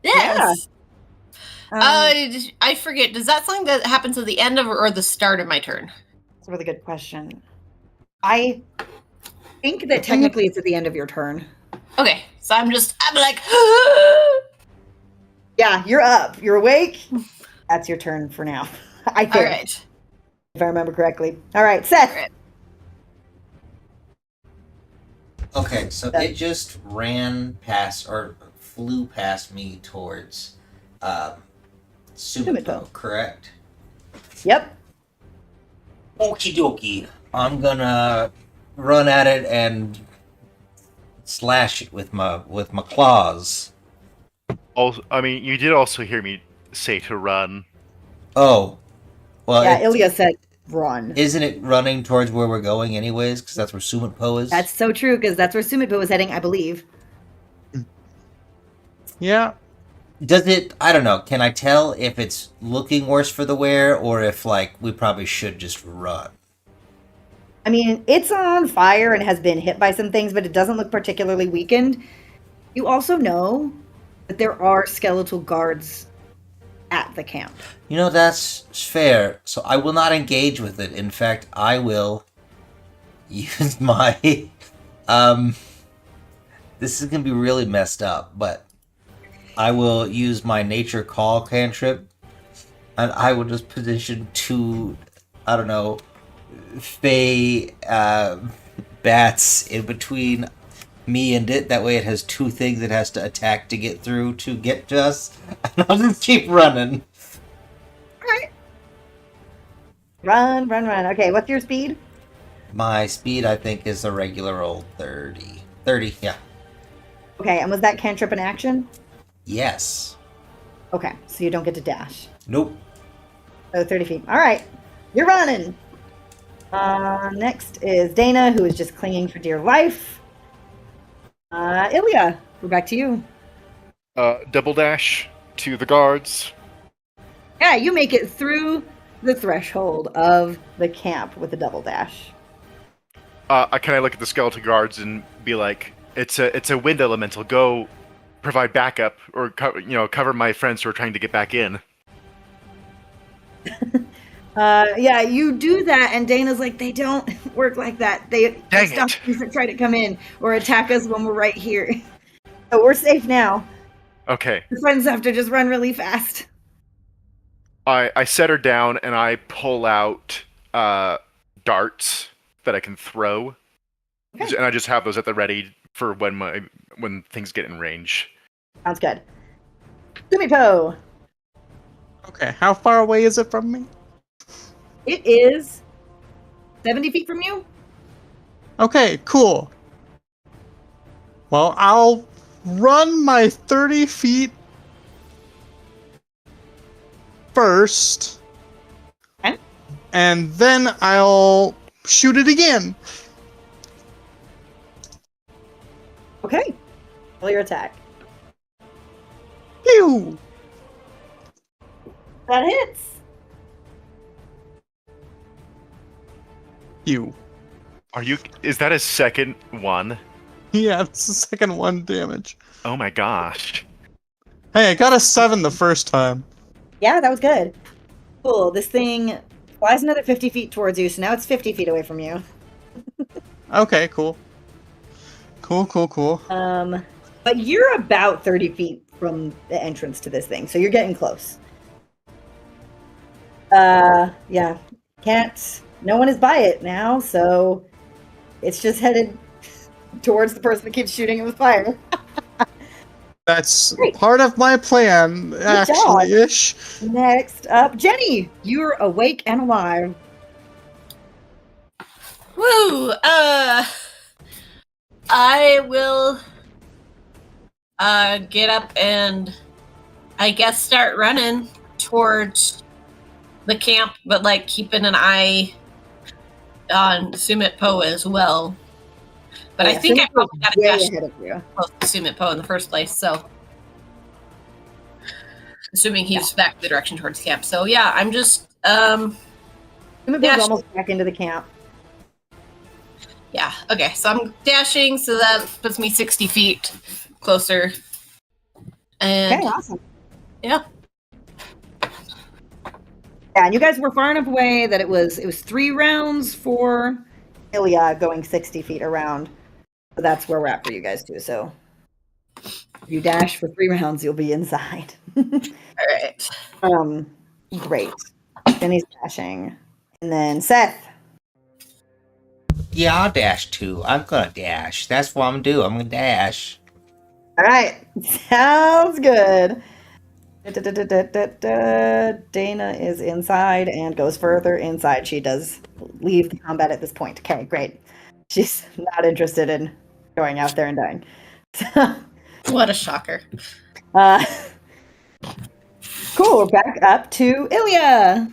Speaker 1: Yes.
Speaker 6: Um,
Speaker 1: I forget. Does that something that happens at the end of or the start of my turn?
Speaker 6: That's a really good question. I think that technically it's at the end of your turn.
Speaker 1: Okay, so I'm like,
Speaker 6: Yeah, you're up. You're awake. That's your turn for now. I think.
Speaker 1: all right.
Speaker 6: If I remember correctly. All right, Seth.
Speaker 1: All right.
Speaker 3: Okay, so it just ran past, or flew past me towards Sumito, correct?
Speaker 6: Yep.
Speaker 3: Okie dokie. I'm gonna run at it and slash it with my claws.
Speaker 5: Also, I mean, you did also hear me say to run.
Speaker 3: Oh, well,
Speaker 6: Yeah, Ilya said run.
Speaker 3: isn't it running towards where we're going anyways? Because that's where Sumitpo is.
Speaker 6: That's so true, because that's where Sumitpo was heading, I believe.
Speaker 2: Yeah.
Speaker 3: Does it? I don't know. Can I tell if it's looking worse for the wear, or if we probably should just run?
Speaker 6: I mean, it's on fire and has been hit by some things, but it doesn't look particularly weakened. You also know that there are skeletal guards at the camp.
Speaker 3: You know, that's fair. So I will not engage with it. In fact, I will use my this is gonna be really messed up, but I will use my nature call cantrip, and I will just position two, I don't know, fey bats in between me and it. That way it has two things it has to attack to get through to get to us. And I'll just keep running.
Speaker 6: Alright. Run. Okay, what's your speed?
Speaker 3: My speed, I think, is a regular old 30. 30, yeah.
Speaker 6: Okay, and was that cantrip in action?
Speaker 3: Yes.
Speaker 6: Okay, so you don't get to dash.
Speaker 3: Nope.
Speaker 6: So 30 feet. Alright, you're running. Next is Dana, who is just clinging for dear life. Ilya, we're back to you.
Speaker 5: Double dash to the guards.
Speaker 6: Yeah, you make it through the threshold of the camp with a double dash.
Speaker 5: Can I look at the skeleton guards and be like, it's a wind elemental. Go provide backup or cover my friends who are trying to get back in.
Speaker 6: Yeah, you do that, and Dana's like, they don't work like that. They stop
Speaker 5: it.
Speaker 6: things that try to come in or attack us when we're right here. So we're safe now.
Speaker 5: Okay.
Speaker 6: The friends have to just run really fast.
Speaker 5: I set her down and I pull out darts that I can throw,
Speaker 6: Okay.
Speaker 5: and I just have those at the ready for when things get in range.
Speaker 6: Sounds good. Sumipo.
Speaker 2: Okay, how far away is it from me?
Speaker 6: It is 70 feet from you.
Speaker 2: Okay, cool. Well, I'll run my 30 feet first.
Speaker 6: Okay.
Speaker 2: And then I'll shoot it again.
Speaker 6: Okay. Roll your attack.
Speaker 2: Pew!
Speaker 6: That hits.
Speaker 2: Pew.
Speaker 5: Is that a second one?
Speaker 2: Yeah, it's the second one damage.
Speaker 5: Oh my gosh.
Speaker 2: Hey, I got a 7 the first time.
Speaker 6: Yeah, that was good. Cool. This thing flies another 50 feet towards you, so now it's 50 feet away from you.
Speaker 2: Okay, cool. Cool.
Speaker 6: But you're about 30 feet from the entrance to this thing, so you're getting close. Yeah. No one is by it now, so it's just headed towards the person that keeps shooting it with fire.
Speaker 2: That's
Speaker 6: Great.
Speaker 2: part of my plan, actually-ish.
Speaker 6: Next up, Jenny, you're awake and alive.
Speaker 1: Woo! I will get up and I guess start running towards the camp, but like keeping an eye on Sumit Po as well. But I think I probably got a
Speaker 6: way
Speaker 1: dash
Speaker 6: ahead of you.
Speaker 1: close to Sumit Po in the first place, so assuming he's back the direction towards camp. So yeah, I'm just
Speaker 6: Sumit Po's
Speaker 1: dash-
Speaker 6: almost back into the camp.
Speaker 1: yeah, okay, so I'm dashing, so that puts me 60 feet closer. And
Speaker 6: Okay, awesome.
Speaker 1: yeah.
Speaker 6: Yeah, and you guys were far enough away that it was 3 rounds for Ilya going 60 feet around. So that's where we're at for you guys too. So if you dash for 3 rounds, you'll be inside.
Speaker 1: All right.
Speaker 6: Great. Then he's dashing. And then Seth.
Speaker 3: Yeah, I'll dash too. I'm gonna dash. That's what I'm gonna do. I'm gonna dash.
Speaker 6: All right. Sounds good. Dana is inside and goes further inside. She does leave the combat at this point. Okay, great. She's not interested in going out there and dying.
Speaker 1: What a shocker.
Speaker 6: Cool. Back up to Ilya.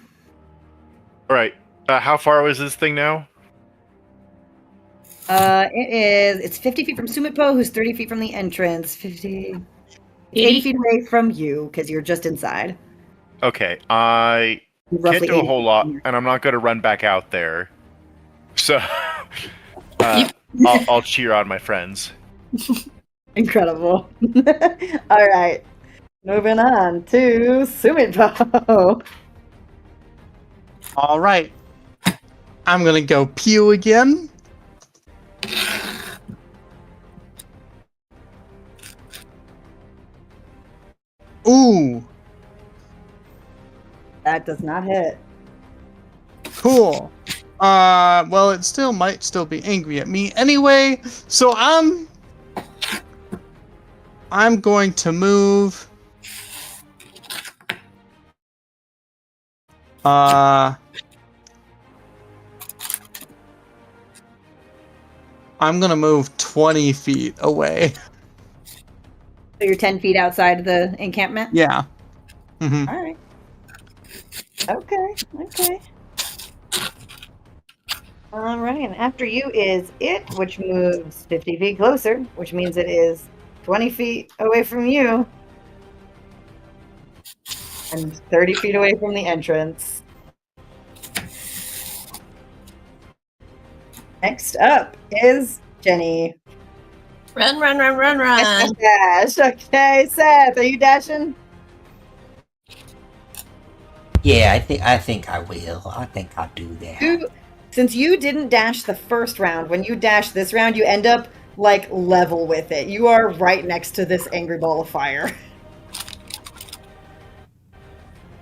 Speaker 5: All right. How far was this thing now?
Speaker 6: It's 50 feet from Sumipo, who's 30 feet from the entrance. 80 feet away from you, because you're just inside.
Speaker 5: Okay, I
Speaker 6: Roughly
Speaker 5: can't do a
Speaker 6: 80
Speaker 5: whole
Speaker 6: feet
Speaker 5: lot,
Speaker 6: from you.
Speaker 5: and I'm not going to run back out there. So, I'll cheer on my friends.
Speaker 6: Incredible. All right. Moving on to Sumito.
Speaker 2: All right. I'm gonna go pew again. Ooh,
Speaker 6: That does not hit.
Speaker 2: cool. Well, it still might still be angry at me anyway. So I'm going to move. I'm gonna move 20 feet away.
Speaker 6: So you're 10 feet outside the encampment?
Speaker 2: Yeah. Mm-hmm.
Speaker 6: All right. Okay. All right, and after you is it, which moves 50 feet closer, which means it is 20 feet away from you. And 30 feet away from the entrance. Next up is Jenny.
Speaker 1: Run, run, run, run, run.
Speaker 6: Dash. Okay, Seth, are you dashing?
Speaker 3: Yeah, I think I will. I think I'll do that.
Speaker 6: Since you didn't dash the first round, when you dash this round, you end up like level with it. You are right next to this angry ball of fire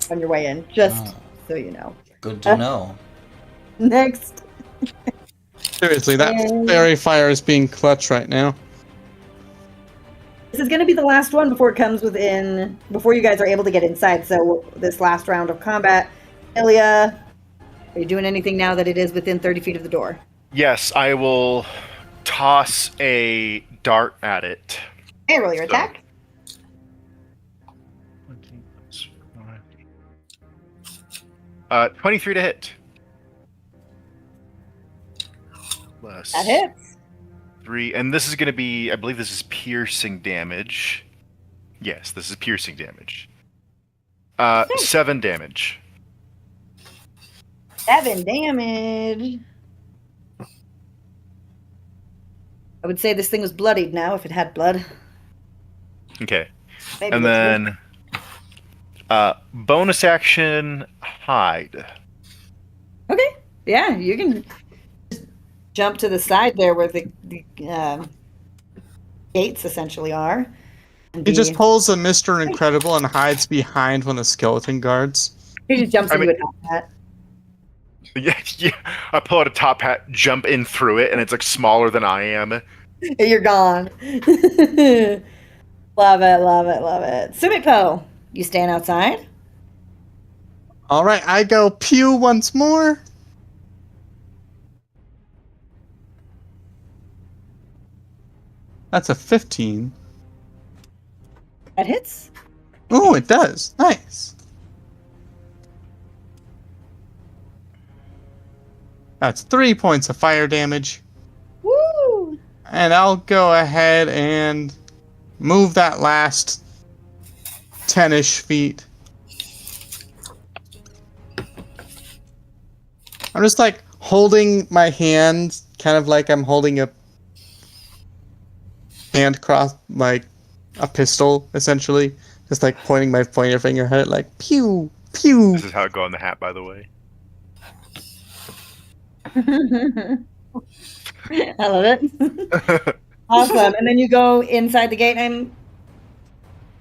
Speaker 6: on your way in, just so you know.
Speaker 3: Good to know.
Speaker 6: Next.
Speaker 2: Seriously, that fairy fire is being clutch right now.
Speaker 6: This is going to be the last one before it comes within, before you guys are able to get inside. So this last round of combat, Ilya, are you doing anything now that it is within 30 feet of the door?
Speaker 5: Yes, I will toss a dart at it.
Speaker 6: Hey, roll your attack.
Speaker 5: 23 to hit. Less
Speaker 6: That hits.
Speaker 5: 3, and this is going to be, I believe this is piercing damage. Yes, this is piercing damage. 7 damage.
Speaker 6: 7 damage. I would say this thing was bloodied now if it had blood.
Speaker 5: Okay.
Speaker 6: Maybe
Speaker 5: And then bonus action hide.
Speaker 6: Okay. Yeah, you can just jump to the side there where the gates essentially are.
Speaker 2: He just pulls a Mr. Incredible and hides behind one of the skeleton guards.
Speaker 6: He just jumps into a top hat.
Speaker 5: Yeah, I pull out a top hat, jump in through it, and it's like smaller than I am.
Speaker 6: You're gone. Love it. Sumiko, you stand outside?
Speaker 2: All right, I go pew once more. That's a 15.
Speaker 6: That hits.
Speaker 2: Oh, it does. Nice. That's 3 points of fire damage.
Speaker 6: Woo!
Speaker 2: And I'll go ahead and move that last 10-ish feet. I'm just like holding my hand, kind of like I'm holding a hand cross, like a pistol, essentially. Just like pointing my pointer finger at it, like pew, pew.
Speaker 5: This is how it go on the hat, by the way.
Speaker 6: I love it. Awesome. And then you go inside the gate.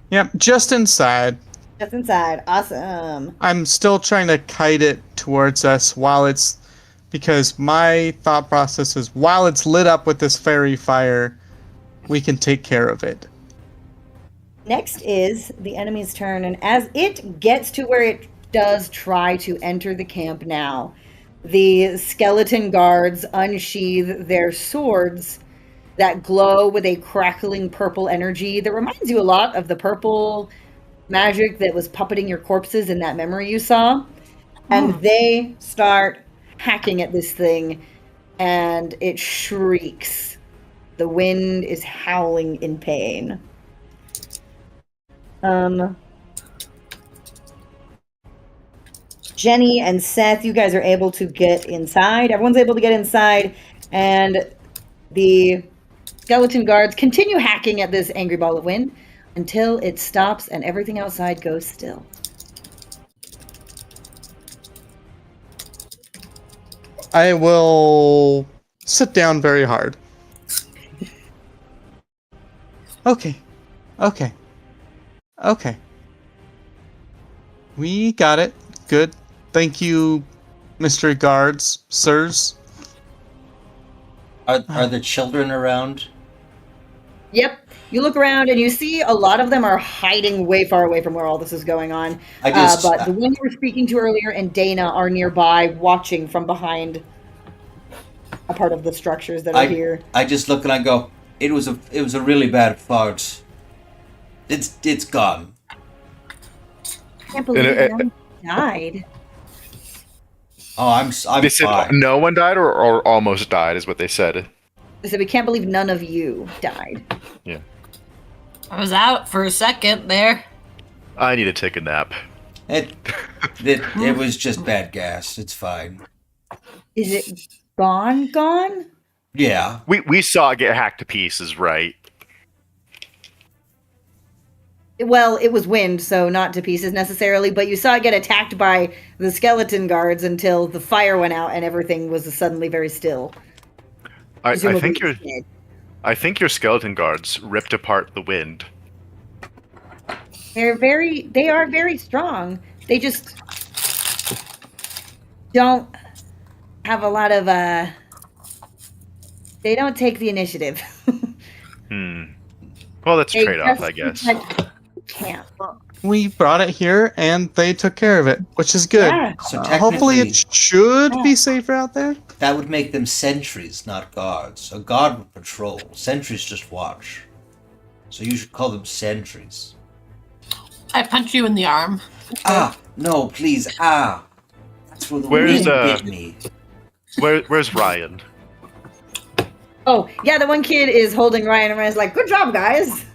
Speaker 2: Yep, just inside.
Speaker 6: Just inside. Awesome.
Speaker 2: I'm still trying to kite it towards us because my thought process is while it's lit up with this fairy fire, we can take care of it.
Speaker 6: Next is the enemy's turn, and as it gets to where it does try to enter the camp now, the skeleton guards unsheath their swords that glow with a crackling purple energy that reminds you a lot of the purple magic that was puppeting your corpses in that memory you saw. And they start hacking at this thing, and it shrieks. The wind is howling in pain. Jenny and Seth, you guys are able to get inside. Everyone's able to get inside, and the skeleton guards continue hacking at this angry ball of wind until it stops and everything outside goes still.
Speaker 2: I will sit down very hard. Okay. Okay. Okay. We got it. Good. Thank you, Mr. Guards, sirs.
Speaker 3: Are the children around?
Speaker 6: Yep. You look around and you see a lot of them are hiding way far away from where all this is going on. But the one you were speaking to earlier and Dana are nearby watching from behind a part of the structures that are here.
Speaker 3: I just look and I go, it was a really bad fart. It's gone.
Speaker 6: I can't believe anyone died.
Speaker 3: Oh, I'm
Speaker 5: They said
Speaker 3: fine.
Speaker 5: no one died or almost died is what they said.
Speaker 6: They said we can't believe none of you died.
Speaker 5: Yeah.
Speaker 1: I was out for a second there.
Speaker 5: I need to take a nap.
Speaker 3: It was just bad gas. It's fine.
Speaker 6: Is it gone?
Speaker 3: Yeah.
Speaker 5: We saw it get hacked to pieces, right?
Speaker 6: Well, it was wind, so not to pieces necessarily, but you saw it get attacked by the skeleton guards until the fire went out and everything was suddenly very still.
Speaker 5: I think your skeleton guards ripped apart the wind.
Speaker 6: They are very strong. They just don't have a lot of they don't take the initiative.
Speaker 5: Well, that's a trade-off, I guess.
Speaker 6: Can't.
Speaker 2: We brought it here, and they took care of it, which is good.
Speaker 6: Yeah.
Speaker 3: So
Speaker 2: Hopefully it should be safer out there.
Speaker 3: that would make them sentries, not guards. A guard would patrol. Sentries just watch. So you should call them sentries.
Speaker 1: I punch you in the arm.
Speaker 3: Ah, no, please, ah. That's where the
Speaker 5: Where's,
Speaker 3: wind bit me.
Speaker 5: Where's Ryan?
Speaker 6: Oh, yeah, the one kid is holding Ryan, and Ryan's like, "Good job, guys."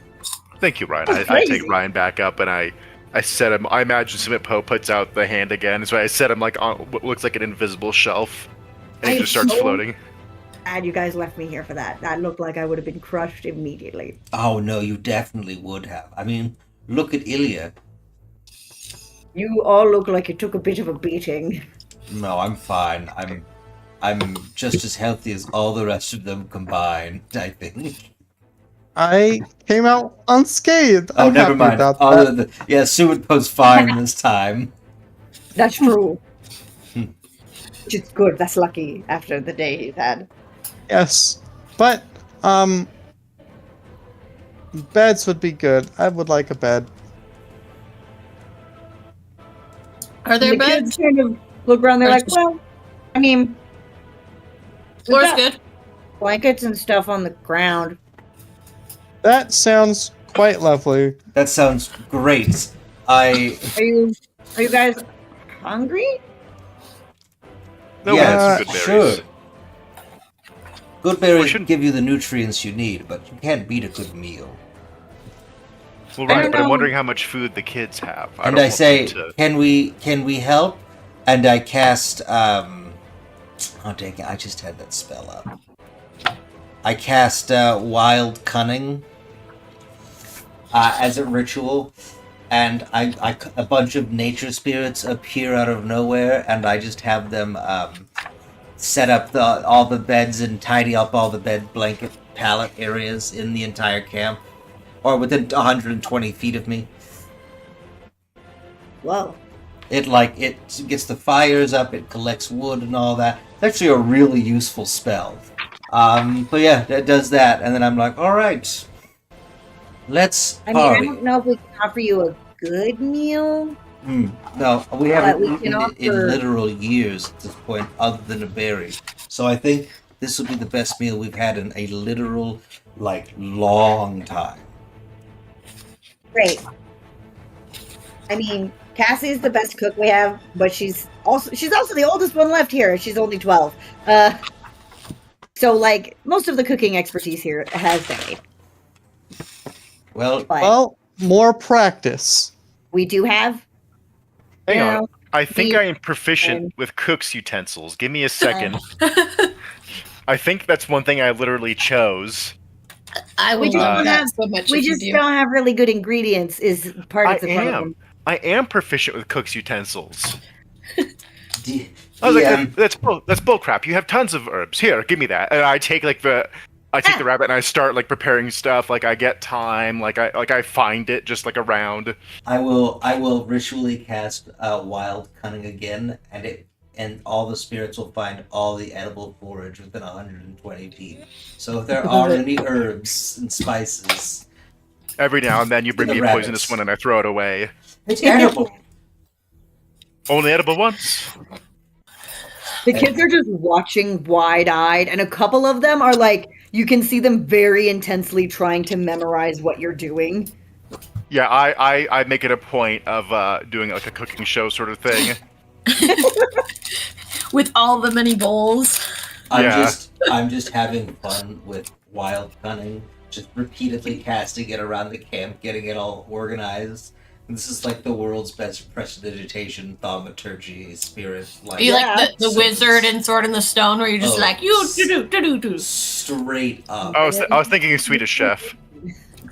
Speaker 5: Thank you, Ryan.
Speaker 6: That's
Speaker 5: I take
Speaker 6: crazy.
Speaker 5: Ryan back up and I set him. I imagine Submit Poe puts out the hand again, so I set him like on what looks like an invisible shelf, and he
Speaker 6: I'm
Speaker 5: just starts
Speaker 6: so-
Speaker 5: floating.
Speaker 6: Glad you guys left me here for that. That looked like I would have been crushed immediately.
Speaker 3: Oh, no, you definitely would have. I mean, look at Ilya.
Speaker 6: You all look like you took a bit of a beating.
Speaker 3: No, I'm fine. I'm just as healthy as all the rest of them combined, I think.
Speaker 2: I came out unscathed.
Speaker 3: Oh,
Speaker 2: I'm
Speaker 3: never
Speaker 2: happy
Speaker 3: mind.
Speaker 2: about
Speaker 3: Other
Speaker 2: that.
Speaker 3: than, yeah, Sumitpo's fine this time.
Speaker 6: That's true. Which is good. That's lucky after the day he's had.
Speaker 2: Yes, but beds would be good. I would like a bed.
Speaker 1: Are there
Speaker 6: The
Speaker 1: beds?
Speaker 6: kids kind of look around. They're like, well, I mean, we've
Speaker 1: Floor's
Speaker 6: got
Speaker 1: good.
Speaker 6: blankets and stuff on the ground.
Speaker 2: That sounds quite lovely.
Speaker 3: That sounds great.
Speaker 6: Are you guys hungry?
Speaker 5: No,
Speaker 3: yeah,
Speaker 5: we had some good berries.
Speaker 3: sure. Good berries
Speaker 5: shouldn't-
Speaker 3: give you the nutrients you need, but you can't beat a good meal.
Speaker 5: Well,
Speaker 6: I
Speaker 5: right,
Speaker 6: don't
Speaker 5: but I'm
Speaker 6: know.
Speaker 5: wondering how much food the kids have.
Speaker 3: And
Speaker 5: don't
Speaker 3: I
Speaker 5: want
Speaker 3: say,
Speaker 5: them to-
Speaker 3: can we help? And I cast oh dang it, I just had that spell up. I cast Wild Cunning as a ritual, and a bunch of nature spirits appear out of nowhere, and I just have them set up all the beds and tidy up all the bed blanket pallet areas in the entire camp, or within 120 feet of me.
Speaker 6: Whoa.
Speaker 3: It gets the fires up, it collects wood and all that. It's actually a really useful spell. But yeah, it does that, and then I'm like, all right, let's
Speaker 6: I mean, I
Speaker 3: party.
Speaker 6: don't know if we can offer you a good meal.
Speaker 3: No, we haven't
Speaker 6: we can
Speaker 3: eaten it in
Speaker 6: offer-
Speaker 3: literal years at this point, other than a berry. So I think this will be the best meal we've had in a literal, long time.
Speaker 6: Great. I mean, Cassie's the best cook we have, but she's also the oldest one left here. She's only 12. So most of the cooking expertise here has been made.
Speaker 3: Well,
Speaker 6: But
Speaker 2: Well, more practice.
Speaker 6: we do have.
Speaker 5: Hang
Speaker 6: you
Speaker 5: on.
Speaker 6: know,
Speaker 5: I think
Speaker 6: the-
Speaker 5: I am proficient with cook's utensils. Give me a second. I think that's one thing I literally chose.
Speaker 1: I
Speaker 4: We
Speaker 1: would
Speaker 4: just
Speaker 1: love
Speaker 4: don't
Speaker 1: that
Speaker 4: have.
Speaker 1: so much
Speaker 4: We
Speaker 1: if you
Speaker 4: just
Speaker 1: do.
Speaker 4: don't have really good ingredients. Is part
Speaker 5: I
Speaker 4: of the problem.
Speaker 5: am. I am proficient with cook's utensils.
Speaker 3: D-
Speaker 5: I was
Speaker 3: DM,
Speaker 5: like, that's bull crap. You have tons of herbs. Here, give me that. And I take the rabbit and I start like preparing stuff. Like I get thyme. Like I find it just like around.
Speaker 3: I will ritually cast Wild Cunning again, and all the spirits will find all the edible forage within 120 feet. So if there are any herbs and spices,
Speaker 5: Every now and then you bring
Speaker 3: the
Speaker 5: me a
Speaker 3: rabbits.
Speaker 5: poisonous one and I throw it away.
Speaker 3: It's edible.
Speaker 5: Only edible once.
Speaker 6: The kids are just watching wide-eyed, and a couple of them are like, you can see them very intensely trying to memorize what you're doing.
Speaker 5: Yeah, I make it a point of doing like a cooking show sort of thing.
Speaker 1: With all the many bowls.
Speaker 3: I'm just having fun with Wild Cunning, just repeatedly casting it around the camp, getting it all organized. And this is like the world's best prestidigitation, thaumaturgy, spirit. Like,
Speaker 1: Are you like the wizard in Sword in the Stone, where you're just
Speaker 3: Oh.
Speaker 1: like, you do.
Speaker 3: straight up.
Speaker 5: I was thinking of Swedish Chef.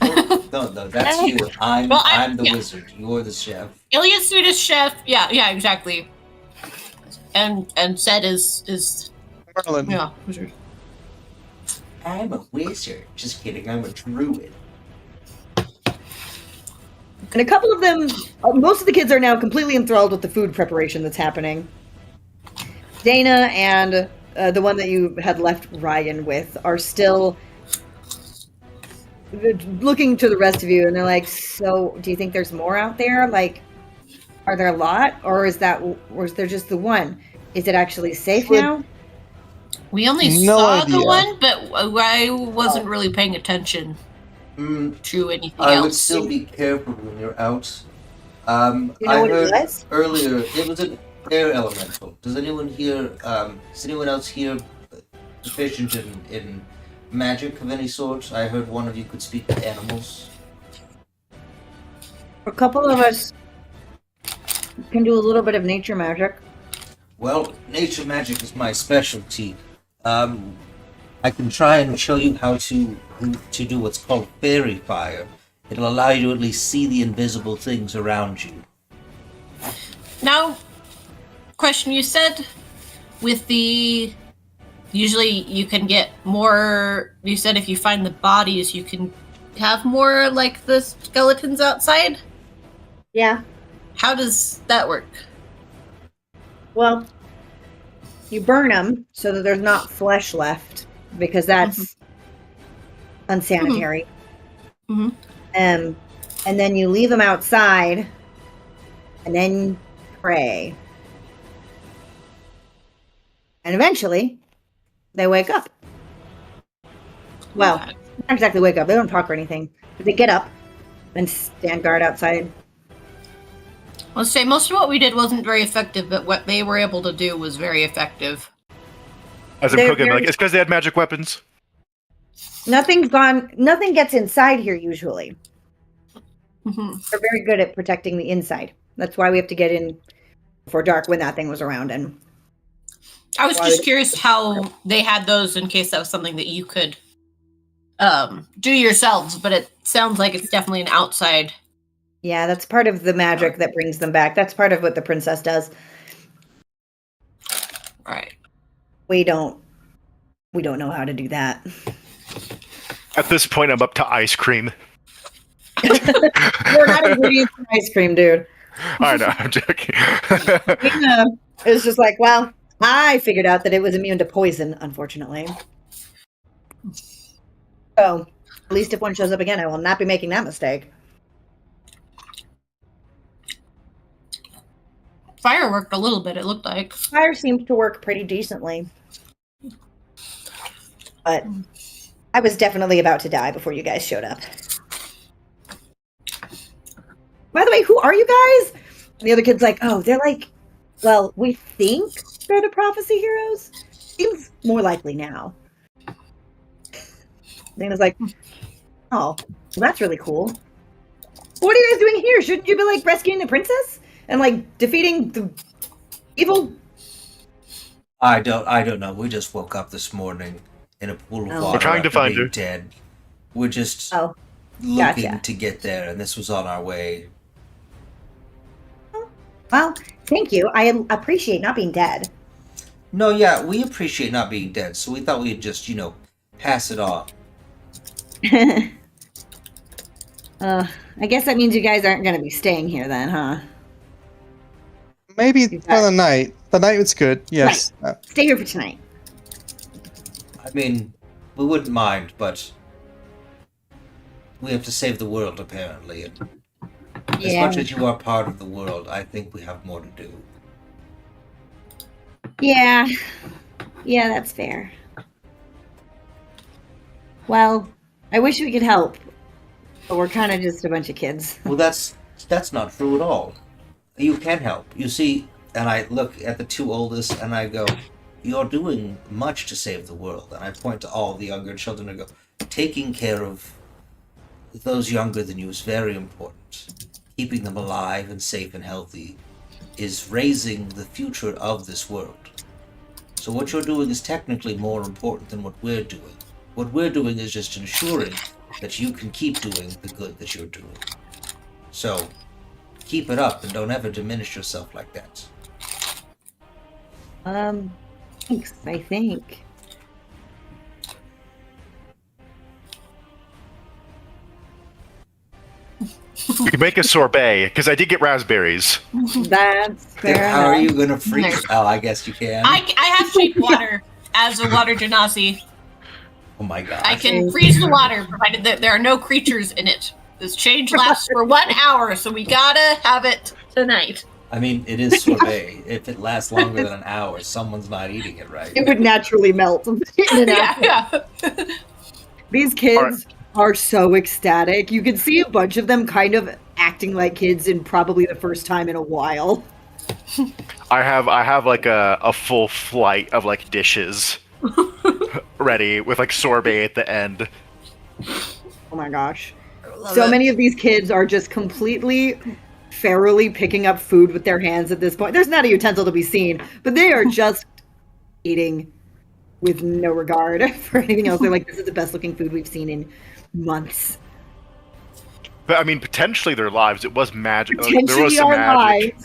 Speaker 3: No, that's you. I'm the
Speaker 1: yeah.
Speaker 3: wizard. You're the chef.
Speaker 1: Ilia's Swedish chef. Yeah, exactly. And Zed is
Speaker 2: Merlin.
Speaker 1: yeah, wizard.
Speaker 3: I'm a wizard. Just kidding. I'm a druid.
Speaker 6: And a couple of them, most of the kids are now completely enthralled with the food preparation that's happening. Dana and the one that you had left Ryan with are still looking to the rest of you, and they're like, so do you think there's more out there? Like, are there a lot? Or is there just the one? Is it actually safe now?
Speaker 1: We only
Speaker 2: No
Speaker 1: saw
Speaker 2: idea.
Speaker 1: the one, but I wasn't really paying attention to anything
Speaker 3: I would
Speaker 1: else.
Speaker 3: still be careful when you're out.
Speaker 6: You know
Speaker 3: I
Speaker 6: what it
Speaker 3: heard
Speaker 6: was?
Speaker 3: earlier it was an air elemental. Does anyone else here proficient in magic of any sort? I heard one of you could speak to animals.
Speaker 6: A couple of us can do a little bit of nature magic.
Speaker 3: Well, nature magic is my specialty. I can try and show you how to do what's called fairy fire. It'll allow you to at least see the invisible things around you.
Speaker 1: Now, question, you said with the usually you can get more, you said if you find the bodies you can have more like the skeletons outside?
Speaker 6: Yeah.
Speaker 1: How does that work?
Speaker 6: Well, you burn them so that there's not flesh left, because that's unsanitary.
Speaker 1: Mm-hmm.
Speaker 6: And then you leave them outside, and then pray. And eventually, they wake up. Well, not exactly wake up. They don't talk or anything. But they get up and stand guard outside.
Speaker 1: Let's say most of what we did wasn't very effective, but what they were able to do was very effective.
Speaker 5: As I'm
Speaker 6: They're
Speaker 5: cooking,
Speaker 6: very-
Speaker 5: like it's because they had magic weapons.
Speaker 6: Nothing gets inside here usually.
Speaker 1: Mm-hmm.
Speaker 6: They're very good at protecting the inside. That's why we have to get in before dark when that thing was around. And
Speaker 1: I was just curious how they had those in case that was something that you could do yourselves, but it sounds like it's definitely an outside.
Speaker 6: yeah, that's part of the magic that brings them back. That's part of what the princess does.
Speaker 1: Right.
Speaker 6: We don't know how to do that.
Speaker 5: At this point, I'm up to ice cream.
Speaker 6: We're not ingredients in ice cream, dude.
Speaker 5: I know, I'm joking.
Speaker 6: It's just like, well, I figured out that it was immune to poison, unfortunately. So, at least if one shows up again, I will not be making that mistake.
Speaker 1: Fire worked a little bit, it looked like.
Speaker 6: Fire seems to work pretty decently. But I was definitely about to die before you guys showed up. By the way, who are you guys? And the other kid's like, oh, they're like, well, we think they're the prophecy heroes. Seems more likely now. Dana's like, oh, well, that's really cool. What are you guys doing here? Shouldn't you be like rescuing the princess and like defeating the evil?
Speaker 3: I don't know. We just woke up this morning in a pool of
Speaker 6: Oh.
Speaker 3: water.
Speaker 5: We're trying to
Speaker 3: after
Speaker 5: find
Speaker 3: being
Speaker 5: her.
Speaker 3: Dead. We're just
Speaker 6: Oh,
Speaker 3: looking
Speaker 6: gotcha.
Speaker 3: to get there, and this was on our way.
Speaker 6: Well, thank you. I appreciate not being dead.
Speaker 3: No, yeah, we appreciate not being dead, so we thought we'd just, pass it on.
Speaker 6: I guess that means you guys aren't going to be staying here then, huh?
Speaker 2: Maybe for the night. The night was good. Yes.
Speaker 6: Stay here for tonight.
Speaker 3: I mean, we wouldn't mind, but we have to save the world, apparently. And as much as you are part of the world, I think we have more to do.
Speaker 6: Yeah. Yeah, that's fair. Well, I wish we could help, but we're kind of just a bunch of kids.
Speaker 3: Well, that's not true at all. You can help. You see, and I look at the two oldest and I go, you're doing much to save the world. And I point to all the younger children and go, taking care of those younger than you is very important. Keeping them alive and safe and healthy is raising the future of this world. So what you're doing is technically more important than what we're doing. What we're doing is just ensuring that you can keep doing the good that you're doing. So, keep it up and don't ever diminish yourself like that.
Speaker 6: Thanks, I think.
Speaker 5: You can make a sorbet, because I did get raspberries.
Speaker 6: That's fair
Speaker 3: How are
Speaker 6: enough.
Speaker 3: you gonna freeze? Oh, I guess you can.
Speaker 1: I have cheap water as a water genasi.
Speaker 3: Oh my god.
Speaker 1: I can freeze the water, provided that there are no creatures in it. This change lasts for 1 hour, so we gotta have it tonight.
Speaker 3: I mean, it is sorbet. If it lasts longer than an hour, someone's not eating it right.
Speaker 6: It would naturally melt in an hour.
Speaker 1: Yeah.
Speaker 6: These kids are so ecstatic. You can see a bunch of them kind of acting like kids in probably the first time in a while.
Speaker 5: I have like a full flight of like dishes ready with like sorbet at the end.
Speaker 6: Oh my gosh. So many of these kids are just completely ferally picking up food with their hands at this point. There's not a utensil to be seen, but they are just eating with no regard for anything else. They're like, this is the best looking food we've seen in months.
Speaker 5: But I mean, potentially their lives. It was magic.
Speaker 6: Potentially
Speaker 5: There was some
Speaker 6: our
Speaker 5: magic.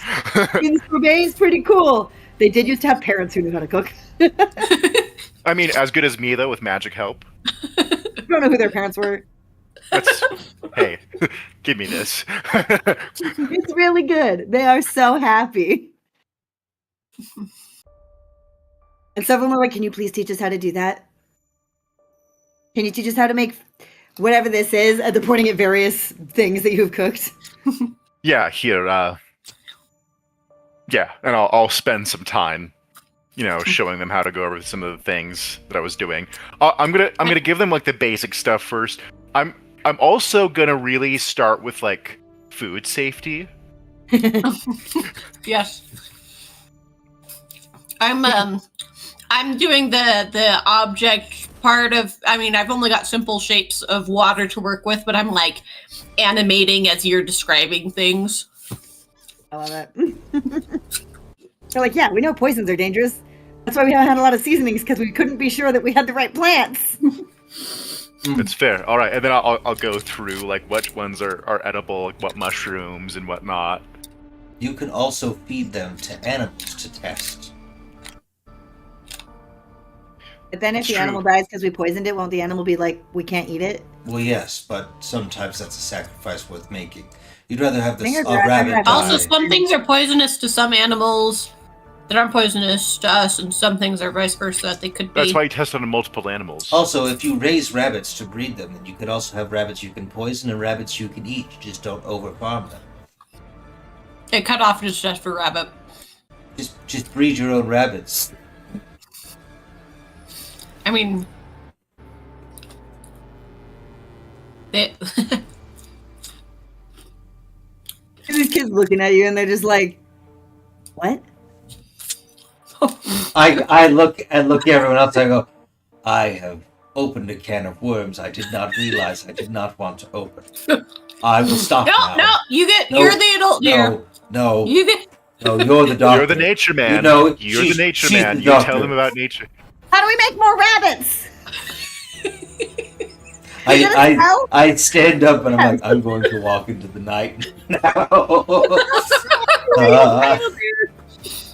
Speaker 6: lives. Sorbet is pretty cool. They did used to have parents who knew how to cook.
Speaker 5: I mean, as good as me though, with magic help.
Speaker 6: I don't know who their parents were.
Speaker 5: Hey, give me this.
Speaker 6: It's really good. They are so happy. And some of them are like, can you please teach us how to do that? Can you teach us how to make whatever this is? And they're pointing at various things that you've cooked.
Speaker 5: Yeah, here. Yeah, and I'll spend some time, showing them how to go over some of the things that I was doing. I'm gonna give them like the basic stuff first. I'm also gonna really start with like food safety.
Speaker 1: Yes. I'm doing the object part of. I mean, I've only got simple shapes of water to work with, but I'm like animating as you're describing things.
Speaker 6: I love it. They're like, yeah, we know poisons are dangerous. That's why we haven't had a lot of seasonings, because we couldn't be sure that we had the right plants.
Speaker 5: It's fair. All right, and then I'll go through like which ones are edible, like what mushrooms and whatnot.
Speaker 3: You can also feed them to animals to test.
Speaker 6: But then if
Speaker 5: It's
Speaker 6: the
Speaker 5: true.
Speaker 6: animal dies because we poisoned it, won't the animal be like, we can't eat it?
Speaker 3: Well, yes, but sometimes that's a sacrifice worth making. You'd rather have
Speaker 6: Fingers
Speaker 3: a
Speaker 6: crossed,
Speaker 3: rabbit
Speaker 6: I'd
Speaker 3: die.
Speaker 1: Also, some things are poisonous to some animals that aren't poisonous to us, and some things are vice versa. They could be.
Speaker 5: That's why you test on multiple animals.
Speaker 3: Also, if you raise rabbits to breed them, then you could also have rabbits you can poison and rabbits you can eat. You just don't over-farm them.
Speaker 1: It cut off just for rabbit.
Speaker 3: Just breed your own rabbits.
Speaker 1: I mean,
Speaker 6: These kids looking at you and they're just like, what?
Speaker 3: I look at everyone else. I go, I have opened a can of worms. I did not realize I did not want to open. I will stop now.
Speaker 1: no, you're the adult here.
Speaker 3: No,
Speaker 1: You get.
Speaker 3: no, you're the doctor.
Speaker 5: You're the nature man.
Speaker 3: You're
Speaker 5: the nature
Speaker 3: she's
Speaker 5: man.
Speaker 3: the
Speaker 5: You
Speaker 3: doctor.
Speaker 5: tell them about nature.
Speaker 6: How do we make more rabbits?
Speaker 3: I stand up and I'm like, I'm going to walk into the night now.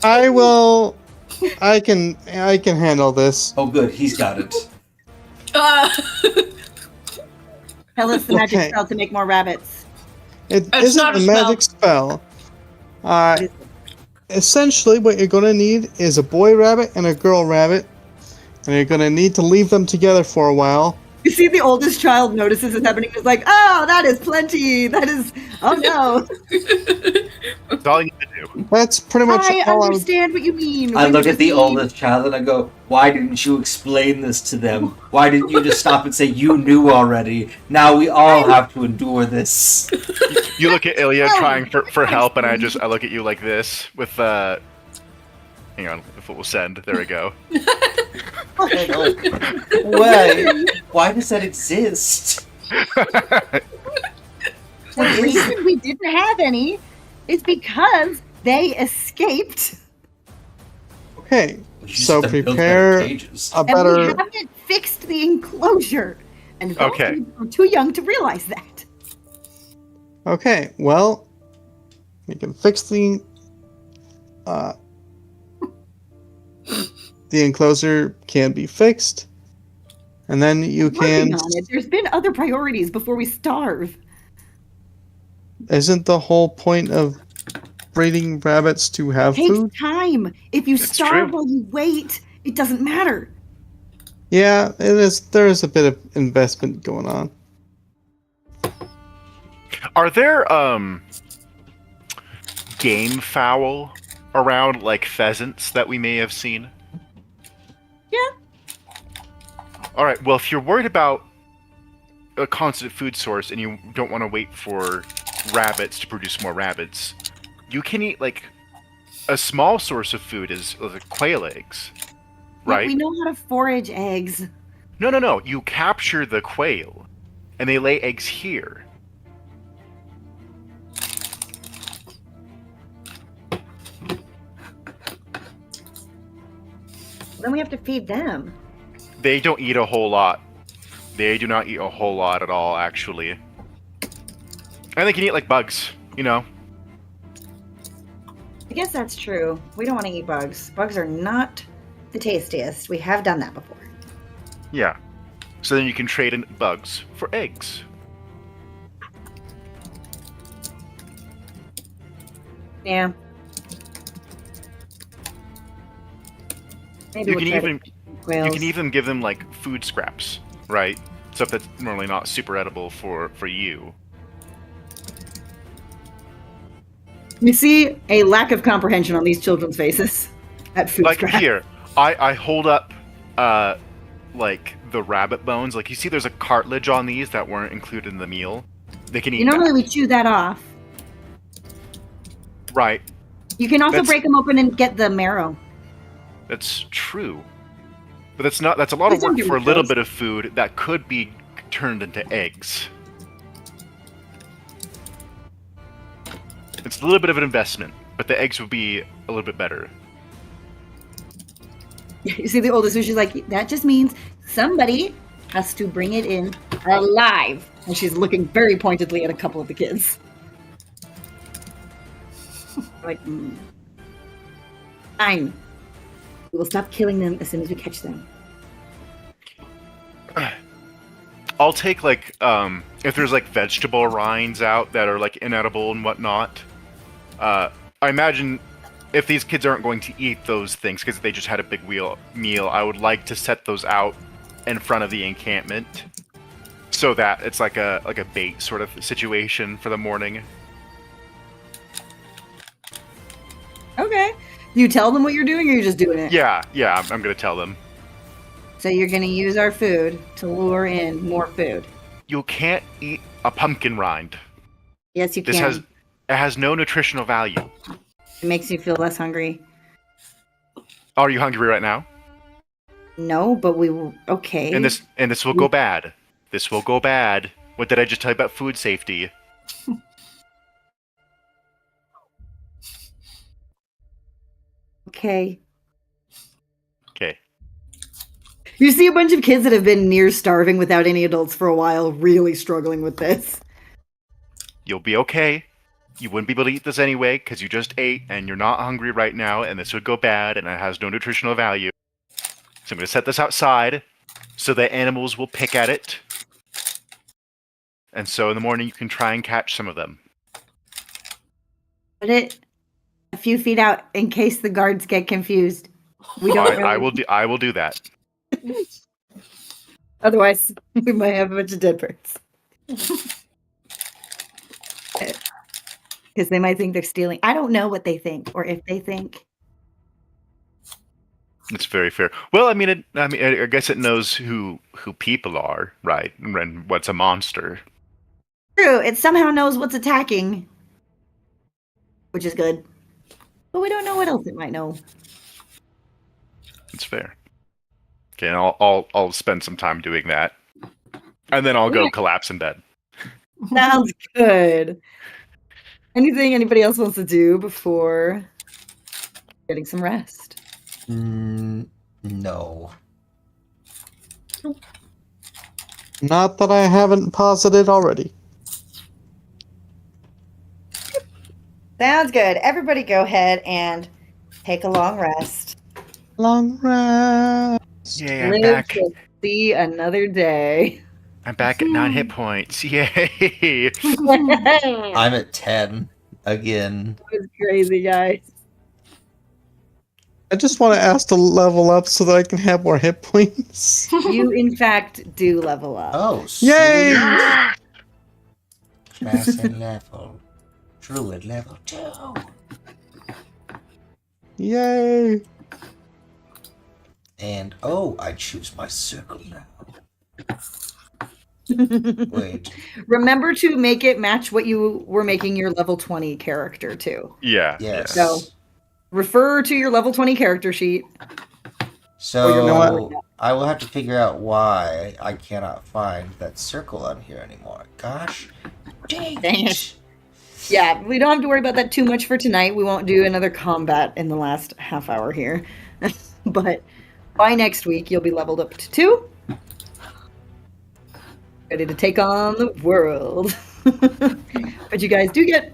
Speaker 2: I will. I can handle this.
Speaker 3: Oh, good, he's got it.
Speaker 6: Tell us the magic
Speaker 2: Okay.
Speaker 6: spell to make more rabbits.
Speaker 2: It
Speaker 1: It's
Speaker 2: isn't
Speaker 1: not
Speaker 2: a
Speaker 1: a
Speaker 2: magic spell. Essentially, what you're going to need is a boy rabbit and a girl rabbit, and you're going to need to leave them together for a while.
Speaker 6: You see the oldest child notices it's happening. Is like, oh, that is plenty. That is, oh no.
Speaker 5: That's all you need to do.
Speaker 2: That's pretty much
Speaker 6: I
Speaker 2: all
Speaker 6: understand what you mean.
Speaker 3: I
Speaker 6: We
Speaker 3: look
Speaker 6: just
Speaker 3: at the
Speaker 6: need-
Speaker 3: oldest child and I go, why didn't you explain this to them? Why didn't you just stop and say you knew already? Now we all have to endure this.
Speaker 5: You look at Ilya trying for help, and I look at you like this with hang on, if it will send. There we go.
Speaker 3: I go, why does that exist?
Speaker 6: The reason we didn't have any is because they escaped.
Speaker 2: Okay.
Speaker 3: We should
Speaker 2: So
Speaker 3: have built better
Speaker 2: prepare
Speaker 3: cages.
Speaker 2: a
Speaker 6: And we
Speaker 2: better.
Speaker 6: haven't fixed the enclosure. And those
Speaker 5: Okay.
Speaker 6: kids are too young to realize that.
Speaker 2: Okay. Well, you can fix the enclosure can be fixed, and then you can.
Speaker 6: Working on it. There's been other priorities before we starve.
Speaker 2: Isn't the whole point of breeding rabbits to have
Speaker 6: Takes
Speaker 2: food?
Speaker 6: time. If you starve
Speaker 5: true.
Speaker 6: while you wait, it doesn't matter.
Speaker 2: Yeah, it is. There is a bit of investment going on.
Speaker 5: Are there game fowl around, like pheasants, that we may have seen?
Speaker 6: Yeah.
Speaker 5: All right. Well, if you're worried about a constant food source and you don't want to wait for rabbits to produce more rabbits, you can eat like a small source of food is like quail eggs,
Speaker 6: But
Speaker 5: right?
Speaker 6: we know how to forage eggs.
Speaker 5: No. You capture the quail, and they lay eggs here.
Speaker 6: Then we have to feed them.
Speaker 5: They don't eat a whole lot. They do not eat a whole lot at all, actually. And they can eat like bugs, you know.
Speaker 6: I guess that's true. We don't want to eat bugs. Bugs are not the tastiest. We have done that before.
Speaker 5: Yeah. So then you can trade in bugs for eggs.
Speaker 6: Yeah. Maybe
Speaker 5: You
Speaker 6: we'll
Speaker 5: can
Speaker 6: try to
Speaker 5: even
Speaker 6: eat quails.
Speaker 5: you can even give them like food scraps, right? Stuff that's normally not super edible for you.
Speaker 6: You see a lack of comprehension on these children's faces at food
Speaker 5: Like
Speaker 6: scraps.
Speaker 5: here, I hold up like the rabbit bones. Like you see there's a cartilage on these that weren't included in the meal. They can eat
Speaker 6: You normally
Speaker 5: that.
Speaker 6: we chew that off.
Speaker 5: Right.
Speaker 6: You can also
Speaker 5: That's-
Speaker 6: break them open and get the marrow.
Speaker 5: That's true. But that's a lot of
Speaker 6: Please don't
Speaker 5: work
Speaker 6: give
Speaker 5: for a
Speaker 6: me
Speaker 5: little
Speaker 6: those.
Speaker 5: bit of food that could be turned into eggs. It's a little bit of an investment, but the eggs would be a little bit better.
Speaker 6: You see the oldest one, she's like, that just means somebody has to bring it in alive. And she's looking very pointedly at a couple of the kids. Like, fine. We will stop killing them as soon as we catch them.
Speaker 5: I'll take like if there's like vegetable rinds out that are like inedible and whatnot. I imagine if these kids aren't going to eat those things because they just had a big meal, I would like to set those out in front of the encampment so that it's like a bait sort of situation for the morning.
Speaker 6: Okay. You tell them what you're doing, or you're just doing it?
Speaker 5: Yeah, I'm gonna tell them.
Speaker 6: So you're going to use our food to lure in more food.
Speaker 5: You can't eat a pumpkin rind.
Speaker 6: Yes, you
Speaker 5: This
Speaker 6: can.
Speaker 5: it has no nutritional value.
Speaker 6: It makes you feel less hungry.
Speaker 5: Are you hungry right now?
Speaker 6: No, but we will. Okay.
Speaker 5: And this will go bad. This will go bad. What did I just tell you about food safety?
Speaker 6: Okay.
Speaker 5: Okay.
Speaker 6: You see a bunch of kids that have been near starving without any adults for a while, really struggling with this.
Speaker 5: You'll be okay. You wouldn't be able to eat this anyway because you just ate and you're not hungry right now, and this would go bad and it has no nutritional value. So I'm going to set this outside so that animals will pick at it. And so in the morning you can try and catch some of them.
Speaker 6: Put it a few feet out in case the guards get confused. We don't.
Speaker 5: I will do that.
Speaker 6: Otherwise, we might have a bunch of dead birds. Because they might think they're stealing. I don't know what they think, or if they think.
Speaker 5: It's very fair. Well, I guess it knows who people are, right? And what's a monster.
Speaker 6: True, it somehow knows what's attacking, which is good. But we don't know what else it might know.
Speaker 5: It's fair. Okay, and I'll spend some time doing that, and then I'll go collapse in bed.
Speaker 6: Sounds good. Anything anybody else wants to do before getting some rest?
Speaker 3: No.
Speaker 2: Not that I haven't posited already.
Speaker 6: Sounds good. Everybody go ahead and take a long rest.
Speaker 2: Long rest.
Speaker 5: Yay, I'm
Speaker 6: Live
Speaker 5: back.
Speaker 6: to see another day.
Speaker 5: I'm back at 9 hit points. Yay!
Speaker 3: I'm at 10 again.
Speaker 6: That was crazy, guys.
Speaker 2: I just want to ask to level up so that I can have more hit points.
Speaker 6: You, in fact, do level up.
Speaker 3: Oh,
Speaker 2: Yay!
Speaker 3: Class and level. Druid level 2.
Speaker 2: Yay!
Speaker 3: And, I choose my circle now. Wait.
Speaker 6: Remember to make it match what you were making your level 20 character to.
Speaker 5: Yeah.
Speaker 3: Yes.
Speaker 6: So, refer to your level 20 character sheet.
Speaker 3: So, I will have to figure out why I cannot find that circle on here anymore. Gosh. Dang it.
Speaker 6: Yeah, we don't have to worry about that too much for tonight. We won't do another combat in the last half hour here. But by next week, you'll be leveled up to 2. Ready to take on the world. But you guys do get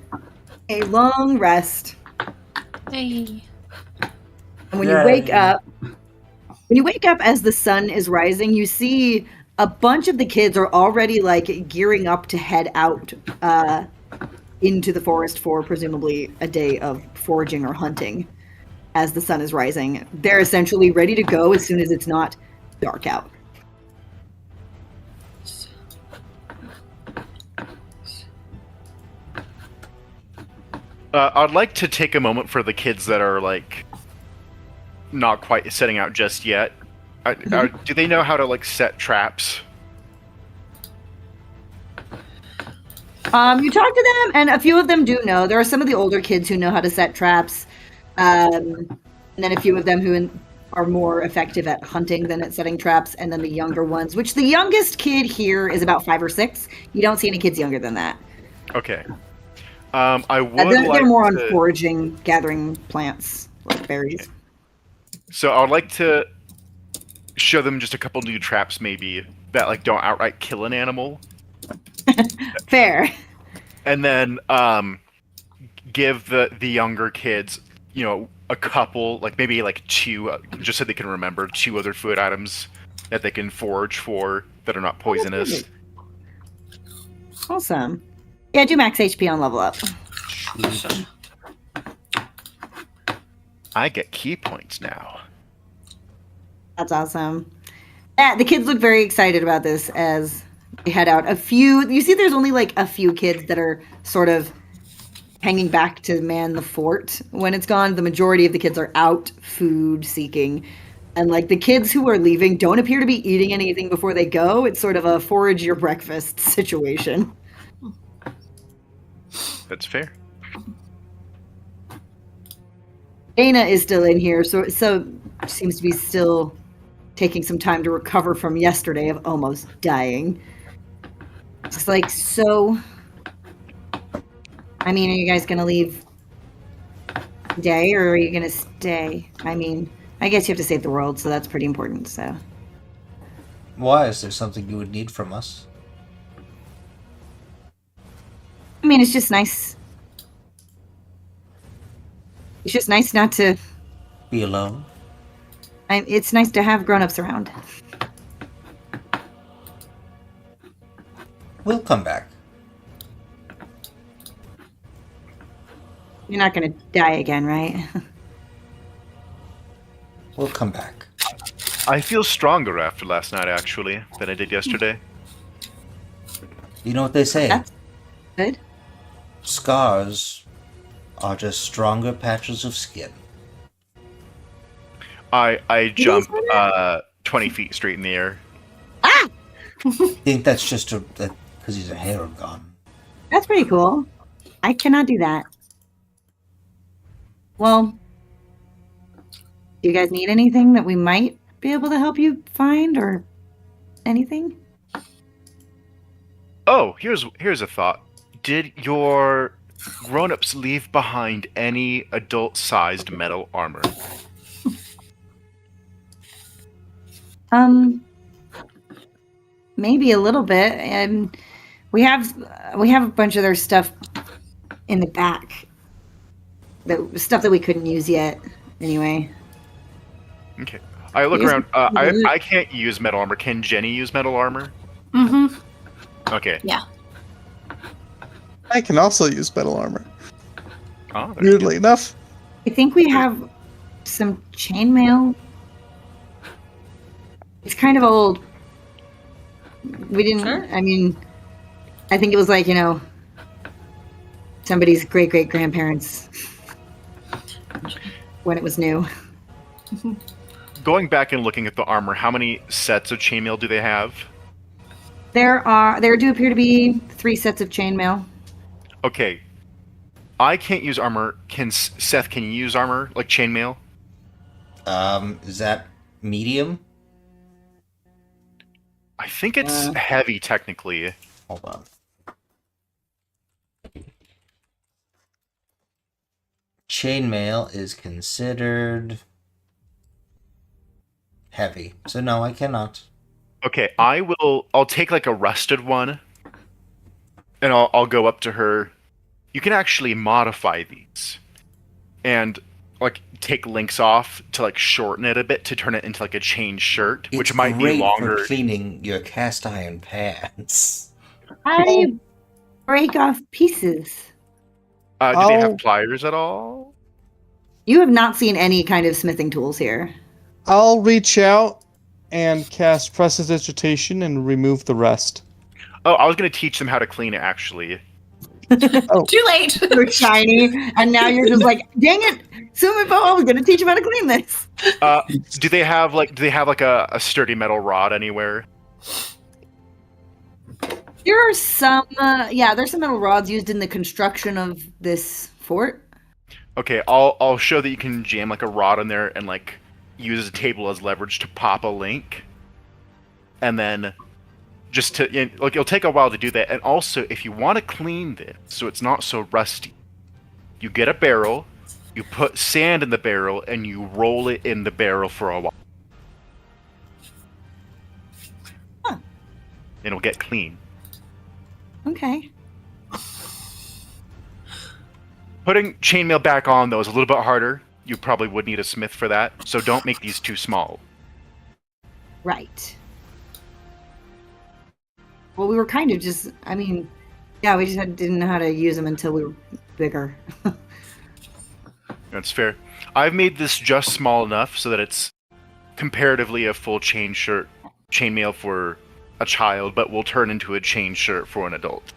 Speaker 6: a long rest.
Speaker 1: Hey.
Speaker 6: And when you wake up as the sun is rising, you see a bunch of the kids are already like gearing up to head out into the forest for presumably a day of foraging or hunting as the sun is rising. They're essentially ready to go as soon as it's not dark out.
Speaker 5: I'd like to take a moment for the kids that are like not quite setting out just yet. Do they know how to like set traps?
Speaker 6: You talk to them, and a few of them do know. There are some of the older kids who know how to set traps, and then a few of them who are more effective at hunting than at setting traps, and then the younger ones, which the youngest kid here is about 5 or 6. You don't see any kids younger than that.
Speaker 5: Okay. I would
Speaker 6: they're more on foraging, gathering plants, like berries.
Speaker 5: So I would like to show them just a couple new traps, maybe, that like don't outright kill an animal.
Speaker 6: Fair.
Speaker 5: And then give the younger kids, a couple, like maybe like 2, just so they can remember 2 other food items that they can forage for that are not poisonous.
Speaker 6: Awesome. Yeah, do max HP on level up.
Speaker 3: Sweet.
Speaker 5: I get key points now.
Speaker 6: That's awesome. Yeah, the kids look very excited about this as they head out. You see there's only like a few kids that are sort of hanging back to man the fort when it's gone. The majority of the kids are out food seeking. And like the kids who are leaving don't appear to be eating anything before they go. It's sort of a forage your breakfast situation.
Speaker 5: That's fair.
Speaker 6: Dana is still in here, so seems to be still taking some time to recover from yesterday of almost dying. It's like, so, I mean, are you guys going to leave today, or are you going to stay? I mean, I guess you have to save the world, so that's pretty important, so.
Speaker 3: Why? Is there something you would need from us?
Speaker 4: I mean, it's just nice. It's just nice not to.
Speaker 3: Be alone?
Speaker 4: It's nice to have grown-ups around.
Speaker 3: We'll come back.
Speaker 4: You're not going to die again, right?
Speaker 3: We'll come back.
Speaker 5: I feel stronger after last night, actually, than I did yesterday.
Speaker 3: You know what they say?
Speaker 4: That's good.
Speaker 3: Scars are just stronger patches of skin.
Speaker 5: I jump 20 feet straight in the air.
Speaker 4: Ah!
Speaker 3: I think that's just because he's a Haragon.
Speaker 4: That's pretty cool. I cannot do that. Well, do you guys need anything that we might be able to help you find or anything?
Speaker 5: Oh, here's a thought. Did your grown-ups leave behind any adult-sized metal armor?
Speaker 4: Maybe a little bit, and we have a bunch of their stuff in the back. The stuff that we couldn't use yet. Anyway.
Speaker 5: Okay. I look around. I can't use metal armor. Can Jenny use metal armor?
Speaker 1: Mm-hmm.
Speaker 5: Okay.
Speaker 1: Yeah.
Speaker 2: I can also use metal armor.
Speaker 5: Oh, there you
Speaker 2: Weirdly enough.
Speaker 4: I think we have some chainmail. It's kind of old. We didn't.
Speaker 1: Sure.
Speaker 4: I mean, I think it was like, somebody's great grandparents when it was new.
Speaker 5: go. Going back and looking at the armor, how many sets of chainmail do they have?
Speaker 4: There do appear to be 3 sets of chainmail.
Speaker 5: Okay. I can't use armor. Seth, can you use armor, like chainmail?
Speaker 3: Is that medium?
Speaker 5: I think it's heavy, technically.
Speaker 3: Hold on. Chainmail is considered heavy. So no, I cannot.
Speaker 5: Okay, I'll take like a rusted one, and I'll go up to her. You can actually modify these, and like take links off to like shorten it a bit to turn it into like a chain shirt, which might be longer.
Speaker 3: For cleaning your cast iron pans.
Speaker 4: How do you break off pieces?
Speaker 5: Do they have pliers at all?
Speaker 4: You have not seen any kind of smithing tools here.
Speaker 2: I'll reach out and cast Prestidigitation and remove the rest.
Speaker 5: Oh, I was gonna teach them how to clean it actually.
Speaker 1: Too late.
Speaker 4: You're shiny, and now you're just like, dang it, Sumipo, I was gonna teach him how to clean this.
Speaker 5: Do they have like a sturdy metal rod anywhere?
Speaker 4: There are some, there's some metal rods used in the construction of this fort.
Speaker 5: Okay, I'll show that you can jam like a rod in there and like use a table as leverage to pop a link, and then just to like it'll take a while to do that. And also, if you want to clean this so it's not so rusty, you get a barrel, you put sand in the barrel, and you roll it in the barrel for a while.
Speaker 4: Huh.
Speaker 5: It'll get clean.
Speaker 4: Okay.
Speaker 5: Putting chainmail back on though is a little bit harder. You probably would need a smith for that, so don't make these too small.
Speaker 4: Right. Well, we were kind of just, we just didn't know how to use them until we were bigger.
Speaker 5: That's fair. I've made this just small enough so that it's comparatively a full chainmail for a child, but will turn into a chain shirt for an adult.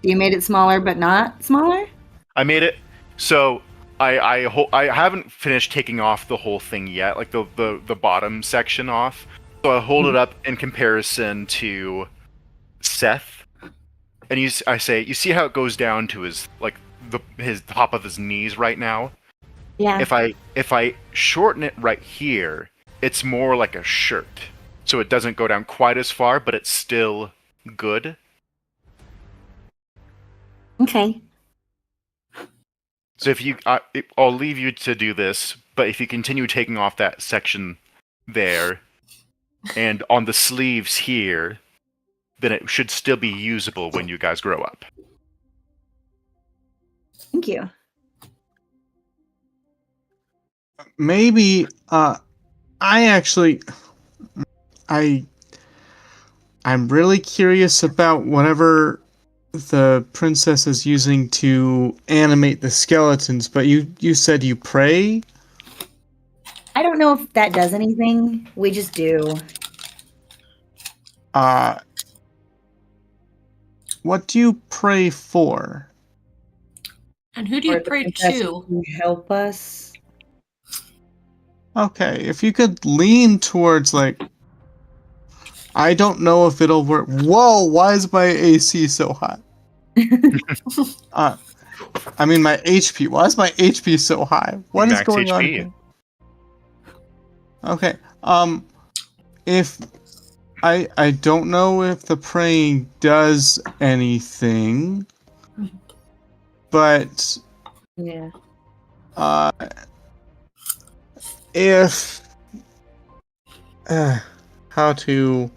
Speaker 4: You made it smaller, but not smaller?
Speaker 5: I made it so I haven't finished taking off the whole thing yet, like the bottom section off. So I hold it up in comparison to Seth, and I say, you see how it goes down to his top of his knees right now?
Speaker 4: Yeah.
Speaker 5: If I shorten it right here, it's more like a shirt. So it doesn't go down quite as far, but it's still good.
Speaker 4: Okay.
Speaker 5: So if you, I'll leave you to do this, but if you continue taking off that section there, and on the sleeves here, then it should still be usable when you guys grow up.
Speaker 6: Thank you.
Speaker 2: Maybe I'm really curious about whatever the princess is using to animate the skeletons, but you said you pray?
Speaker 6: I don't know if that does anything. We just do.
Speaker 2: What do you pray for?
Speaker 1: And who do you pray to?
Speaker 6: Help us.
Speaker 2: Okay, if you could lean towards, like... I don't know if it'll work. Whoa, why is my AC so high? I mean my HP. Why is my HP so high? What is going on here? Okay. If I don't know if the praying does anything, but
Speaker 6: yeah.
Speaker 2: If how to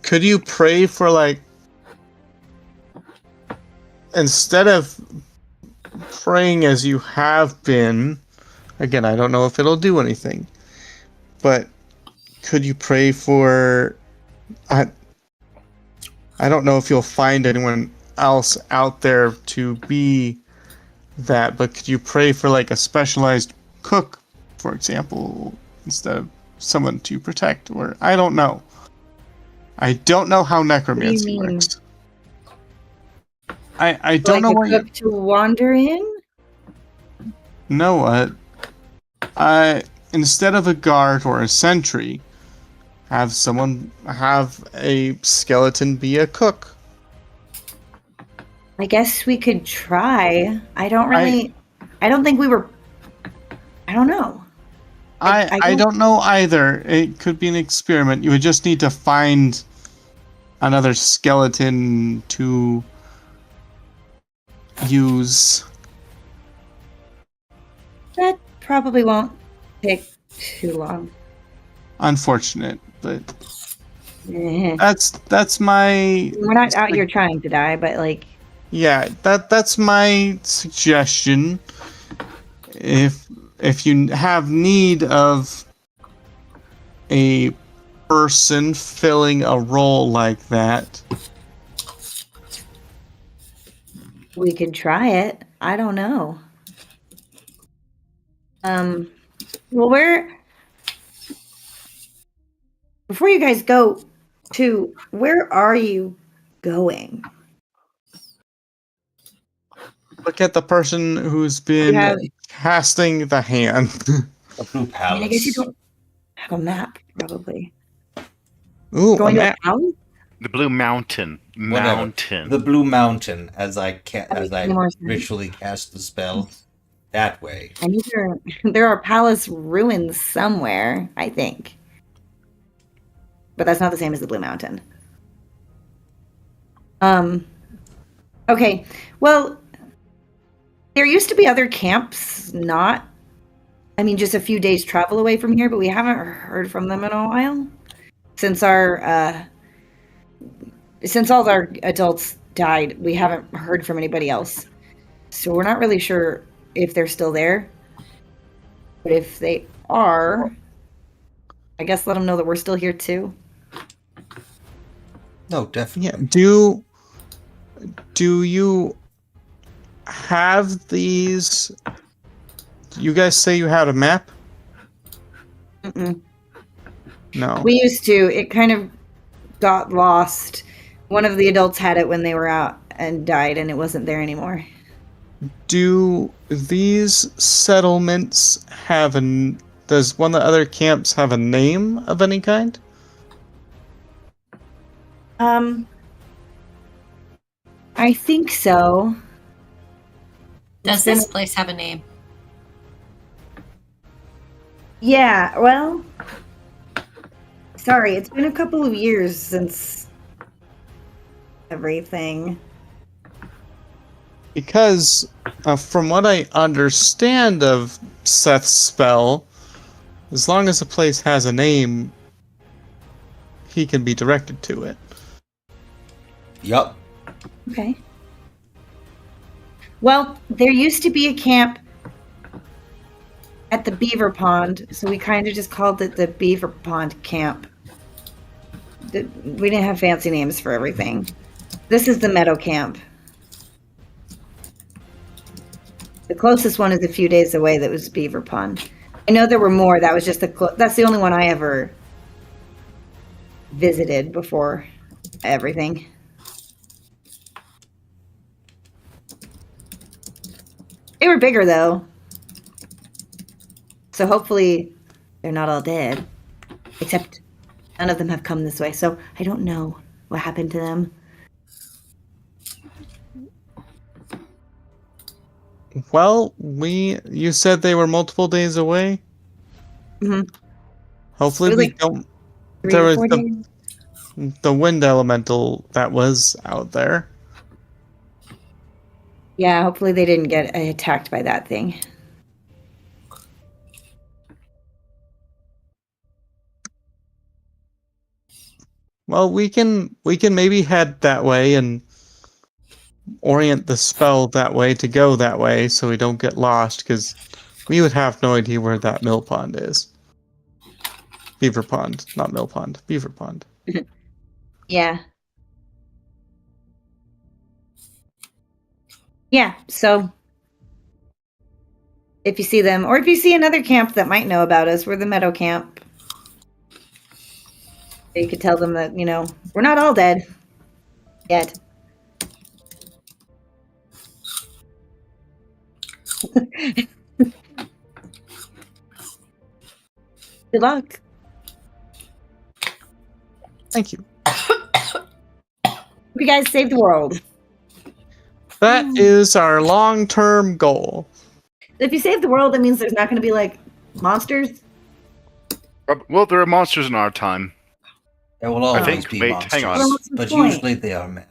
Speaker 2: could you pray for, like, instead of praying as you have been, again, I don't know if it'll do anything, but could you pray for, I don't know if you'll find anyone else out there to be that, but could you pray for, like, a specialized cook, for example, instead of someone to protect? Or I don't know. I don't know how necromancy works. I don't know what
Speaker 6: cook to wander in?
Speaker 2: Know what? Instead of a guard or a sentry, have a skeleton be a cook.
Speaker 6: I guess we could try. I don't think we were. I don't know.
Speaker 2: I don't know either. It could be an experiment. You would just need to find another skeleton to use.
Speaker 6: That probably won't take too long.
Speaker 2: Unfortunate, but that's my.
Speaker 6: We're not out here trying to die, but like.
Speaker 2: Yeah, that's my suggestion. If you have need of a person filling a role like that,
Speaker 6: we could try it. I don't know. Well, before you guys go where are you going?
Speaker 2: Look at the person who's been casting the hand.
Speaker 3: A blue palace.
Speaker 6: I guess you don't have a map, probably.
Speaker 2: Ooh,
Speaker 6: going
Speaker 2: a
Speaker 6: to
Speaker 2: map.
Speaker 6: a house?
Speaker 5: The Blue Mountain. Mountain.
Speaker 3: The Blue Mountain, as I ritually cast the spell that way.
Speaker 6: And there are palace ruins somewhere, I think. But that's not the same as the Blue Mountain. Okay. Well, there used to be other camps, just a few days travel away from here, but we haven't heard from them in a while. Since all our adults died, we haven't heard from anybody else. So we're not really sure if they're still there. But if they are, I guess let them know that we're still here too.
Speaker 3: No, definitely.
Speaker 2: Yeah. Do you have these? You guys say you had a map?
Speaker 6: Mm-mm.
Speaker 2: No.
Speaker 6: We used to. It kind of got lost. One of the adults had it when they were out and died, and it wasn't there anymore.
Speaker 2: Do these settlements does one of the other camps have a name of any kind?
Speaker 6: I think so.
Speaker 1: Does this place have a name?
Speaker 6: Yeah, well, sorry, it's been a couple of years since everything.
Speaker 2: Because From what I understand of Seth's spell, as long as a place has a name, he can be directed to it.
Speaker 3: Yup.
Speaker 6: Okay. Well, there used to be a camp at the Beaver Pond, so we kind of just called it the Beaver Pond Camp. We didn't have fancy names for everything. This is the Meadow Camp. The closest one is a few days away. That was Beaver Pond. I know there were more. That was just that's the only one I ever visited before everything. They were bigger though, so hopefully they're not all dead. Except none of them have come this way, so I don't know what happened to them.
Speaker 2: Well, you said they were multiple days away?
Speaker 6: Mm-hmm.
Speaker 2: Hopefully we
Speaker 6: like
Speaker 2: don't...
Speaker 6: 3
Speaker 2: There
Speaker 6: or
Speaker 2: was
Speaker 6: 4 days.
Speaker 2: the wind elemental that was out there.
Speaker 6: Yeah, hopefully they didn't get attacked by that thing.
Speaker 2: Well, we can maybe head that way and orient the spell that way to go that way so we don't get lost, because we would have no idea where that mill pond is. Beaver Pond, not mill pond. Beaver Pond.
Speaker 6: Yeah. Yeah, so if you see them, or if you see another camp that might know about us, we're the Meadow Camp. You could tell them that, we're not all dead. Yet. Good luck.
Speaker 2: Thank you.
Speaker 6: You guys save the world.
Speaker 2: That is our long-term goal.
Speaker 6: If you save the world, that means there's not going to be, monsters?
Speaker 5: Well, there are monsters in our time.
Speaker 3: There will always
Speaker 5: think.
Speaker 3: be
Speaker 5: Wait,
Speaker 3: monsters,
Speaker 5: hang on.
Speaker 6: Well, what's the
Speaker 3: but
Speaker 6: point?
Speaker 3: usually they are men.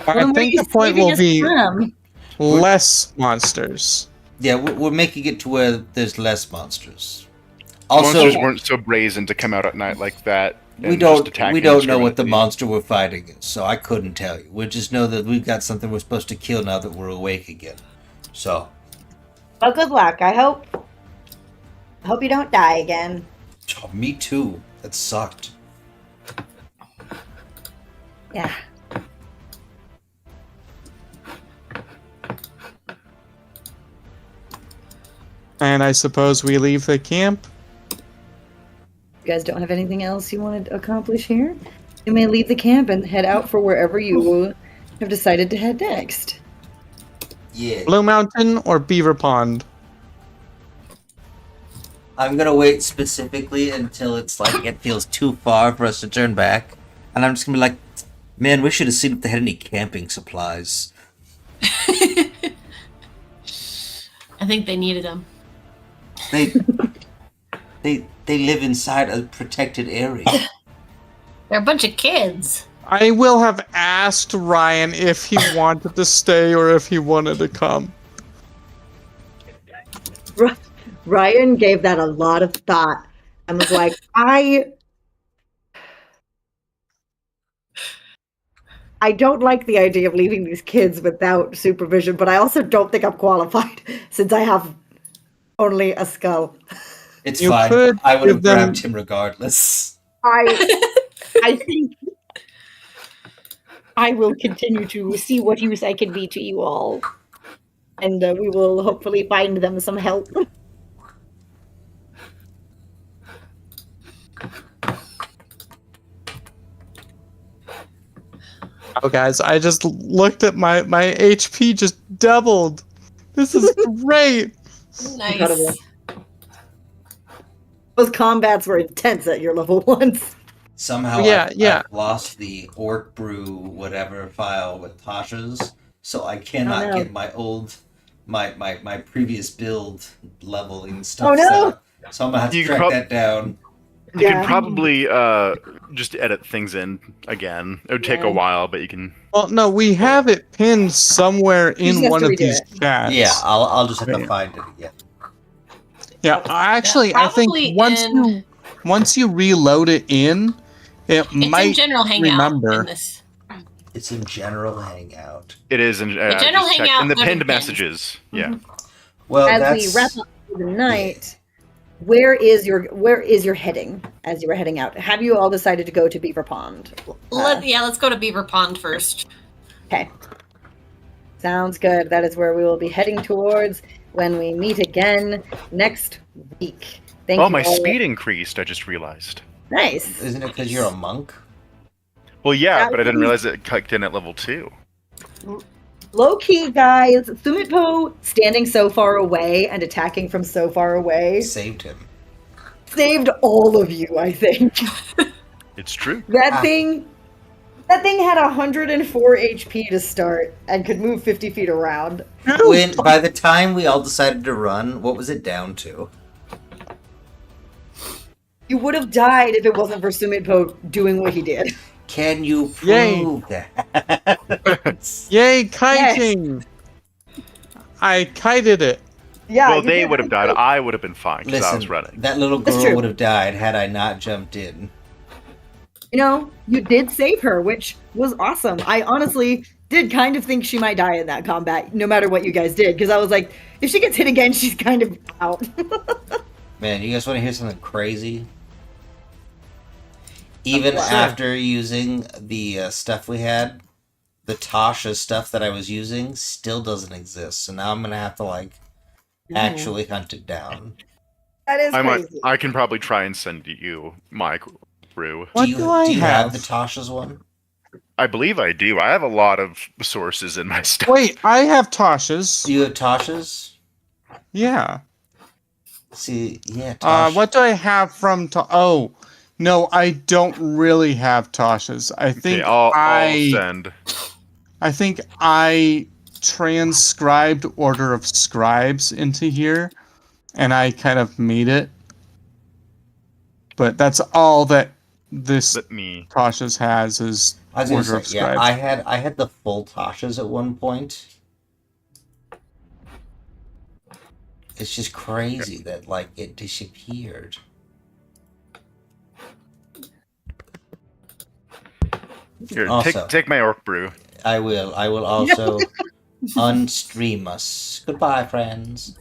Speaker 2: I think the point will be
Speaker 6: From?
Speaker 2: less monsters.
Speaker 3: Yeah, we're making it to where there's less monsters. Also,
Speaker 5: Monsters weren't so brazen to come out at night like that.
Speaker 3: we
Speaker 5: and
Speaker 3: don't
Speaker 5: just attack
Speaker 3: know what the
Speaker 5: indiscriminately.
Speaker 3: monster we're fighting is, so I couldn't tell you. We just know that we've got something we're supposed to kill now that we're awake again. So,
Speaker 6: Well, good luck. I hope you don't die again.
Speaker 3: oh, me too. That sucked.
Speaker 6: Yeah.
Speaker 2: And I suppose we leave the camp?
Speaker 6: You guys don't have anything else you want to accomplish here? You may leave the camp and head out for wherever you have decided to head next.
Speaker 3: Yeah.
Speaker 2: Blue Mountain or Beaver Pond?
Speaker 3: I'm gonna wait specifically until it's like it feels too far for us to turn back, and I'm just gonna be like, man, we should have seen if they had any camping supplies.
Speaker 1: I think they needed them.
Speaker 3: They live inside a protected area.
Speaker 1: They're a bunch of kids.
Speaker 2: I will have asked Ryan if he wanted to stay or if he wanted to come.
Speaker 6: Ryan gave that a lot of thought and was like, I don't like the idea of leaving these kids without supervision, but I also don't think I'm qualified since I have only a skull.
Speaker 3: It's
Speaker 2: You
Speaker 3: fine.
Speaker 2: could
Speaker 3: I would have
Speaker 2: give them-
Speaker 3: grabbed him regardless.
Speaker 6: I think I will continue to see what use I can be to you all. And we will hopefully find them some help.
Speaker 2: Oh, guys, I just looked at my HP just doubled. This is great.
Speaker 1: Nice.
Speaker 6: Incredible. Those combats were intense at your level ones.
Speaker 3: Somehow I've lost the Orc Brew whatever file with Tasha's, so I cannot get my old my previous build leveling stuff
Speaker 6: Oh, no.
Speaker 3: set up. So I'm gonna have to
Speaker 5: You
Speaker 3: track
Speaker 5: prob-
Speaker 3: that down.
Speaker 5: You can probably just edit things in again. It would take a while, but you can.
Speaker 2: Well, no, we have it pinned somewhere in one of these chats.
Speaker 3: Yeah, I'll just have to find it again.
Speaker 2: Yeah, actually, I think once you reload it in, it might
Speaker 1: in general hangout
Speaker 2: remember.
Speaker 1: in this.
Speaker 3: It's in general hangout.
Speaker 5: It is in
Speaker 1: general hangout
Speaker 5: in the
Speaker 1: go to
Speaker 5: pinned
Speaker 1: pins.
Speaker 5: messages. Yeah.
Speaker 3: Well,
Speaker 6: As
Speaker 3: that's...
Speaker 6: we wrap up for the night, where is your heading as you were heading out? Have you all decided to go to Beaver Pond?
Speaker 1: Let's go to Beaver Pond first.
Speaker 6: Okay. Sounds good. That is where we will be heading towards when we meet again next week. Thank you
Speaker 5: my
Speaker 6: all.
Speaker 5: speed increased, I just realized.
Speaker 6: Nice.
Speaker 3: Isn't it because you're a monk?
Speaker 5: Well, yeah,
Speaker 6: That
Speaker 5: but I didn't
Speaker 6: was-
Speaker 5: realize it kicked in at level 2.
Speaker 6: Low-key, guys, Sumitpo standing so far away and attacking from so far away
Speaker 3: Saved him.
Speaker 6: saved all of you, I think.
Speaker 5: It's true.
Speaker 6: That thing had 104 HP to start and could move 50 feet around.
Speaker 3: By the time we all decided to run, what was it down to?
Speaker 6: You would have died if it wasn't for Sumitpo doing what he did.
Speaker 3: Can you prove that?
Speaker 2: Yay, kiting! I kited it.
Speaker 6: Yeah.
Speaker 5: Well, they would have died. I would have been fine because I was
Speaker 3: Listen,
Speaker 5: running.
Speaker 3: that little
Speaker 6: That's
Speaker 3: girl
Speaker 6: true.
Speaker 3: would have died had I not jumped in.
Speaker 6: You know, you did save her, which was awesome. I honestly did kind of think she might die in that combat, no matter what you guys did, because I was like, if she gets hit again, she's kind of out.
Speaker 3: Man, you guys want to hear something crazy? Even
Speaker 6: What?
Speaker 3: after using the stuff we had, the Tasha stuff that I was using still doesn't exist. So now I'm going to have to, actually hunt it down.
Speaker 6: That is crazy.
Speaker 5: I can probably try and send you my brew.
Speaker 2: What
Speaker 3: do you
Speaker 2: I
Speaker 3: have the Tasha's one?
Speaker 5: I believe I do. I have a lot of sources in my stuff.
Speaker 2: Wait, I have Tasha's.
Speaker 3: Do you have Tasha's?
Speaker 2: Yeah.
Speaker 3: See, yeah, Tasha.
Speaker 2: What do I have from Oh, no, I don't really have Tasha's. I think
Speaker 5: I'll send.
Speaker 2: I think I transcribed Order of Scribes into here, and I kind of made it. But that's all that this Tasha's has is
Speaker 3: I was
Speaker 2: Order
Speaker 3: gonna
Speaker 2: of
Speaker 3: say, yeah,
Speaker 2: Scribes.
Speaker 3: I had the full Tasha's at one point. It's just crazy that it disappeared.
Speaker 5: Here,
Speaker 3: Also,
Speaker 5: take my orc brew.
Speaker 3: I will also unstream us. Goodbye, friends.